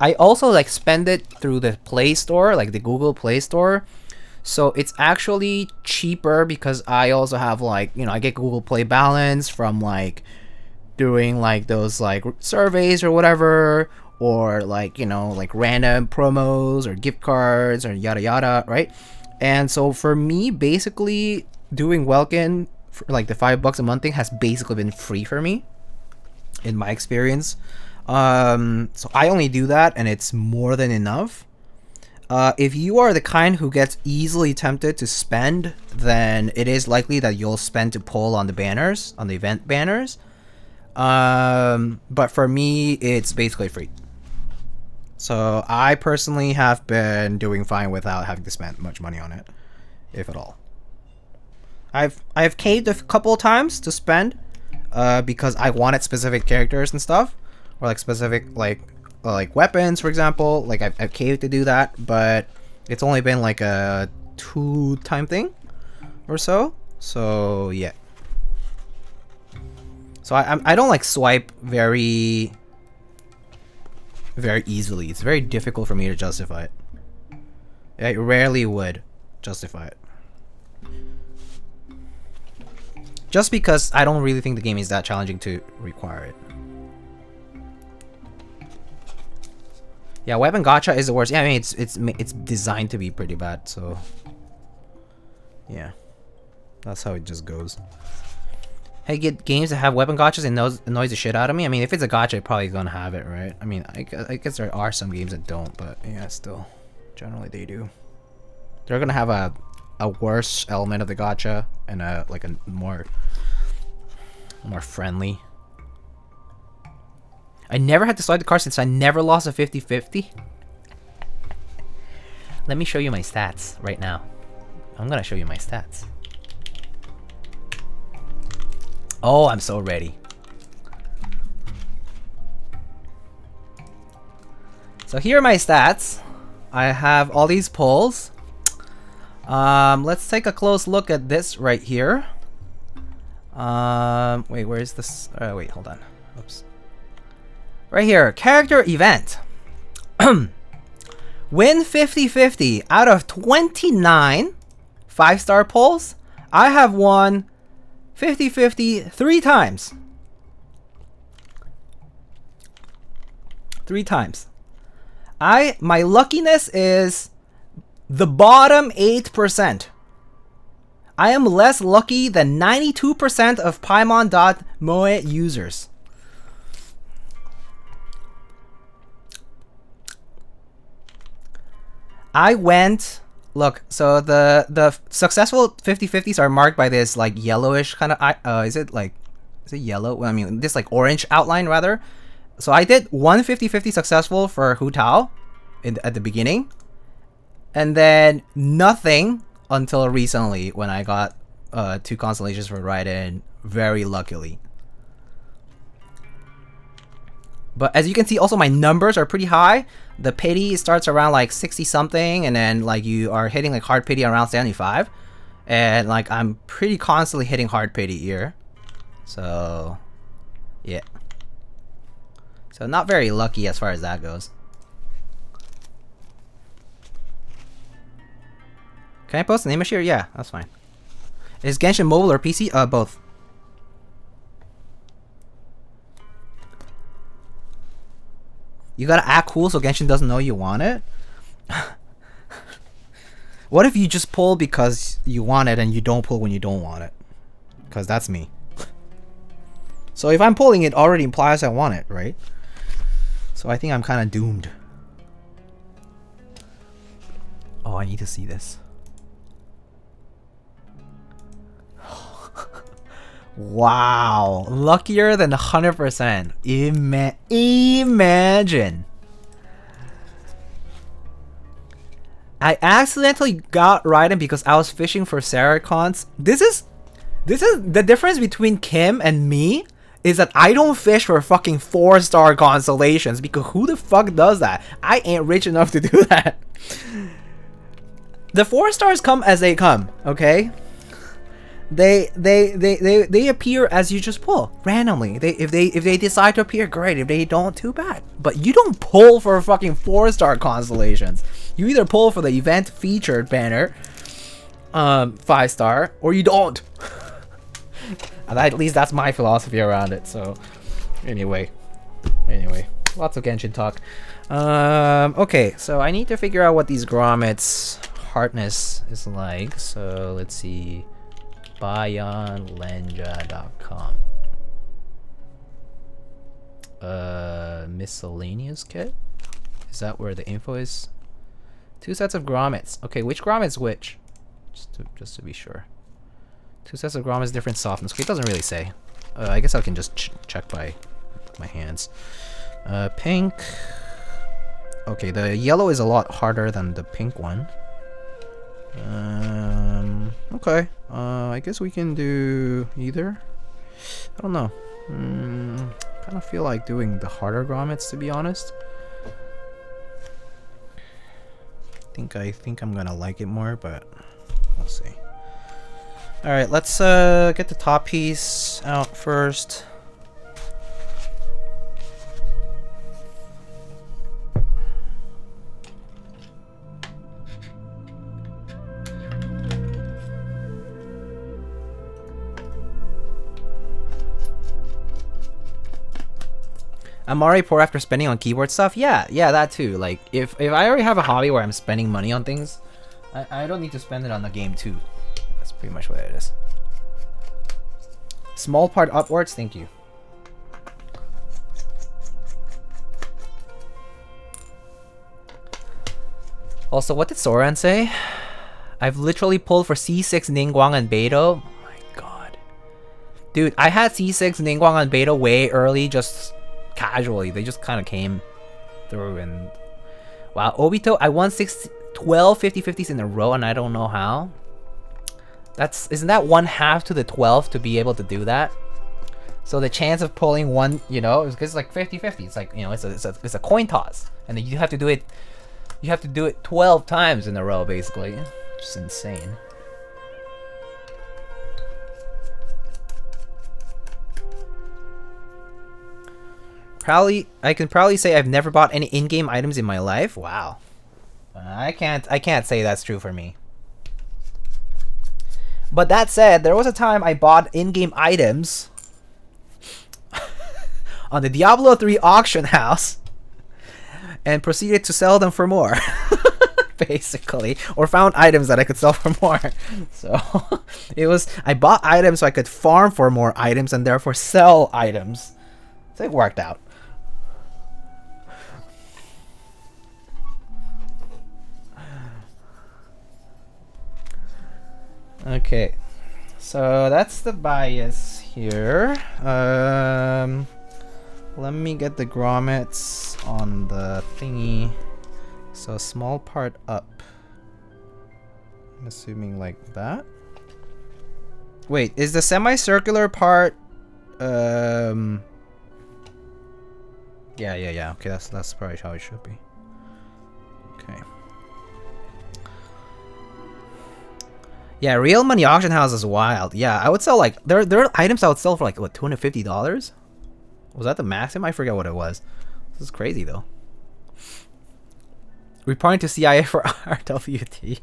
spend it through the Play Store, like the Google Play Store. So it's actually cheaper because I also have like, you know, I get Google Play balance from like doing like those like surveys or whatever, or like, you know, like random promos or gift cards or yada yada, right? And so for me, basically doing Welkin for like the $5 a month thing has basically been free for me in my experience. So I only do that, and it's more than enough. If you are the kind who gets easily tempted to spend, then it is likely that you'll spend to pull on the banners, on the event banners. But for me, it's basically free. So I personally have been doing fine without having to spend much money on it, if at all. I've caved a couple of times to spend, because I wanted specific characters and stuff, or like specific like weapons, for example. Like I've caved to do that, but it's only been like a 2-time thing or so. So yeah. So I don't like swipe very easily. It's very difficult for me to justify it. I rarely would justify it, just because I don't really think the game is that challenging to require it. Yeah, weapon gacha is the worst. Yeah, I mean it's designed to be pretty bad, so yeah, that's how it just goes. Hey, get games that have weapon gachas and annoys the shit out of me. I mean, if it's a gacha, it's probably gonna have it, right? I mean, I guess there are some games that don't, but yeah, still, generally they do. They're gonna have a worse element of the gacha and a more friendly. I never had to swipe the card since I never lost a 50-50. Let me show you my stats right now. I'm gonna show you my stats. Oh, I'm so ready. So here are my stats. I have all these pulls. Let's take a close look at this right here. Wait, where is this? Wait, hold on. Oops. Right here, character event. Win 50-50 out of 29 5-star pulls. I have won 50-50 3 times. 3 times. My luckiness is the bottom 8%. I am less lucky than 92% of Paimon.moe users. I went, look, so the successful 50-50s are marked by this like yellowish kind of, is it yellow? Well, I mean, this like orange outline rather. So I did one 50-50 successful for Hu Tao at the beginning. And then nothing until recently when I got 2 constellations for Raiden, very luckily. But as you can see, also my numbers are pretty high. The pity starts around like 60 something, and then like you are hitting like hard pity around 75. And like I'm pretty constantly hitting hard pity here. So yeah. So not very lucky as far as that goes. Can I post an image here? Yeah, that's fine. Is Genshin mobile or PC? Both. You gotta act cool so Genshin doesn't know you want it? What if you just pull because you want it and you don't pull when you don't want it? Because that's me. So if I'm pulling, it already implies I want it, right? So I think I'm kind of doomed. Oh, I need to see this. Wow, luckier than 100%. Imagine. I accidentally got Raiden because I was fishing for Saracons. This is the difference between Kim and me, is that I don't fish for fucking 4-star constellations, because who the fuck does that? I ain't rich enough to do that. The 4 stars come as they come, okay? They appear as you just pull randomly. If they decide to appear, great. If they don't, too bad. But you don't pull for fucking 4-star constellations. You either pull for the event featured banner, 5-star, or you don't. And at least that's my philosophy around it. So anyway, lots of Genshin talk. Okay, so I need to figure out what these grommets hardness is like. So let's see. Baionlenja.com. Miscellaneous kit? Is that where the info is? 2 sets of grommets. Okay, which grommets which? Just to be sure. 2 sets of grommets, different softness. Okay, it doesn't really say. I guess I can just check by my hands. Pink. Okay, the yellow is a lot harder than the pink one. Okay. I guess we can do either. I don't know. Kind of feel like doing the harder grommets, to be honest. I think I'm gonna like it more, but we'll see. All right, let's get the top piece out first. I'm already poor after spending on keyboard stuff. Yeah, that too. Like, if I already have a hobby where I'm spending money on things, I don't need to spend it on the game too. That's pretty much what it is. Small part upwards, thank you. Also, what did Soren say? I've literally pulled for C6 Ningguang and Beidou. Oh my god. Dude, I had C6 Ningguang and Beidou way early, just casually. They just kind of came through. And wow, Obito, I won 12 50-50s in a row, and I don't know how. Isn't that 1/2 to the 12 to be able to do that? So the chance of pulling one, you know, it's like 50-50. It's like, you know, it's a coin toss, and then you have to do it. You have to do it 12 times in a row, basically. Just insane. I can probably say I've never bought any in-game items in my life. Wow. I can't say that's true for me. But that said, there was a time I bought in-game items on the Diablo 3 auction house and proceeded to sell them for more. Basically, or found items that I could sell for more. So I bought items so I could farm for more items and therefore sell items. So it worked out. Okay, so that's the bias here. Let me get the grommets on the thingy. So small part up. I'm assuming like that. Wait, is the semicircular part? Yeah. Okay, that's probably how it should be. Okay. Yeah, real money auction house is wild. Yeah, I would sell like there are items I would sell for like what, $250? Was that the maximum? I forget what it was. This is crazy though. Reporting to CIA for RWT.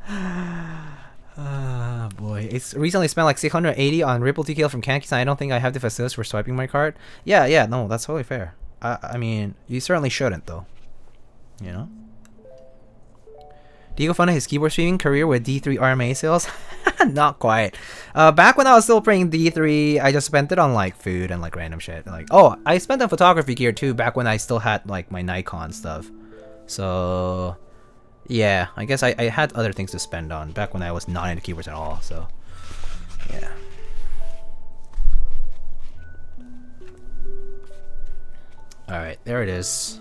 Ah, boy. It's recently spent like 680 on Ripple TKL from Kanki-san. I don't think I have the facilities for swiping my card. Yeah, no, that's totally fair. I mean, you certainly shouldn't though. You know? Diego funded his keyboard streaming career with D3 RMA sales? Not quite. Back when I was still playing D3, I just spent it on like food and like random shit. Like, oh, I spent on photography gear too back when I still had like my Nikon stuff. So yeah, I guess I had other things to spend on back when I was not into keyboards at all. So yeah. All right, there it is.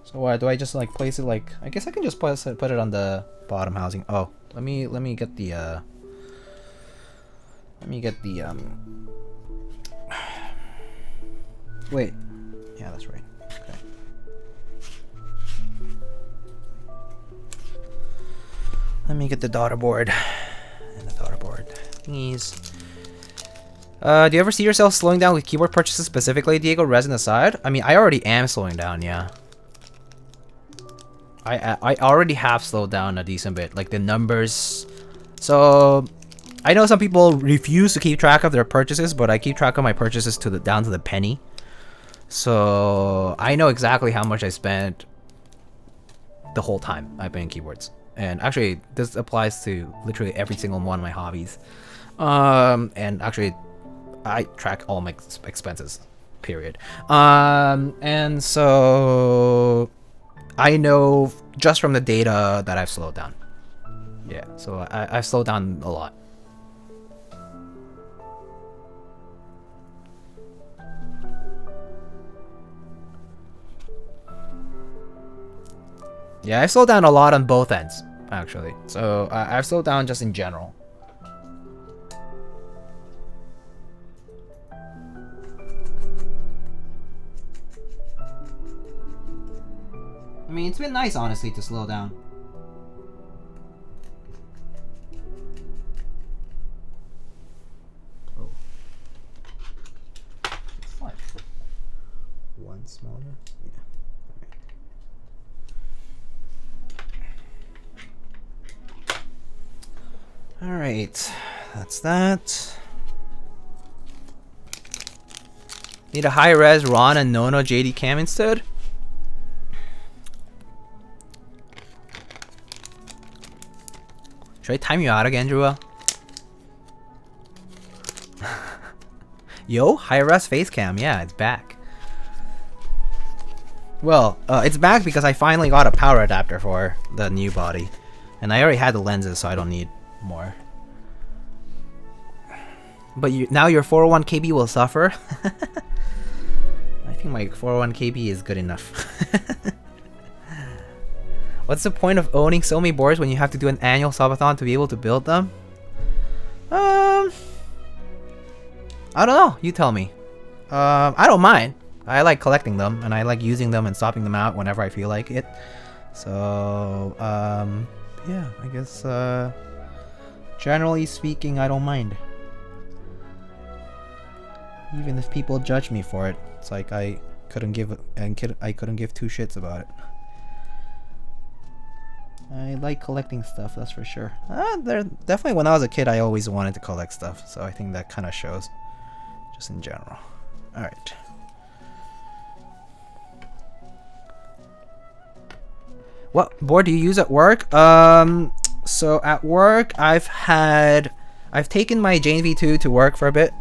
So what do I just like place it like? I guess I can just put it on the bottom housing. Oh, let me get the wait. Yeah, that's right. Okay. Let me get the daughter board and the daughter board thingies. Do you ever see yourself slowing down with keyboard purchases specifically, Diego? Resin aside, I mean, I already am slowing down. Yeah. I already have slowed down a decent bit, like the numbers. So I know some people refuse to keep track of their purchases, but I keep track of my purchases down to the penny. So I know exactly how much I spent the whole time I've been in keyboards. And actually, this applies to literally every single one of my hobbies. And actually, I track all my expenses, period. And so I know just from the data that I've slowed down. Yeah, so I've slowed down a lot. Yeah, I've slowed down a lot on both ends, actually. So I've slowed down just in general. I mean, it's been nice, honestly, to slow down. Oh. It's like one smaller. Yeah. Alright, that's that. Need a high-res Ron and Nono JD cam instead? Should I time you out again, Drewa? Yo, high-res face cam, yeah, it's back. Well, it's back because I finally got a power adapter for the new body. And I already had the lenses, so I don't need more. But now your 401 KB will suffer. think my 401kb is good enough. What's the point of owning so many boards when you have to do an annual subathon to be able to build them? I don't know. You tell me. I don't mind. I like collecting them, and I like using them and swapping them out whenever I feel like it. So, yeah, I guess, generally speaking, I don't mind. Even if people judge me for it, it's like I couldn't give two shits about it. I like collecting stuff, that's for sure. Definitely when I was a kid, I always wanted to collect stuff, so I think that kind of shows, just in general. All right. What board do you use at work? So at work, I've taken my Jane V2 to work for a bit,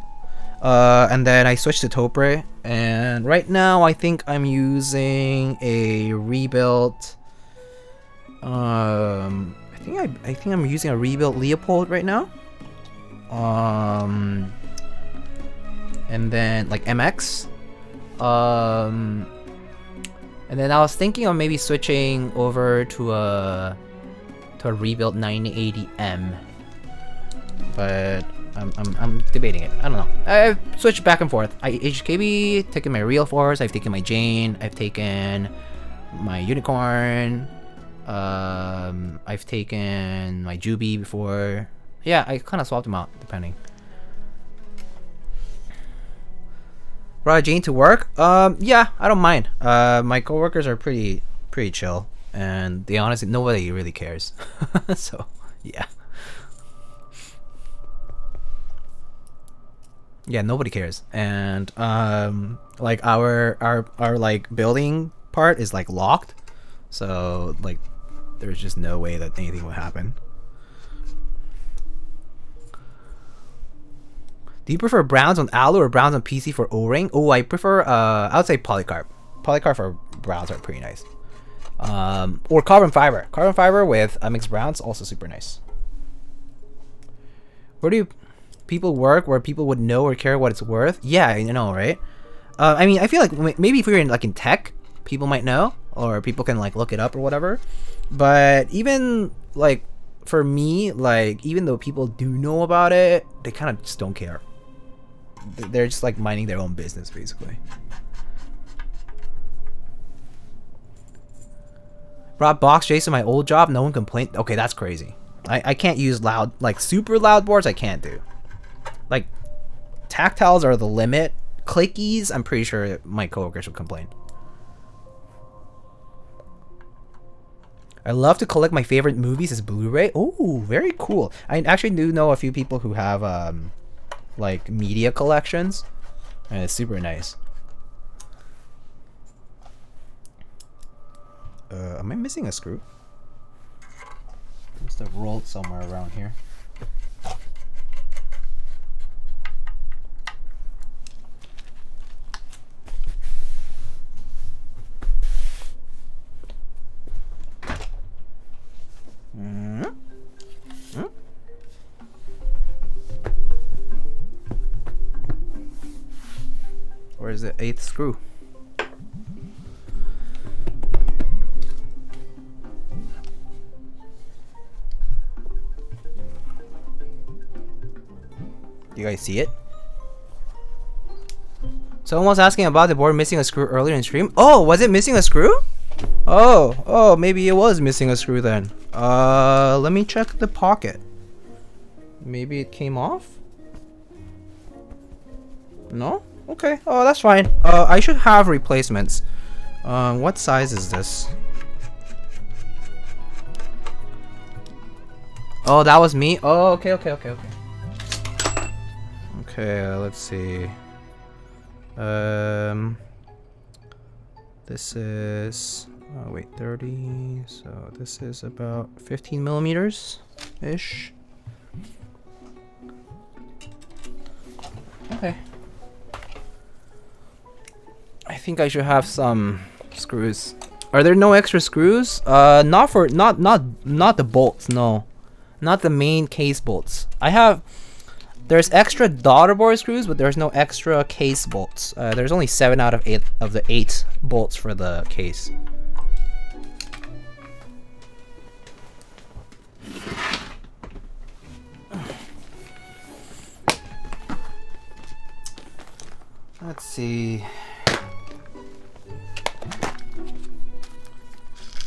and then I switched to Topre, and right now I think I'm using a rebuilt. I think I'm using a rebuilt Leopold right now. And then like MX. And then I was thinking of maybe switching over to a rebuilt 980M, but I'm debating it. I don't know. I've switched back and forth. HKB, taken my Real Force. I've taken my Jane. I've taken my Unicorn. I've taken my Juby before. Yeah, I kind of swapped them out depending. Brought a Jane to work. Yeah, I don't mind. My coworkers are pretty chill, and they honestly nobody really cares. So yeah, nobody cares. And like our like building part is like locked, so like there's just no way that anything would happen. Do you prefer browns on Alu or browns on PC for O-ring? Oh, I prefer, I would say polycarb. Polycarb for browns are pretty nice. Or carbon fiber. Carbon fiber with mixed browns, also super nice. Where do people work where people would know or care what it's worth? Yeah, you know, right? I mean, I feel like maybe if we were in tech, people might know, or people can like look it up or whatever. But even like for me, like even though people do know about it, they kind of just don't care. They're just like minding their own business, basically. Brought box Jason my old job, no one complained. Okay, that's crazy. I can't use loud, like super loud boards. I can't do. Like tactiles are the limit. Clickies, I'm pretty sure my coworkers would complain. I love to collect my favorite movies as Blu-ray. Oh, very cool. I actually do know a few people who have like media collections, and it's super nice. Am I missing a screw? Must have rolled somewhere around here. Where's the 8th screw? You guys see it? Someone was asking about the board missing a screw earlier in stream. Oh, was it missing a screw? Oh, maybe it was missing a screw then. Let me check the pocket. Maybe it came off? No? Okay. Oh, that's fine. I should have replacements. What size is this? Oh, that was me? Oh, okay. Okay, let's see. This is... Oh, wait, 30. So this is about 15 millimeters-ish. Okay. I think I should have some screws. Are there no extra screws? Not the bolts, no. Not the main case bolts. I have There's extra daughter board screws, but there's no extra case bolts. There's only 7 out of 8 of the 8 bolts for the case. Let's see.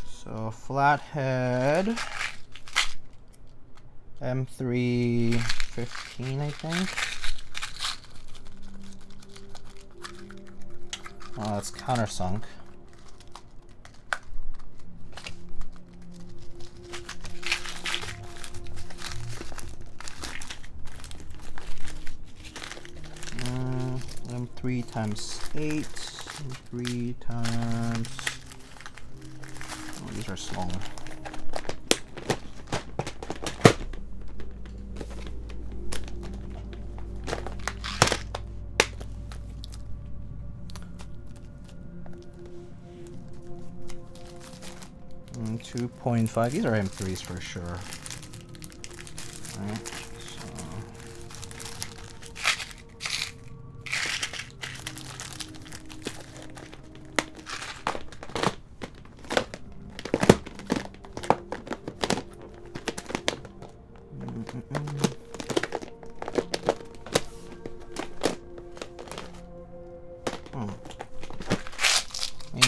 So flathead M315, I think. Oh, that's countersunk. M3 times 8. M3 times. Oh, these are smaller. And 2.5. These are M3s for sure. All right.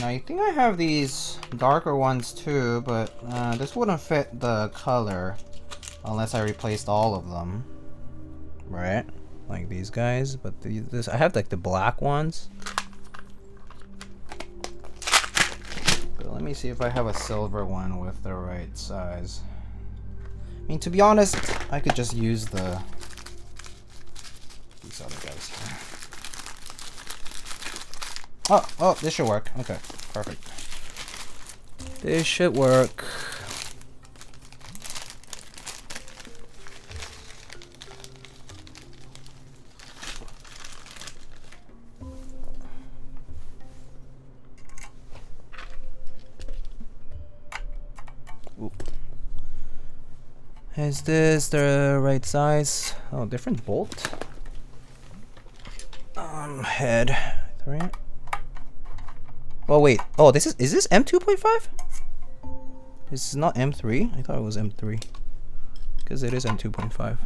I think I have these darker ones too, but this wouldn't fit the color unless I replaced all of them, right? Like these guys, but this I have like the black ones. But let me see if I have a silver one with the right size. I mean, to be honest, I could just use these other guys here. Oh, this should work. Okay. Perfect. This should work. Oop. Is this the right size? Oh, different bolt. Head 3. Oh wait. Oh, is this M2.5? This is not M3. I thought it was M3. Because it is M2.5.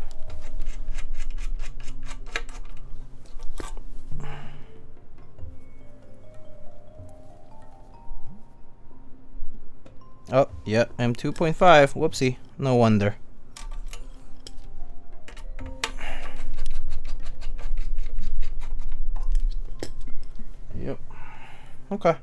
Oh, yeah, M2.5. Whoopsie. No wonder. Yep. Okay.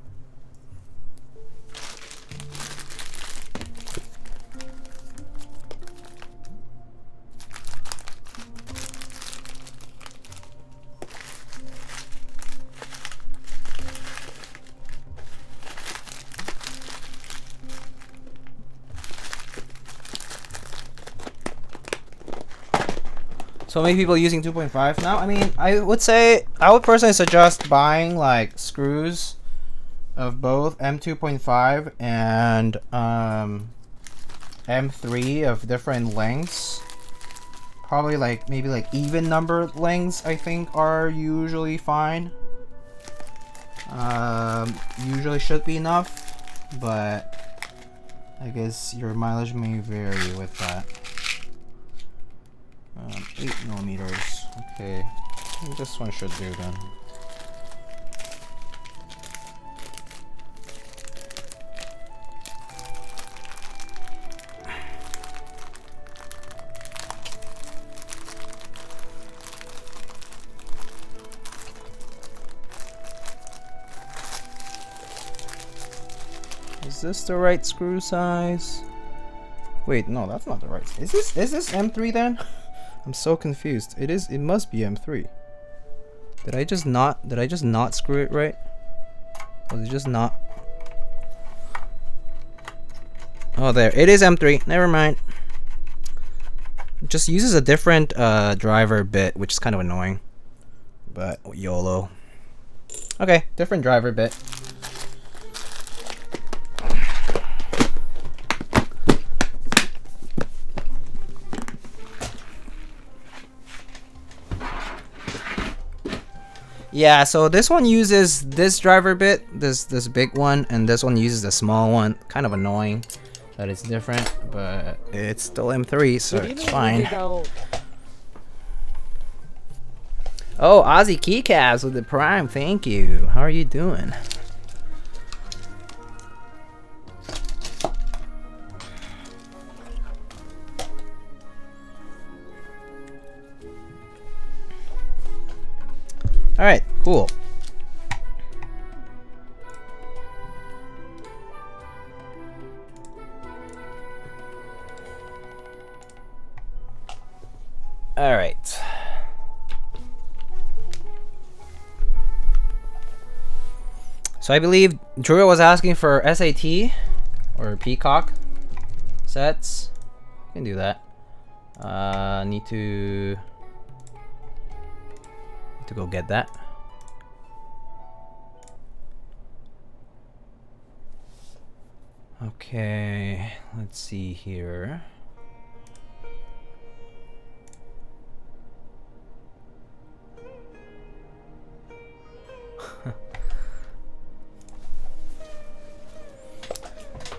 So many people using 2.5 now. I mean, I would personally suggest buying like screws of both M2.5 and M3 of different lengths. Probably like maybe like even numbered lengths I think are usually fine. Usually should be enough, but I guess your mileage may vary with that. 8 millimeters. Okay, this one should do then. Is this the right screw size? Wait, no, that's not the right. Is this M3 then? I'm so confused. It must be M3. Did I just not screw it right? Was it just not? Oh, there. It is M3. Never mind. It just uses a different driver bit, which is kind of annoying. But YOLO. Okay, different driver bit. Yeah, so this one uses this driver bit, this big one, and this one uses the small one. Kind of annoying that it's different, but it's still M3, so it's fine. Oh, Aussie Keycaps with the Prime, thank you. How are you doing? Alright, cool. Alright. So I believe Drew was asking for SAT or Peacock sets. You can do that. Need to go get that. Okay, let's see here.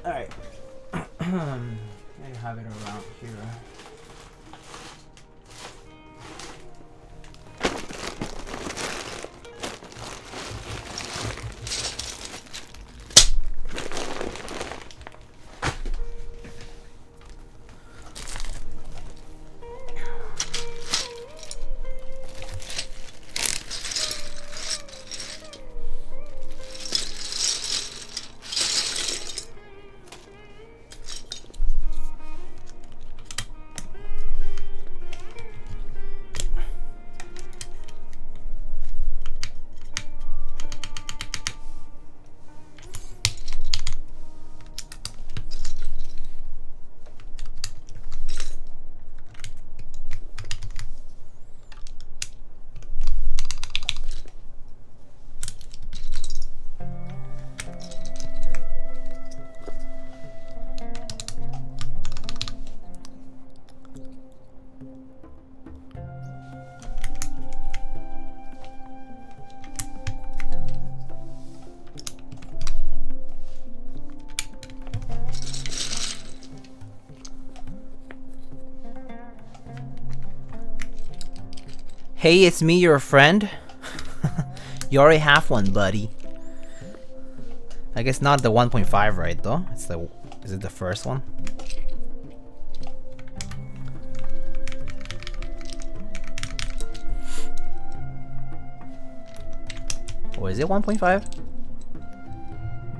All right. I have it around here. Hey, it's me, your friend. You already have one, buddy. I guess not the 1.5, right? Though it's the. Is it the first one? Or is it 1.5?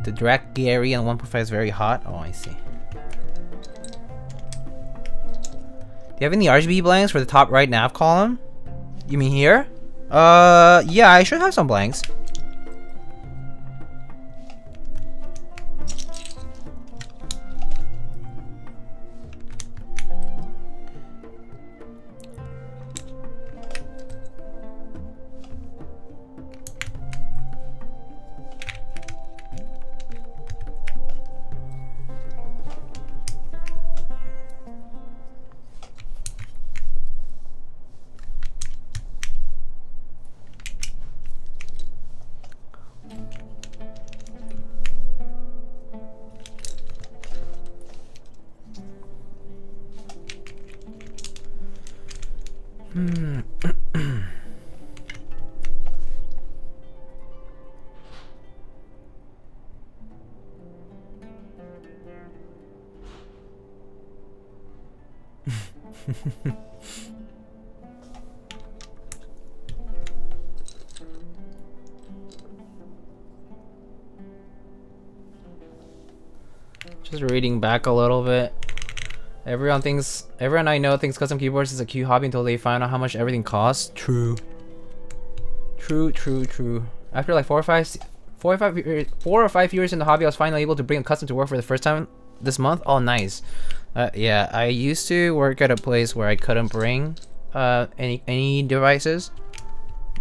The direct Gary and 1.5 is very hot. Oh, I see. Do you have any RGB blanks for the top right nav column? You mean here? Yeah, I should have some blanks. Just reading back a little bit. Everyone I know thinks custom keyboards is a cute hobby until they find out how much everything costs. True. After like 4 or 5 years in the hobby, I was finally able to bring a custom to work for the first time this month. Oh, nice. Yeah, I used to work at a place where I couldn't bring any devices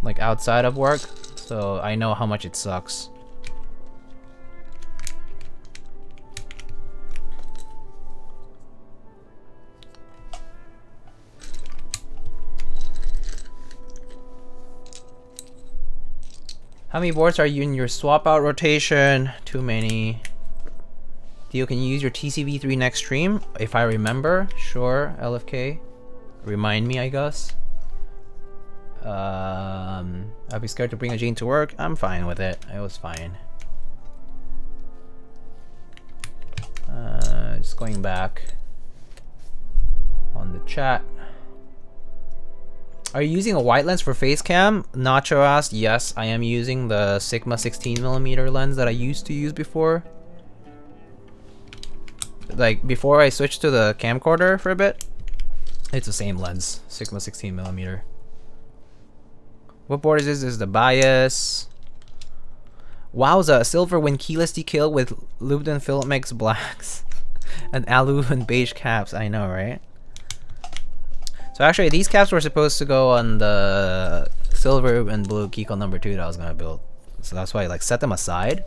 like outside of work, so I know how much it sucks. How many boards are you in your swap out rotation? Too many. Dio, can you use your TCV3 next stream? If I remember. Sure, LFK. Remind me, I guess. I'd be scared to bring a Jane to work. I'm fine with it. It was fine. Just going back on the chat. Are you using a wide lens for face cam? Nacho asked. Yes, I am using the Sigma 16mm lens that I used to use before. Like before I switched to the camcorder for a bit. It's the same lens, Sigma 16mm. What board is this? This is the bias. Wowza, silver when keyless dekill with Lubed filament mix blacks. And alu and beige caps, I know, right? So actually, these caps were supposed to go on the silver and blue Keyco number 2 that I was gonna build. So that's why I like set them aside,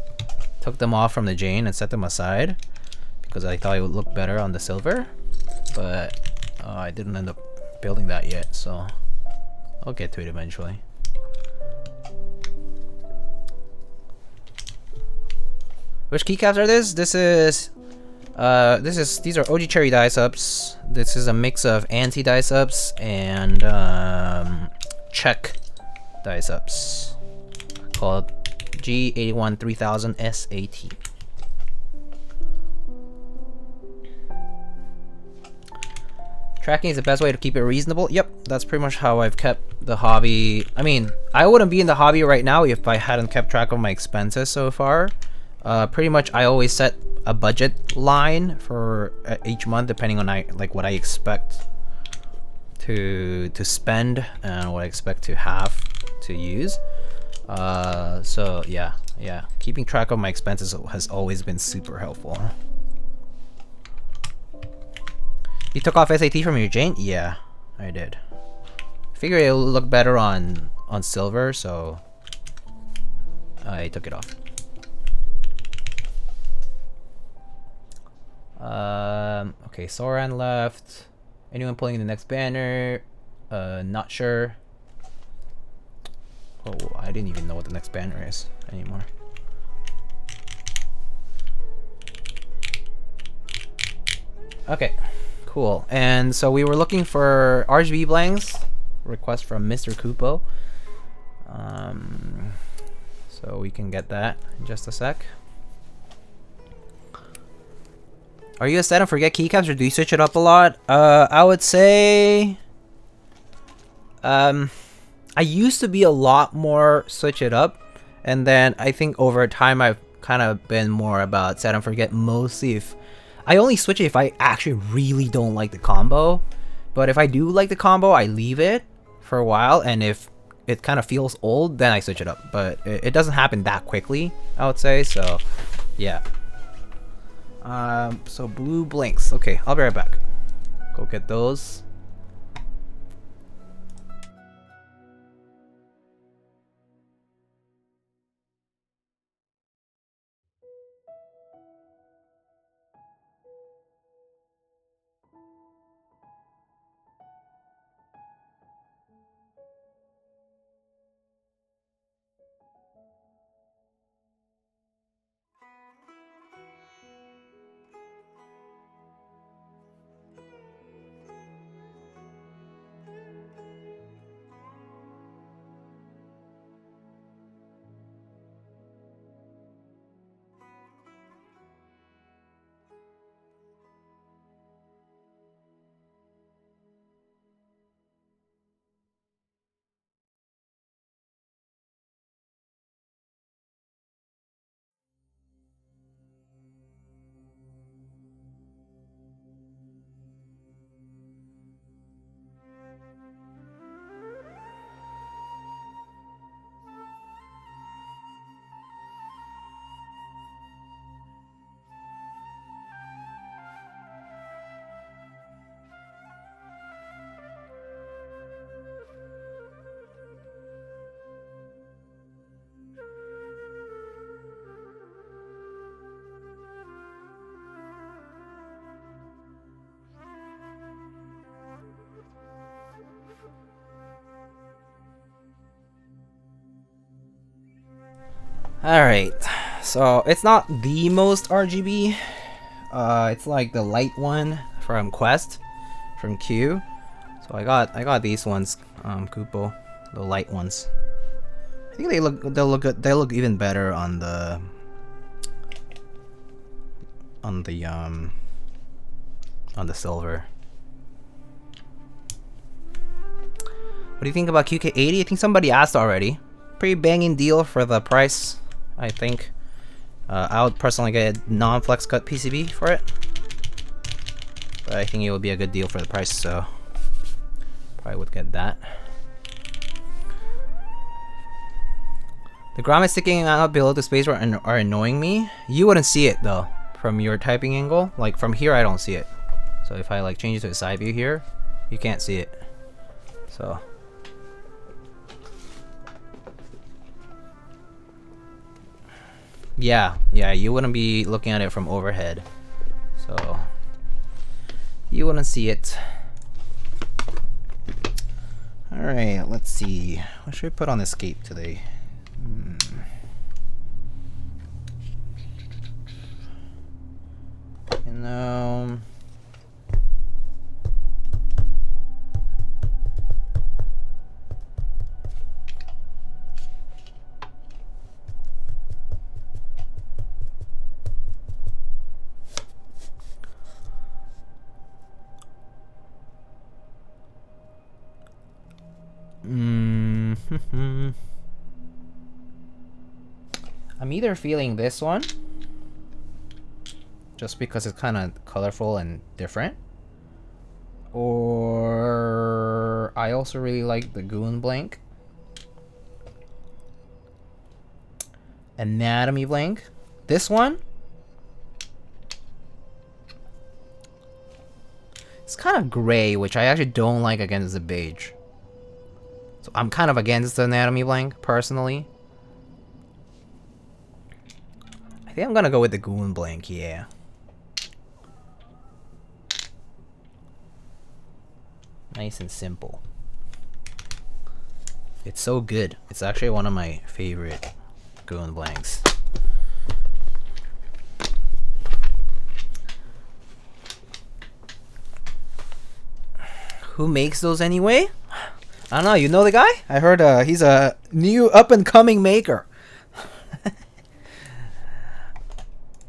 took them off from the Jane and set them aside because I thought it would look better on the silver. But I didn't end up building that yet, so I'll get to it eventually. Which keycaps are this? These are OG Cherry dice ups. This is a mix of anti dice ups and Czech dice ups called G81 3000 SAT. Tracking is the best way to keep it reasonable. Yep, that's pretty much how I've kept the hobby. I mean, I wouldn't be in the hobby right now if I hadn't kept track of my expenses so far. Pretty much I always set a budget line for each month depending on like what I expect to spend and what I expect to have to use. So yeah, keeping track of my expenses has always been super helpful. You took off SAT from your Jane? Yeah, I did. Figure it'll look better on silver, so I took it off. Okay, Soran left. Anyone pulling the next banner? Not sure. Oh, I didn't even know what the next banner is anymore. Okay, cool. And so we were looking for RGB blanks. Request from Mr. Kupo. So we can get that in just a sec. Are you a set and forget keycaps or do you switch it up a lot? I would say I used to be a lot more switch it up, and then I think over time I've kind of been more about set and forget, mostly if I only switch it if I actually really don't like the combo. But if I do like the combo, I leave it for a while, and if it kind of feels old, then I switch it up. But it doesn't happen that quickly, I would say, so yeah. So blue blinks. Okay, I'll be right back. Go get those. Alright, so it's not the most RGB. It's like the light one from Quest, from Q. So I got these ones, Kupo, the light ones. I think they'll look good. They look even better on the silver. What do you think about QK80? I think somebody asked already. Pretty banging deal for the price, I think. I would personally get a non-flex cut PCB for it, but I think it would be a good deal for the price, so probably would get that. The grommets sticking out below the space are annoying me. You wouldn't see it though from your typing angle. Like from here, I don't see it. So if I like change it to a side view here, you can't see it. So. Yeah, you wouldn't be looking at it from overhead, so you wouldn't see it. Alright, let's see. What should we put on escape today? You know... I'm either feeling this one, just because it's kind of colorful and different, or I also really like the Goon Blank. Anatomy Blank. This one, it's kind of gray, which I actually don't like against the beige. So I'm kind of against the Anatomy Blank, personally. I think I'm gonna go with the Goon Blank, yeah. Nice and simple. It's so good. It's actually one of my favorite Goon Blanks. Who makes those anyway? I don't know, you know the guy? I heard he's a new up-and-coming maker.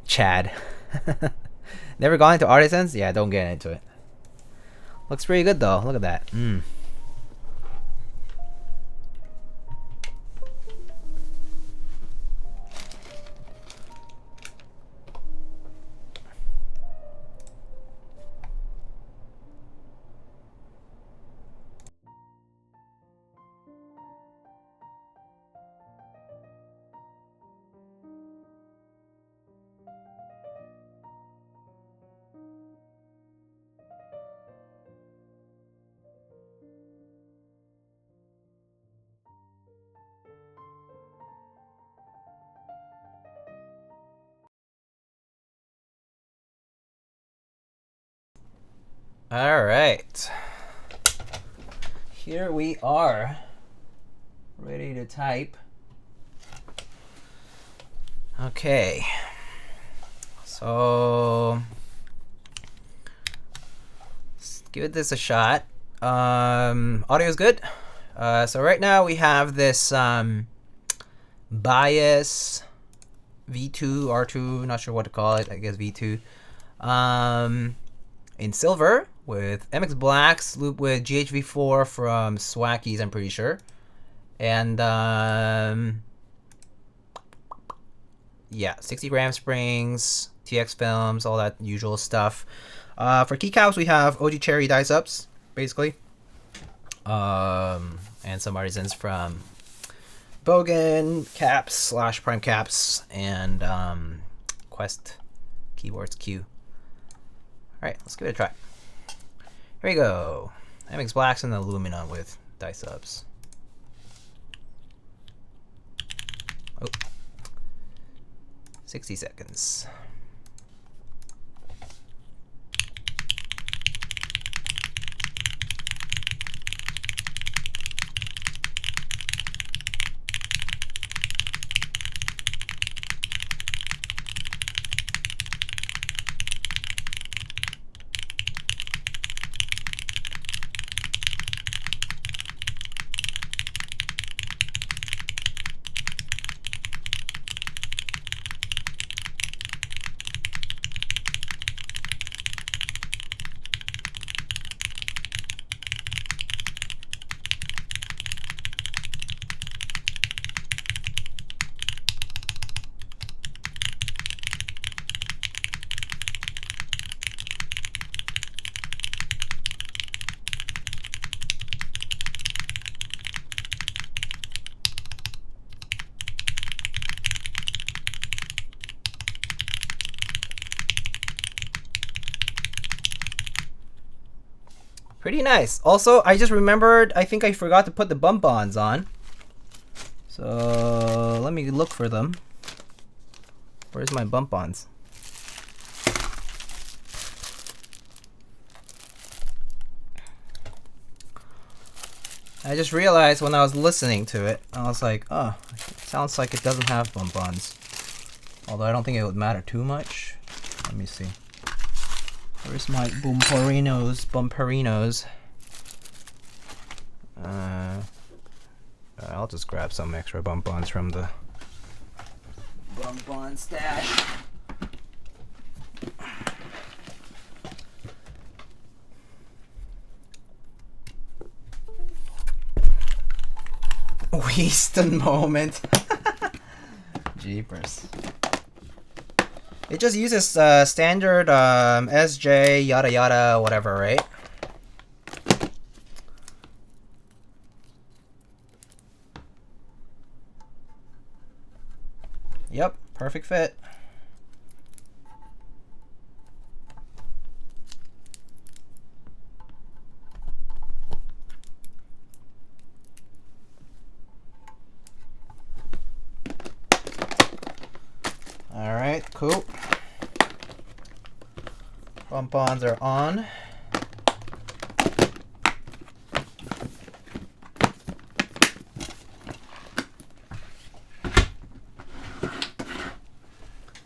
Chad. Never gone into Artisans? Yeah, don't get into it. Looks pretty good though, look at that. Alright. Here we are. Ready to type. Okay. So let's give this a shot. Audio is good. So right now we have this bias V2, R2, not sure what to call it, I guess V2. In silver with MX Blacks, loop with GHV4 from Swackies, I'm pretty sure. And yeah, 60 gram springs, TX films, all that usual stuff. For keycaps, we have OG Cherry dice ups, basically. And some artisans from Bogan, Caps / Prime Caps, and Quest Keywords Q. Alright, let's give it a try. Here we go. MX Blacks and the Lumina with dice ups. Oh. 60 seconds. Pretty nice. Also, I just remembered, I think I forgot to put the bump-ons on. So let me look for them. Where's my bump-ons? I just realized when I was listening to it, I was like, oh, it sounds like it doesn't have bump-ons. Although I don't think it would matter too much. Let me see. Where's my bumperinos? I'll just grab some extra bump-ons from the bump-on stash. Wasted moment. Jeepers. It just uses standard SJ yada yada whatever, right? Yep, perfect fit. Alright, cool. Bump-ons are on.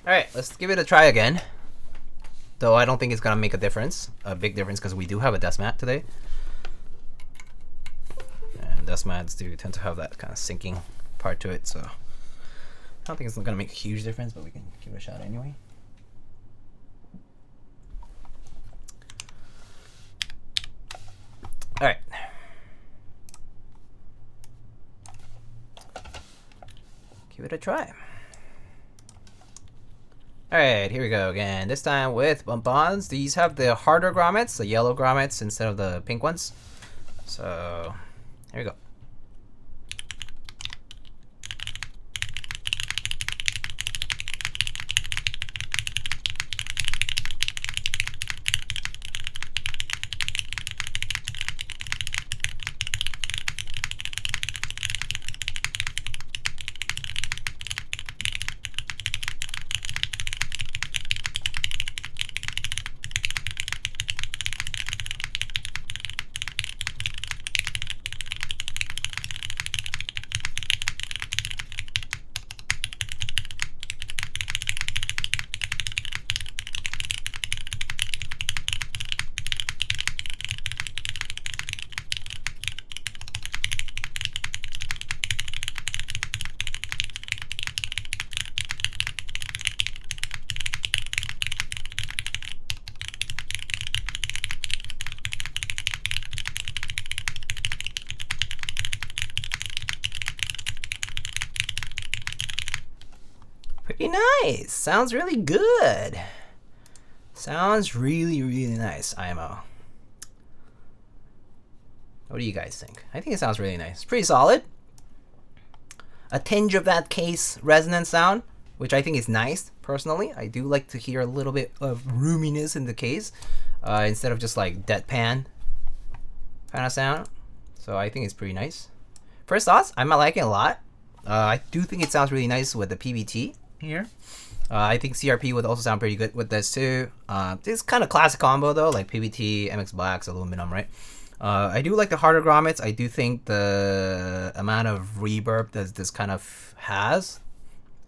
Alright, let's give it a try again. Though I don't think it's gonna make a difference. A big difference because we do have a desk mat today. And desk mats do tend to have that kind of sinking part to it, so I don't think it's gonna make a huge difference, but we can give it a shot anyway. Alright. Give it a try. Alright, here we go again. This time with bump-ons. These have the harder grommets, the yellow grommets instead of the pink ones. So, here we go. Pretty nice. Sounds really good. Sounds really, really nice, IMO. What do you guys think? I think it sounds really nice. Pretty solid. A tinge of that case resonance sound, which I think is nice, personally. I do like to hear a little bit of roominess in the case, instead of just like deadpan kind of sound. So I think it's pretty nice. First thoughts, I'm liking it a lot. I do think it sounds really nice with the PBT here. I think CRP would also sound pretty good with this too. This kind of classic combo though, like PBT, MX Blacks, aluminum, right? I do like the harder grommets. I do think the amount of reverb that this kind of has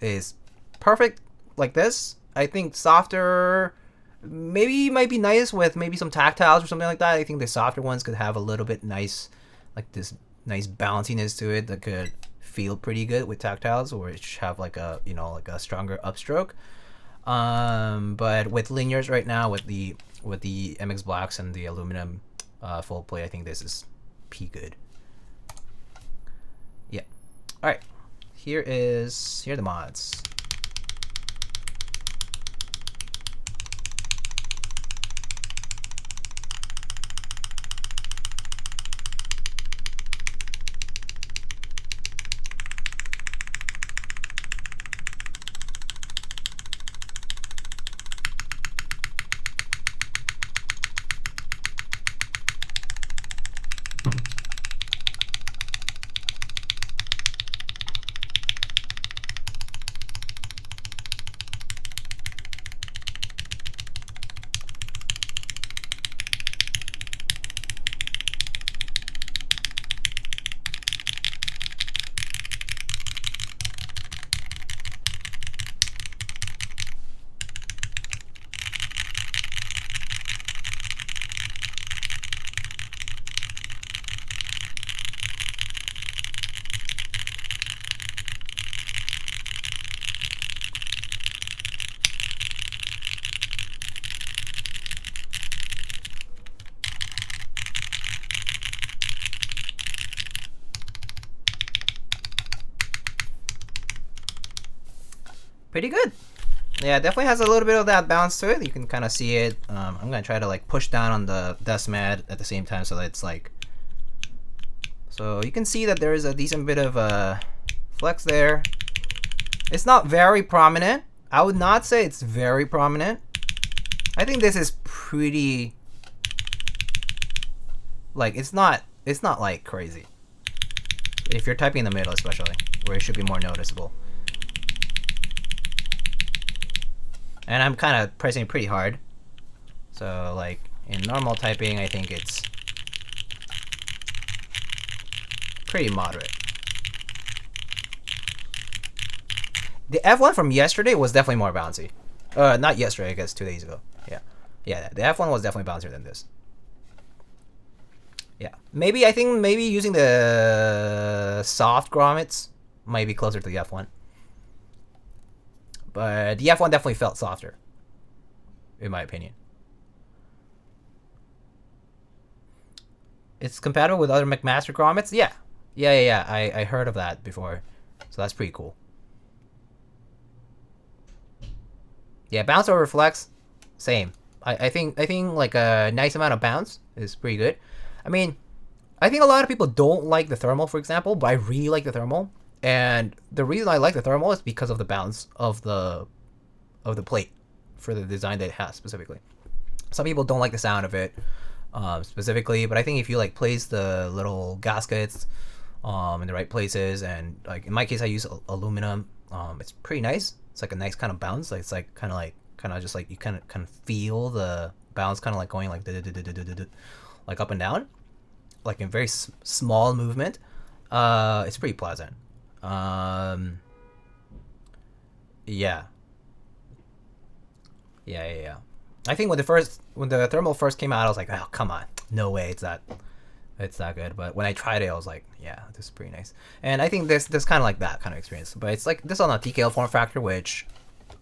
is perfect like this. I think softer maybe might be nice with maybe some tactiles or something like that. I think the softer ones could have a little bit nice, like this nice bounciness to it that could feel pretty good with tactiles, or it should have like a, you know, like a stronger upstroke. But with linears right now, with the MX Blacks and the aluminum full play, I think this is good. Yeah. All right. Here are the mods. pretty good. Yeah, definitely has a little bit of that bounce to it. You can kind of see it. I'm gonna try to like push down on the dust mat at the same time so that it's like, so you can see that there is a decent bit of flex there. It's not very prominent. I would not say it's very prominent. I think this is pretty, like, it's not like crazy. If you're typing in the middle especially, where it should be more noticeable. And I'm kind of pressing it pretty hard. So like in normal typing, I think it's pretty moderate. The F1 from yesterday was definitely more bouncy. Not yesterday, I guess 2 days ago. Yeah, the F1 was definitely bouncier than this. Yeah, I think maybe using the soft grommets might be closer to the F1. But the F1 definitely felt softer, in my opinion. It's compatible with other McMaster grommets? Yeah. I heard of that before. So that's pretty cool. Yeah, bounce over flex, same. I think like a nice amount of bounce is pretty good. I mean, I think a lot of people don't like the thermal, for example, but I really like the thermal. And the reason I like the thermal is because of the bounce of the plate for the design that it has specifically. Some people don't like the sound of it specifically, but I think if you like place the little gaskets in the right places, and like in my case I use aluminum, it's pretty nice. It's like a nice kind of bounce. Like it's like kind of just like you kind of feel the bounce kind of like going like like up and down, like in very small movement. It's pretty pleasant. Yeah. I think when the thermal first came out, I was like, oh come on, no way, it's that good. But when I tried it, I was like, yeah, this is pretty nice. And I think this kind of like that kind of experience. But it's like this on a TKL form factor, which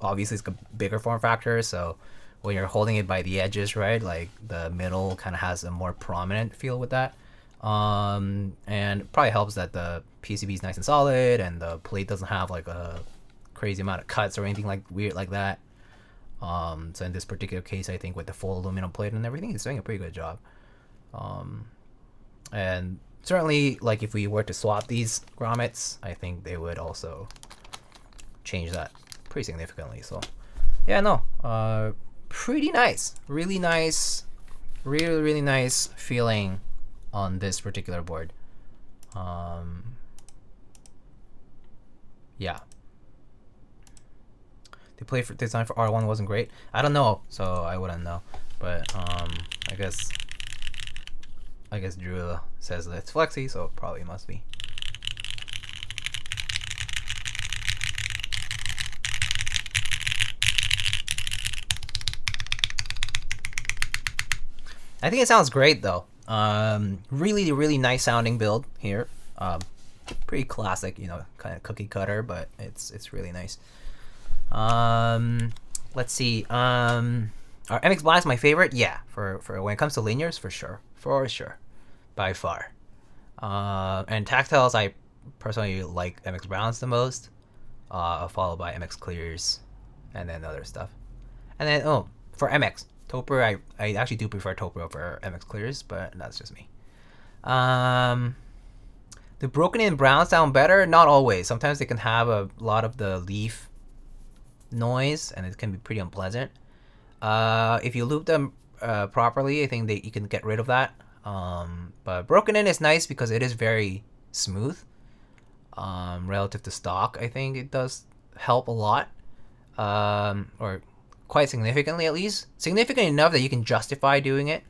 obviously is a bigger form factor. So when you're holding it by the edges, right, like the middle kind of has a more prominent feel with that. And it probably helps that the PCB is nice and solid, and the plate doesn't have like a crazy amount of cuts or anything like weird like that. So in this particular case, I think with the full aluminum plate and everything, it's doing a pretty good job. And certainly, like if we were to swap these grommets, I think they would also change that pretty significantly. So yeah, no, pretty nice, really nice, really nice feeling on this particular board. Yeah. The play for design for R1 wasn't great. I don't know, so I wouldn't know. But I guess Drew says that it's flexy, so it probably must be. I think it sounds great though. Really nice sounding build here. Pretty classic, you know, kind of cookie cutter, but it's really nice. Let's see. Are MX Blast my favorite? Yeah, for when it comes to linears, for sure, by far. And tactiles, I personally like MX Browns the most, followed by MX Clears, and then other stuff. And then for MX Toper, I actually do prefer Toper over MX Clears, but that's just me. The broken in Browns sound better? Not always. Sometimes they can have a lot of the leaf noise, and it can be pretty unpleasant. If you loop them properly, I think you can get rid of that. But broken in is nice because it is very smooth. Relative to stock, I think it does help a lot, or quite significantly at least. Significant enough that you can justify doing it.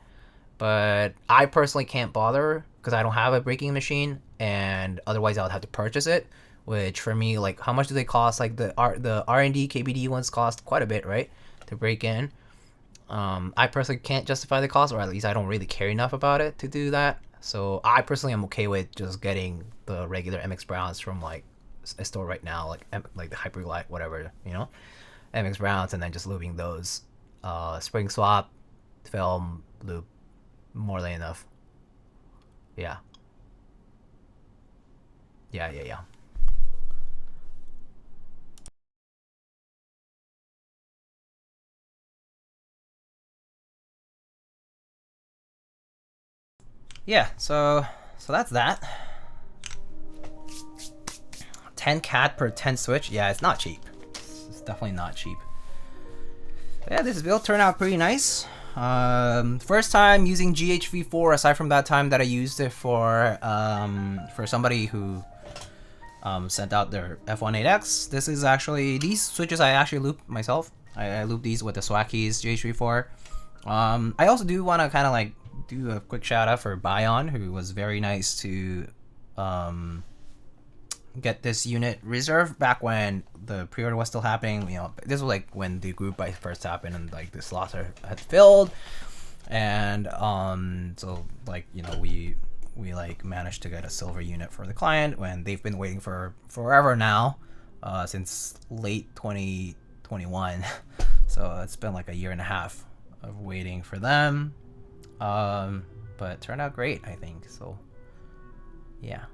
But I personally can't bother because I don't have a breaking machine, and otherwise I would have to purchase it. Which for me, like, how much do they cost? Like the R&D KBD ones cost quite a bit, right, to break in. I personally can't justify the cost, or at least I don't really care enough about it to do that. So I personally am okay with just getting the regular MX Browns from like a store right now, like the Hyperglide, whatever, you know, MX Browns, and then just lubing those. Spring swap, film, lube, more than enough. Yeah. Yeah, so that's that. 10 cat per 10 switch. Yeah, it's not cheap. It's definitely not cheap. But yeah, this build turned out pretty nice. First time using GHV4 aside from that time that I used it for somebody who sent out their F18X. This is actually, these switches I actually loop myself. I loop these with the Swackies GH34. I also do want to kind of like do a quick shout out for Baion, who was very nice to get this unit reserved back when the pre-order was still happening. You know, this was like when the group buy first happened and like the slots had filled, and so like, you know, we like managed to get a silver unit for the client when they've been waiting for forever now, since late 2021. So it's been like a year and a half of waiting for them, but it turned out great, I think. So yeah,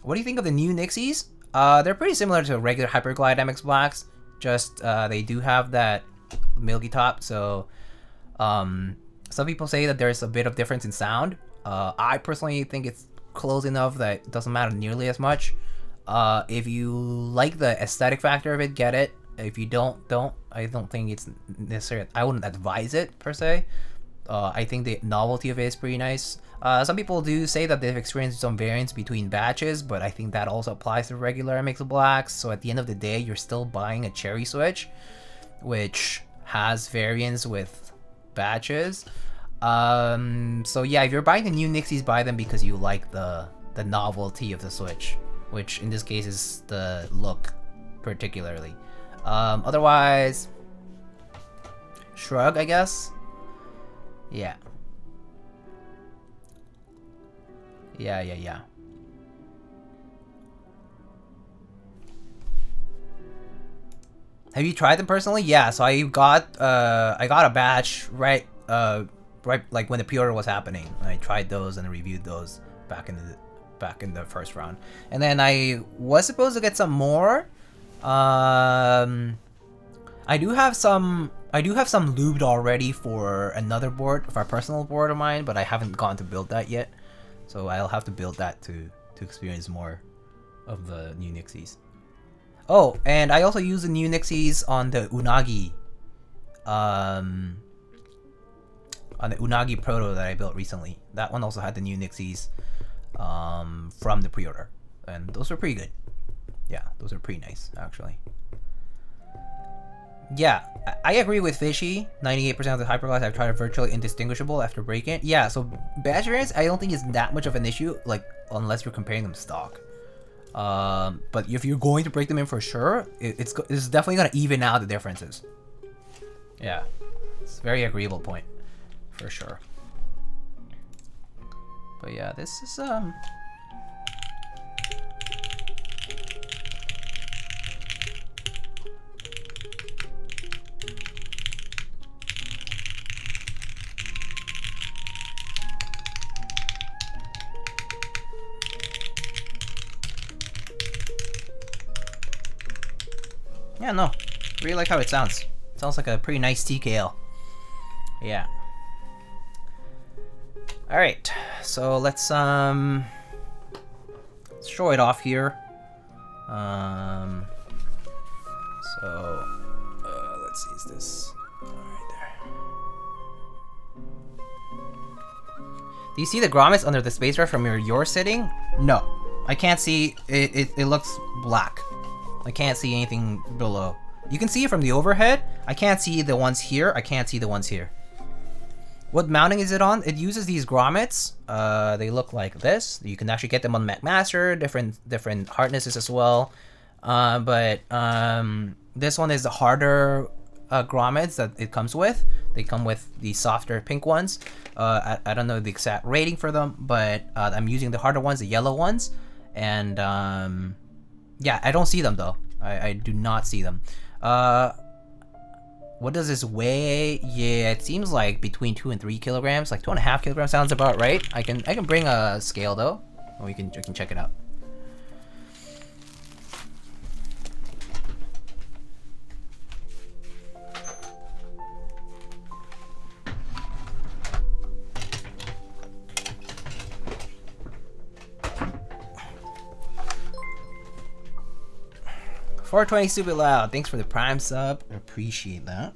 what do you think of the new Nixies? They're pretty similar to regular Hyperglide MX Blacks, just they do have that milky top. So some people say that there's a bit of difference in sound. I personally think it's close enough that it doesn't matter nearly as much. If you like the aesthetic factor of it, get it. If you don't. I don't think it's necessary. I wouldn't advise it per se. I think the novelty of it is pretty nice. Some people do say that they've experienced some variance between batches, but I think that also applies to regular MX Blacks. So at the end of the day, you're still buying a cherry switch, which has variance with batches. So yeah, if you're buying the new Nixies, buy them because you like the novelty of the switch, which in this case is the look particularly. Otherwise, shrug, I guess. Yeah. Have you tried them personally? Yeah, so I got a batch right like when the pre-order was happening. I tried those and reviewed those back in the first round. And then I was supposed to get some more. I do have some lubed already for another board, for a personal board of mine, but I haven't gone to build that yet. So I'll have to build that to experience more of the new Nixies. Oh, and I also use the new Nixies on the Unagi, on the Unagi Proto that I built recently. That one also had the new Nixies from the pre-order, and those are pretty good. Yeah, those are pretty nice, actually. Yeah, I agree with Fishy. 98% of the Hyperglass I've tried are virtually indistinguishable after breaking it. Yeah, so batch variance I don't think is that much of an issue, like unless you're comparing them to stock. But if you're going to break them in for sure, it's definitely gonna even out the differences. Yeah, it's a very agreeable point for sure. But yeah, this is yeah, no, really like how it sounds. Sounds like a pretty nice TKL. Yeah. All right, so let's show it off here. So let's see, is this right there? Do you see the grommets under the spacebar from where you're sitting? No, I can't see. It looks black. I can't see anything below. You can see it from the overhead. I can't see the ones here. I can't see the ones here. What mounting is it on? It uses these grommets. They look like this. You can actually get them on MacMaster, different hardnesses as well. But this one is the harder grommets that it comes with. They come with the softer pink ones. I don't know the exact rating for them, but I'm using the harder ones, the yellow ones. And yeah, I don't see them though. I do not see them. What does this weigh? Yeah, it seems like between 2 and 3 kilograms. Like 2.5 kilograms sounds about right. I can bring a scale though. We can check it out. 420 stupid loud. Thanks for the prime sub. Appreciate that.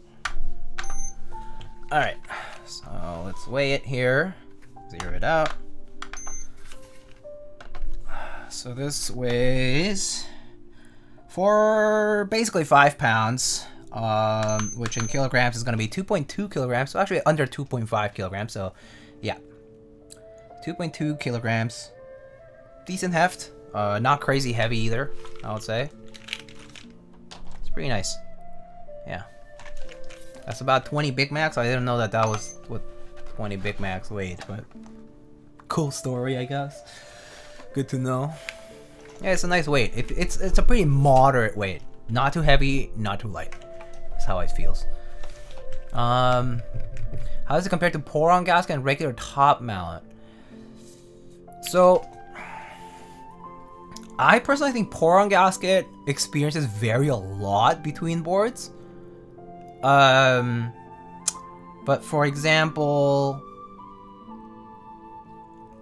Alright, so let's weigh it here. Zero it out. So this weighs basically 5 pounds, which in kilograms is going to be 2.2 kilograms. So actually under 2.5 kilograms. So yeah, 2.2 kilograms. Decent heft. Not crazy heavy either, I would say. It's pretty nice. Yeah. That's about 20 Big Macs. I didn't know that that was what 20 Big Macs weighed, but cool story, I guess. Good to know. Yeah, it's a nice weight. It's a pretty moderate weight. Not too heavy, not too light. That's how it feels. How does it compare to pour-on gasket and regular top mount? So, I personally think pour-on gasket experiences vary a lot between boards. But for example,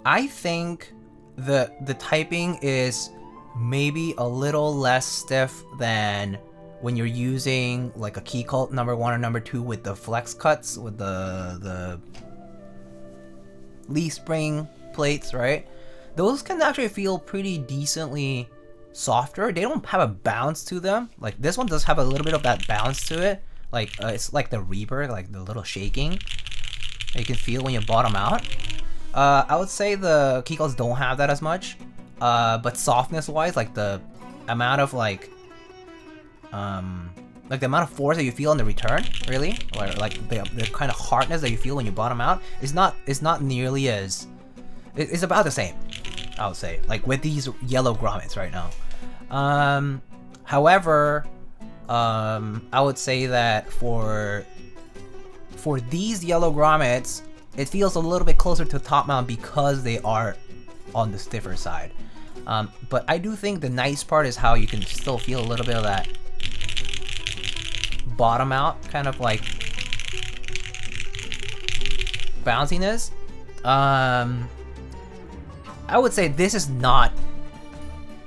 I think the typing is maybe a little less stiff than when you're using like a key cult number 1 or number 2 with the flex cuts with the leaf spring plates, right? Those can actually feel pretty decently softer. They don't have a bounce to them. Like this one does have a little bit of that bounce to it. Like it's like the Reaper, like the little shaking that you can feel when you bottom out. I would say the Keycaps don't have that as much. But softness wise, like the amount of like the amount of force that you feel on the return, really, or like the kind of hardness that you feel when you bottom out is not nearly as, it's about the same, I would say, like with these yellow grommets right now. However, I would say that for these yellow grommets, it feels a little bit closer to top mount because they are on the stiffer side. But I do think the nice part is how you can still feel a little bit of that bottom out kind of like bounciness. I would say this is not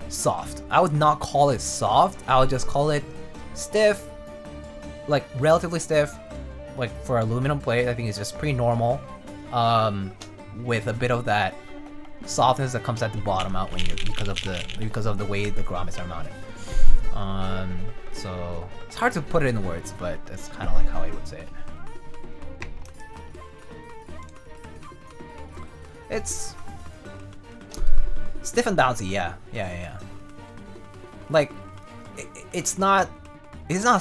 soft. I would not call it soft. I would just call it stiff, like relatively stiff. Like for aluminum plate, I think it's just pretty normal, with a bit of that softness that comes at the bottom out when you because of the way the grommets are mounted. So it's hard to put it in words, but that's kind of like how I would say it. It's stiff and bouncy, yeah. Like it's not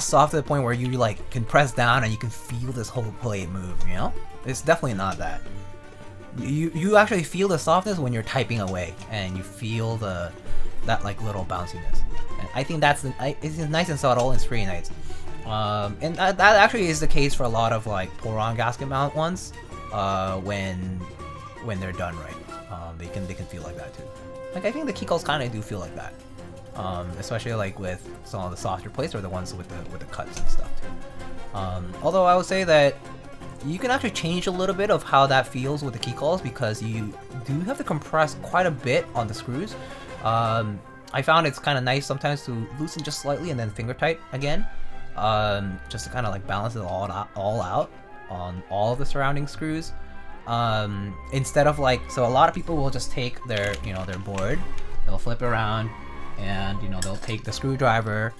soft to the point where you like can press down and you can feel this whole plate move, you know? It's definitely not that. You actually feel the softness when you're typing away, and you feel that like little bounciness. And I think it's nice and subtle, and it's pretty nice. And that actually is the case for a lot of like pour-on gasket mount ones. When they're done right, they can feel like that too. Like I think the Keycaps kind of do feel like that. Especially like with some of the softer plates or the ones with the cuts and stuff too. Although I would say that you can actually change a little bit of how that feels with the Keycaps, because you do have to compress quite a bit on the screws. I found it's kind of nice sometimes to loosen just slightly and then finger tight again, just to kind of like balance it all out on all of the surrounding screws. Instead of like, so a lot of people will just take their board, they'll flip it around, and they'll take the screwdriver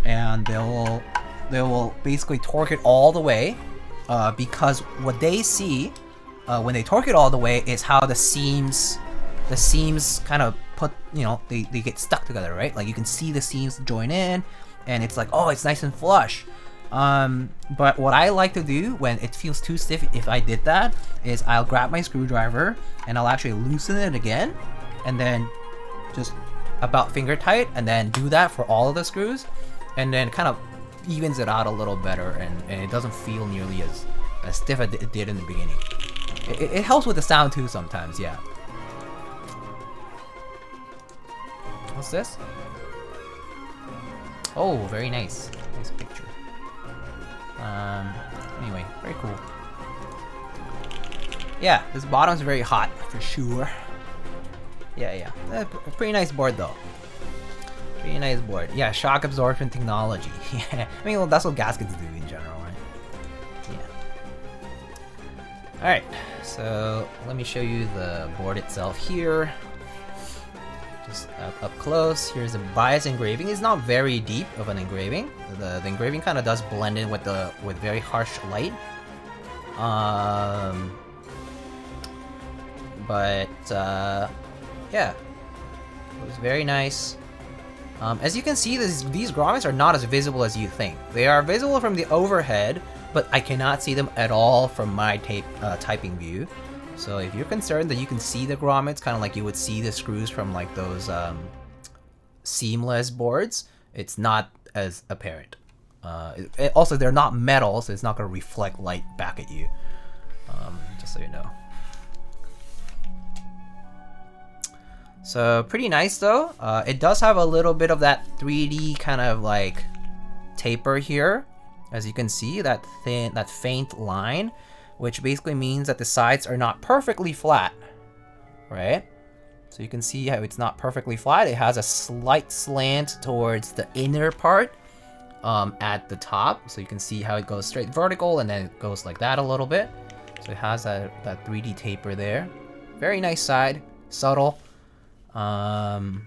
and they will basically torque it all the way, because what they see when they torque it all the way is how the seams kind of put, they get stuck together, right? Like you can see the seams join in, and it's like, oh, it's nice and flush. But what I like to do when it feels too stiff, if I did that, is I'll grab my screwdriver and I'll actually loosen it again, and then just about finger tight, and then do that for all of the screws, and then kind of evens it out a little better, and it doesn't feel nearly as stiff as it did in the beginning. It helps with the sound too sometimes, yeah. What's this? Oh, very nice. Nice picture. Anyway, very cool. Yeah, this bottom's very hot for sure. Yeah. A pretty nice board though. Pretty nice board. Yeah, shock absorption technology. Yeah, I mean, well, that's what gaskets do in general, right? Yeah. Alright, so let me show you the board itself here. Just up close. Here's a bias engraving. It's not very deep of an engraving. The engraving kind of does blend in with very harsh light. Yeah, it was very nice. As you can see, these grommets are not as visible as you think. They are visible from the overhead, but I cannot see them at all from my typing view. So if you're concerned that you can see the grommets, kind of like you would see the screws from like those seamless boards, it's not as apparent. Also, they're not metal, so it's not going to reflect light back at you. Just so you know. So pretty nice though. It does have a little bit of that 3D kind of like taper here, as you can see, that faint line, which basically means that the sides are not perfectly flat, right? So you can see how it's not perfectly flat. It has a slight slant towards the inner part at the top, so you can see how it goes straight vertical and then it goes like that a little bit. So it has that 3D taper there. Very nice side, subtle. And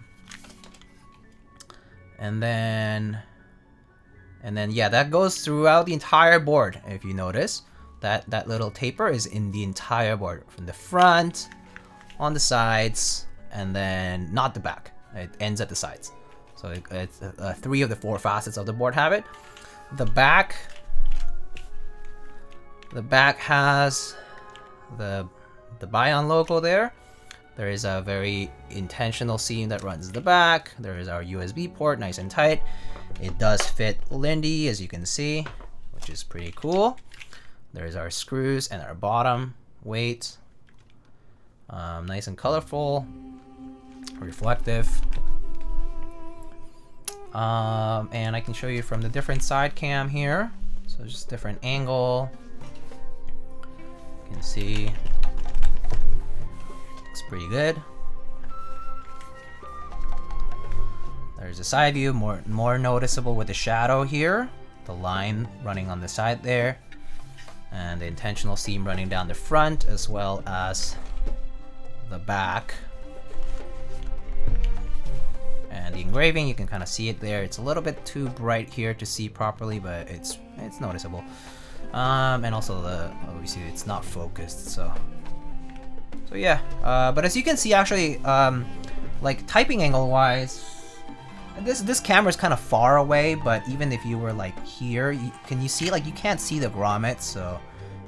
then yeah, that goes throughout the entire board. If you notice, that little taper is in the entire board, from the front, on the sides, and then not the back. It ends at the sides. So it's 3 of the 4 facets of the board have it. The back has the Baion logo there. There is a very intentional seam that runs the back. There is our USB port, nice and tight. It does fit Lindy, as you can see, which is pretty cool. There's our screws and our bottom weight. Nice and colorful, reflective. And I can show you from the different side cam here. So just different angle. You can see looks pretty good. There's a side view, more noticeable with the shadow here, the line running on the side there, and the intentional seam running down the front as well as the back. And the engraving, you can kind of see it there. It's a little bit too bright here to see properly, but it's noticeable. And also obviously it's not focused, so yeah. But as you can see, actually, like typing angle wise, this camera is kind of far away, but even if you were like here, can you see, like, you can't see the grommets, so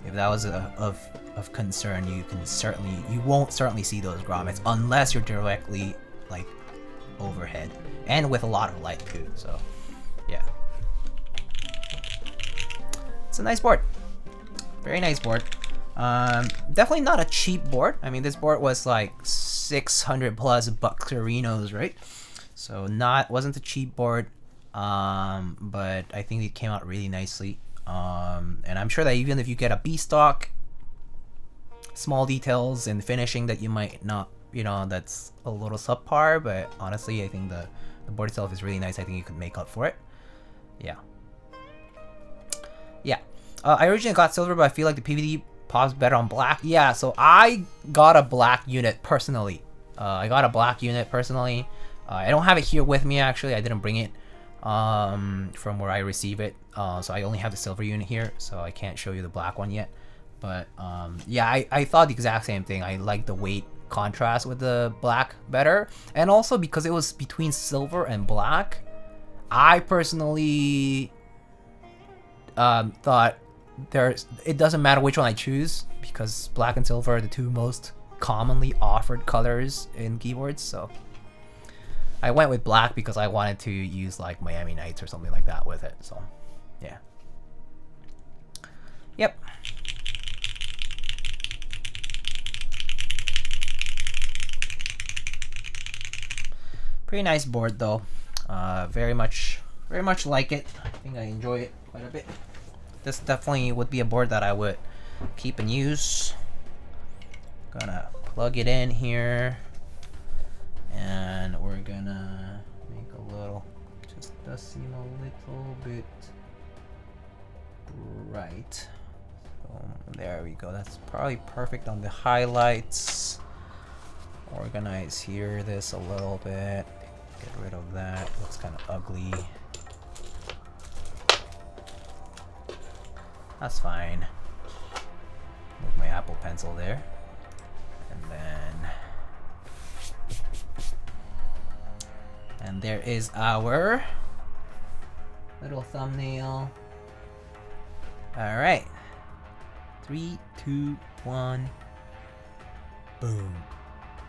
if that was of concern, you won't certainly see those grommets unless you're directly like overhead and with a lot of light too. So yeah, it's a nice board, very nice board. Definitely not a cheap board. I mean, this board was like 600 plus bucksarinos, right? So wasn't a cheap board, but I think it came out really nicely. And I'm sure that even if you get a B stock, small details and finishing that you might not, that's a little subpar, but honestly, I think the board itself is really nice. I think you could make up for it. Yeah. Yeah. I originally got silver, but I feel like the PVD pops better on black. Yeah, so I got a black unit personally. I don't have it here with me, actually. I didn't bring it from where I receive it. So I only have the silver unit here, so I can't show you the black one yet. But yeah, I thought the exact same thing. I like the weight contrast with the black better. And also because it was between silver and black, I personally thought it doesn't matter which one I choose, because black and silver are the 2 most commonly offered colors in keyboards. So I went with black because I wanted to use like Miami Nights or something like that with it. So yeah. Yep. Pretty nice board though. Very much like it. I think I enjoy it quite a bit. This definitely would be a board that I would keep and use. Gonna plug it in here, and we're gonna make a little, just does seem a little bit bright. So there we go. That's probably perfect on the highlights. Organize here this a little bit. Get rid of that. Looks kind of ugly. That's fine. Move my Apple Pencil there. And there is our little thumbnail. All right. 3, 2, 1. Boom.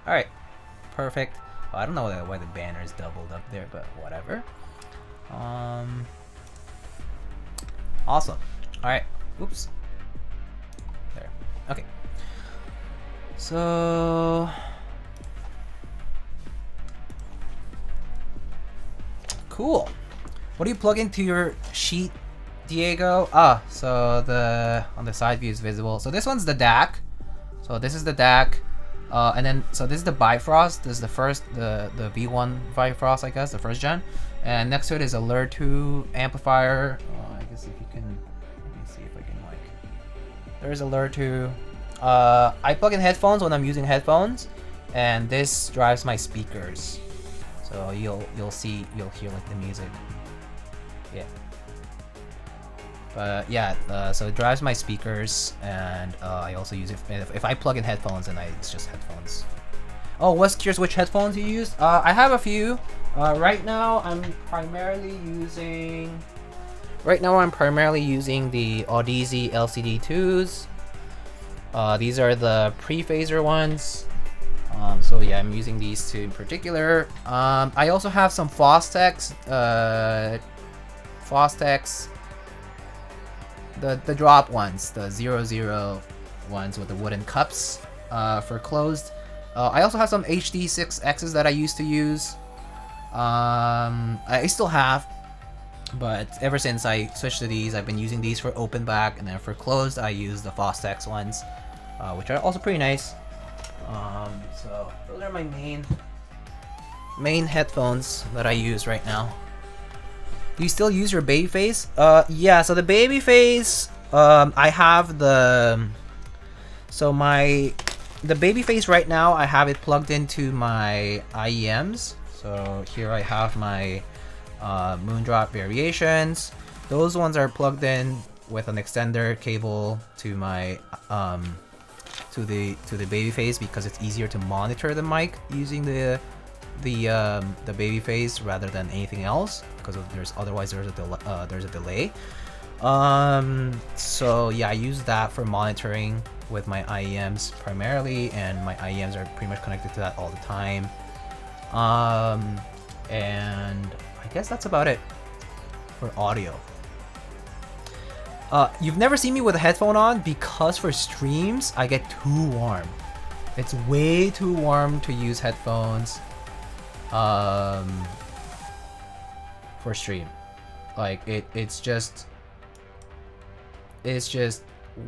All right. Perfect. Oh, I don't know why the banner is doubled up there, but whatever. Awesome. All right. Oops. There. Okay. So cool. What do you plug into your sheet, Diego? Ah, so on the side view is visible. So this one's the DAC. So this is the DAC. And then so this is the Bifrost. This is the first the V1 Bifrost, I guess, the first gen. And next to it is a LURE2 amplifier. I guess if you can, let me see if I can like. There's a LURE2. I plug in headphones when I'm using headphones, and this drives my speakers. So you'll hear like the music. Yeah. But yeah, so it drives my speakers, and I also use it if I plug in headphones, and it's just headphones. Oh, was curious which headphones you use? I have a few. Right now I'm primarily using the Audeze LCD2s. These are the pre-phaser ones. So yeah, I'm using these two in particular. I also have some Fostex, the drop ones, the 00 ones with the wooden cups for closed. I also have some HD6Xs that I used to use. I still have, but ever since I switched to these, I've been using these for open back, and then for closed, I use the Fostex ones, which are also pretty nice. So those are my main headphones that I use right now. Do you still use your Babyface? Yeah, so the Babyface, I have the Babyface right now, I have it plugged into my IEMs. So here I have my Moondrop Variations. Those ones are plugged in with an extender cable to my to the Babyface, because it's easier to monitor the mic using the Babyface rather than anything else, because otherwise there's a delay. So yeah, I use that for monitoring with my IEMs primarily, and my IEMs are pretty much connected to that all the time. And I guess that's about it for audio. You've never seen me with a headphone on, because for streams I get too warm. It's way too warm to use headphones for stream. Like it's just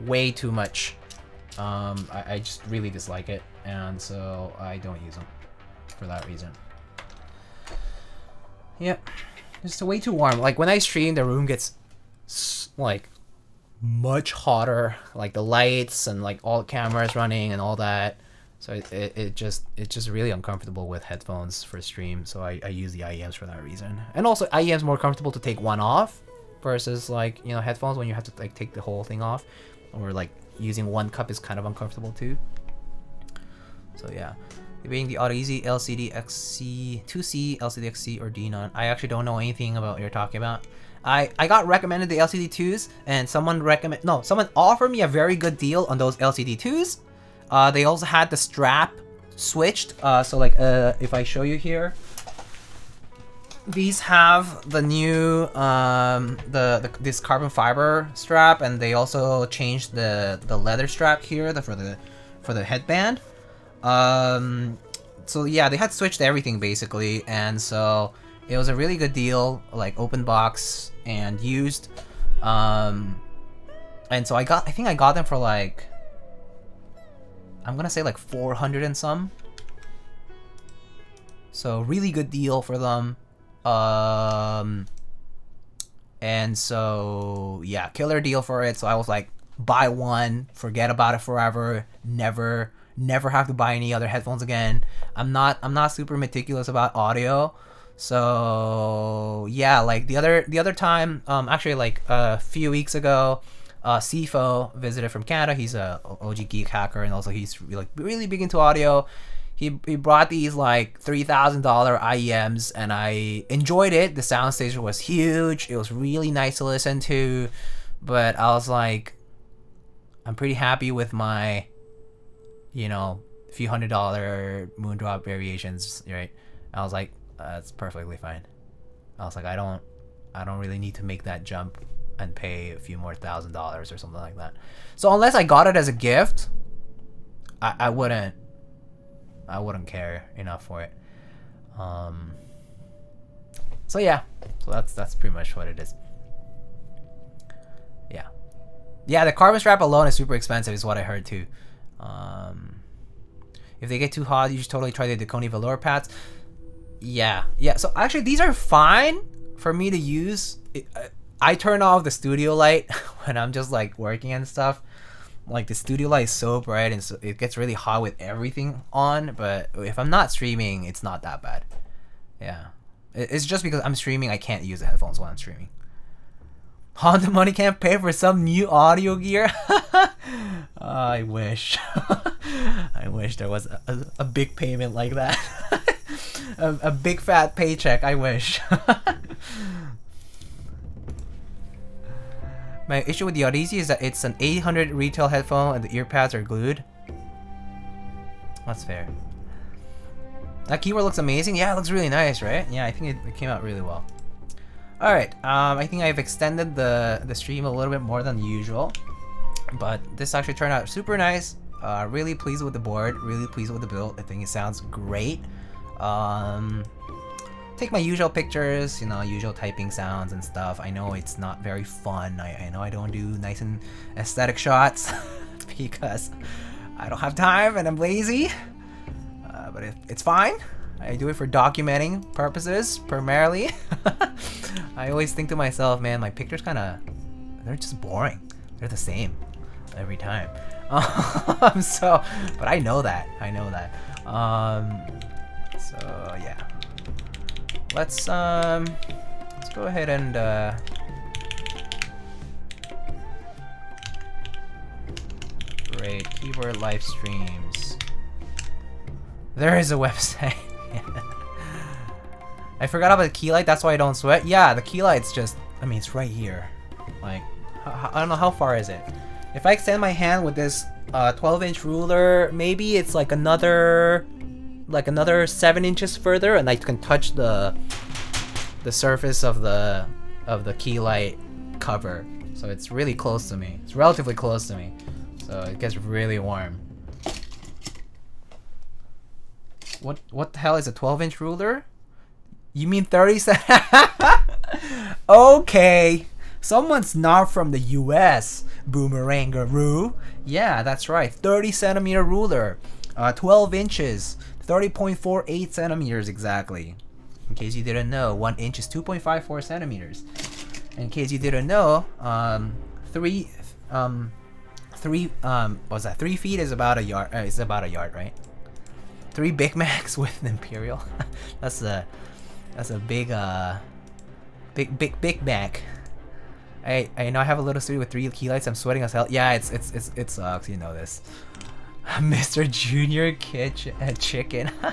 way too much. I just really dislike it, and so I don't use them for that reason. Yep, it's way too warm. Like when I stream, the room gets like much hotter, like the lights and like all the cameras running and all that. So it's just really uncomfortable with headphones for stream. So I use the IEMs for that reason. And also IEMs more comfortable to take one off versus like, you know, headphones when you have to like take the whole thing off, or like using one cup is kind of uncomfortable too. So yeah. Being the Audeze LCD XC 2C, LCD XC, or D9. I actually don't know anything about what you're talking about. I got recommended the LCD2s, and someone offered me a very good deal on those LCD2s. They also had the strap switched. So like if I show you here, these have the new this carbon fiber strap, and they also changed the leather strap here for the headband. So yeah, they had switched everything basically, and so it was a really good deal, like open box and used. And so I think I got them for like, I'm gonna say like 400 and some. So really good deal for them. And so yeah, killer deal for it. So I was like, buy one, forget about it forever, never have to buy any other headphones again. I'm not super meticulous about audio. So yeah, like the other time, actually like a few weeks ago, Sifo visited from Canada. He's a OG geek hacker, and also he's really big into audio. He brought these like $3,000 IEMs, and I enjoyed it. The soundstage was huge. It was really nice to listen to, but I was like, I'm pretty happy with my, you know, few $100 Moondrop variations, right? I was like, that's perfectly fine. I was like, I don't really need to make that jump and pay a few more $1,000 or something like that. So unless I got it as a gift, I wouldn't care enough for it. So yeah, so that's pretty much what it is. Yeah, the carbon strap alone is super expensive, is what I heard too. If they get too hot, you should totally try the Deconi velour pads. Yeah. So actually, these are fine for me to use. I turn off the studio light when I'm just like working and stuff. Like the studio light is so bright, and so it gets really hot with everything on. But if I'm not streaming, it's not that bad. Yeah, it's just because I'm streaming, I can't use the headphones while I'm streaming. Honda money can't pay for some new audio gear. I wish. I wish there was a big payment like that. a big fat paycheck. I wish. My issue with the Odyssey is that it's an 800 retail headphone and the ear pads are glued. That's fair. That keyboard looks amazing. Yeah, it looks really nice, right? Yeah, I think it came out really well. Alright, I think I've extended the stream a little bit more than usual, but this actually turned out super nice. Really pleased with the board, really pleased with the build. I think it sounds great. Take my usual pictures, you know, usual typing sounds and stuff. I know it's not very fun. I know I don't do nice and aesthetic shots because I don't have time and I'm lazy, but it's fine. I do it for documenting purposes primarily. I always think to myself, man, my pictures they're just boring. They're the same every time. So, but I know that. So yeah. Let's go ahead and rate keyboard live streams. There is a website. I forgot about the key light, that's why I don't sweat. Yeah, the key light's just, I mean, it's right here. Like, I don't know, how far is it? If I extend my hand with this 12-inch ruler, maybe it's like another 7 inches further, and I can touch the surface of the key light cover. So it's really close to me. It's relatively close to me. So it gets really warm. What the hell is a 12-inch ruler? You mean 30 Okay. Someone's not from the US, Boomerangaroo. Yeah, that's right. 30 centimeter ruler. 12 inches. 30.48 centimeters exactly. In case you didn't know, 1 inch is 2.54 centimeters. In case you didn't know, 3 feet is about a yard. Is about a yard, right? 3 Big Macs with an Imperial. That's a big big Mac. I know I have a little studio with 3 key lights. I'm sweating as hell. Yeah, it sucks. You know this. Mr. Junior Chicken. All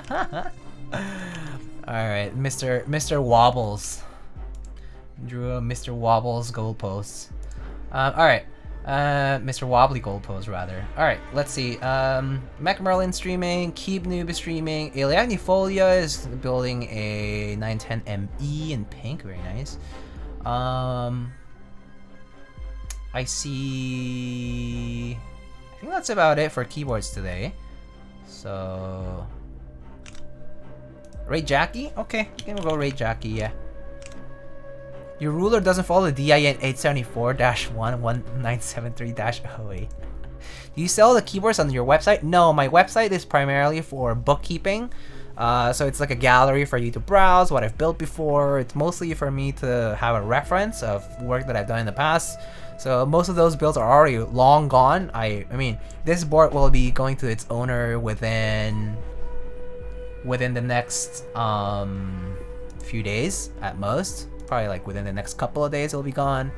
right, Mr. Wobbles. Drew a Mr. Wobbles goalposts. All right. Mr. Wobbly goalpost rather. Alright, let's see. Mac Merlin streaming, Keep Noob is streaming, Aliagnifolia is building a 910ME in pink, very nice. I see. I think that's about it for keyboards today. So Ray Jackie? Okay, you can go Ray Jackie, yeah. Your ruler doesn't follow the DIN 874-11973-08. Do you sell the keyboards on your website? No, my website is primarily for bookkeeping. So it's like a gallery for you to browse what I've built before. It's mostly for me to have a reference of work that I've done in the past. So most of those builds are already long gone. I mean, this board will be going to its owner within the next few days at most. Probably like within the next couple of days it'll be gone.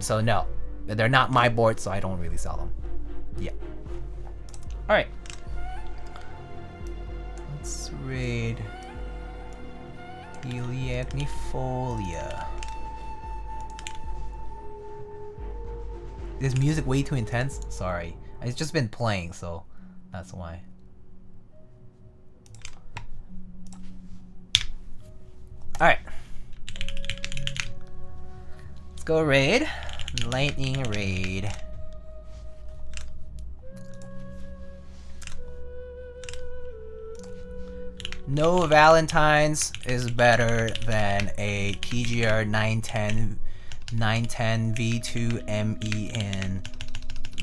So no, they're not my boards, so I don't really sell them. Yeah. All right. Let's raid Heliacnifolia. Is music way too intense? Sorry. It's just been playing, so that's why. Alright. Let's go raid. Lightning raid. No Valentine's is better than a TGR 910 V2 ME in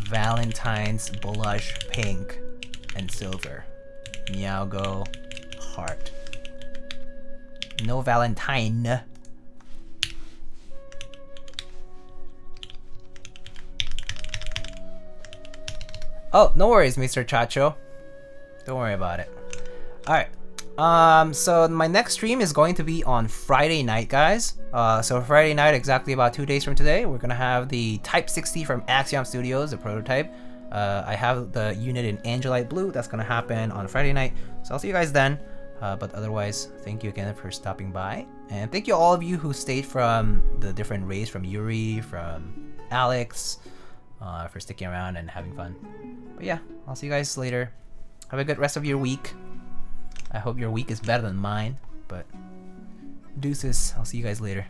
Valentine's blush pink and silver. Meowgo heart. No Valentine. Oh, no worries, Mr. Chacho. Don't worry about it. Alright. So my next stream is going to be on Friday night, guys. So Friday night, exactly about 2 days from today, we're gonna have the Type 60 from Axiom Studios, the prototype. I have the unit in Angelite Blue. That's gonna happen on Friday night. So I'll see you guys then. But otherwise, thank you again for stopping by. And thank you all of you who stayed from the different raids, from Yuri, from Alex, for sticking around and having fun. But yeah, I'll see you guys later. Have a good rest of your week. I hope your week is better than mine, but deuces. I'll see you guys later.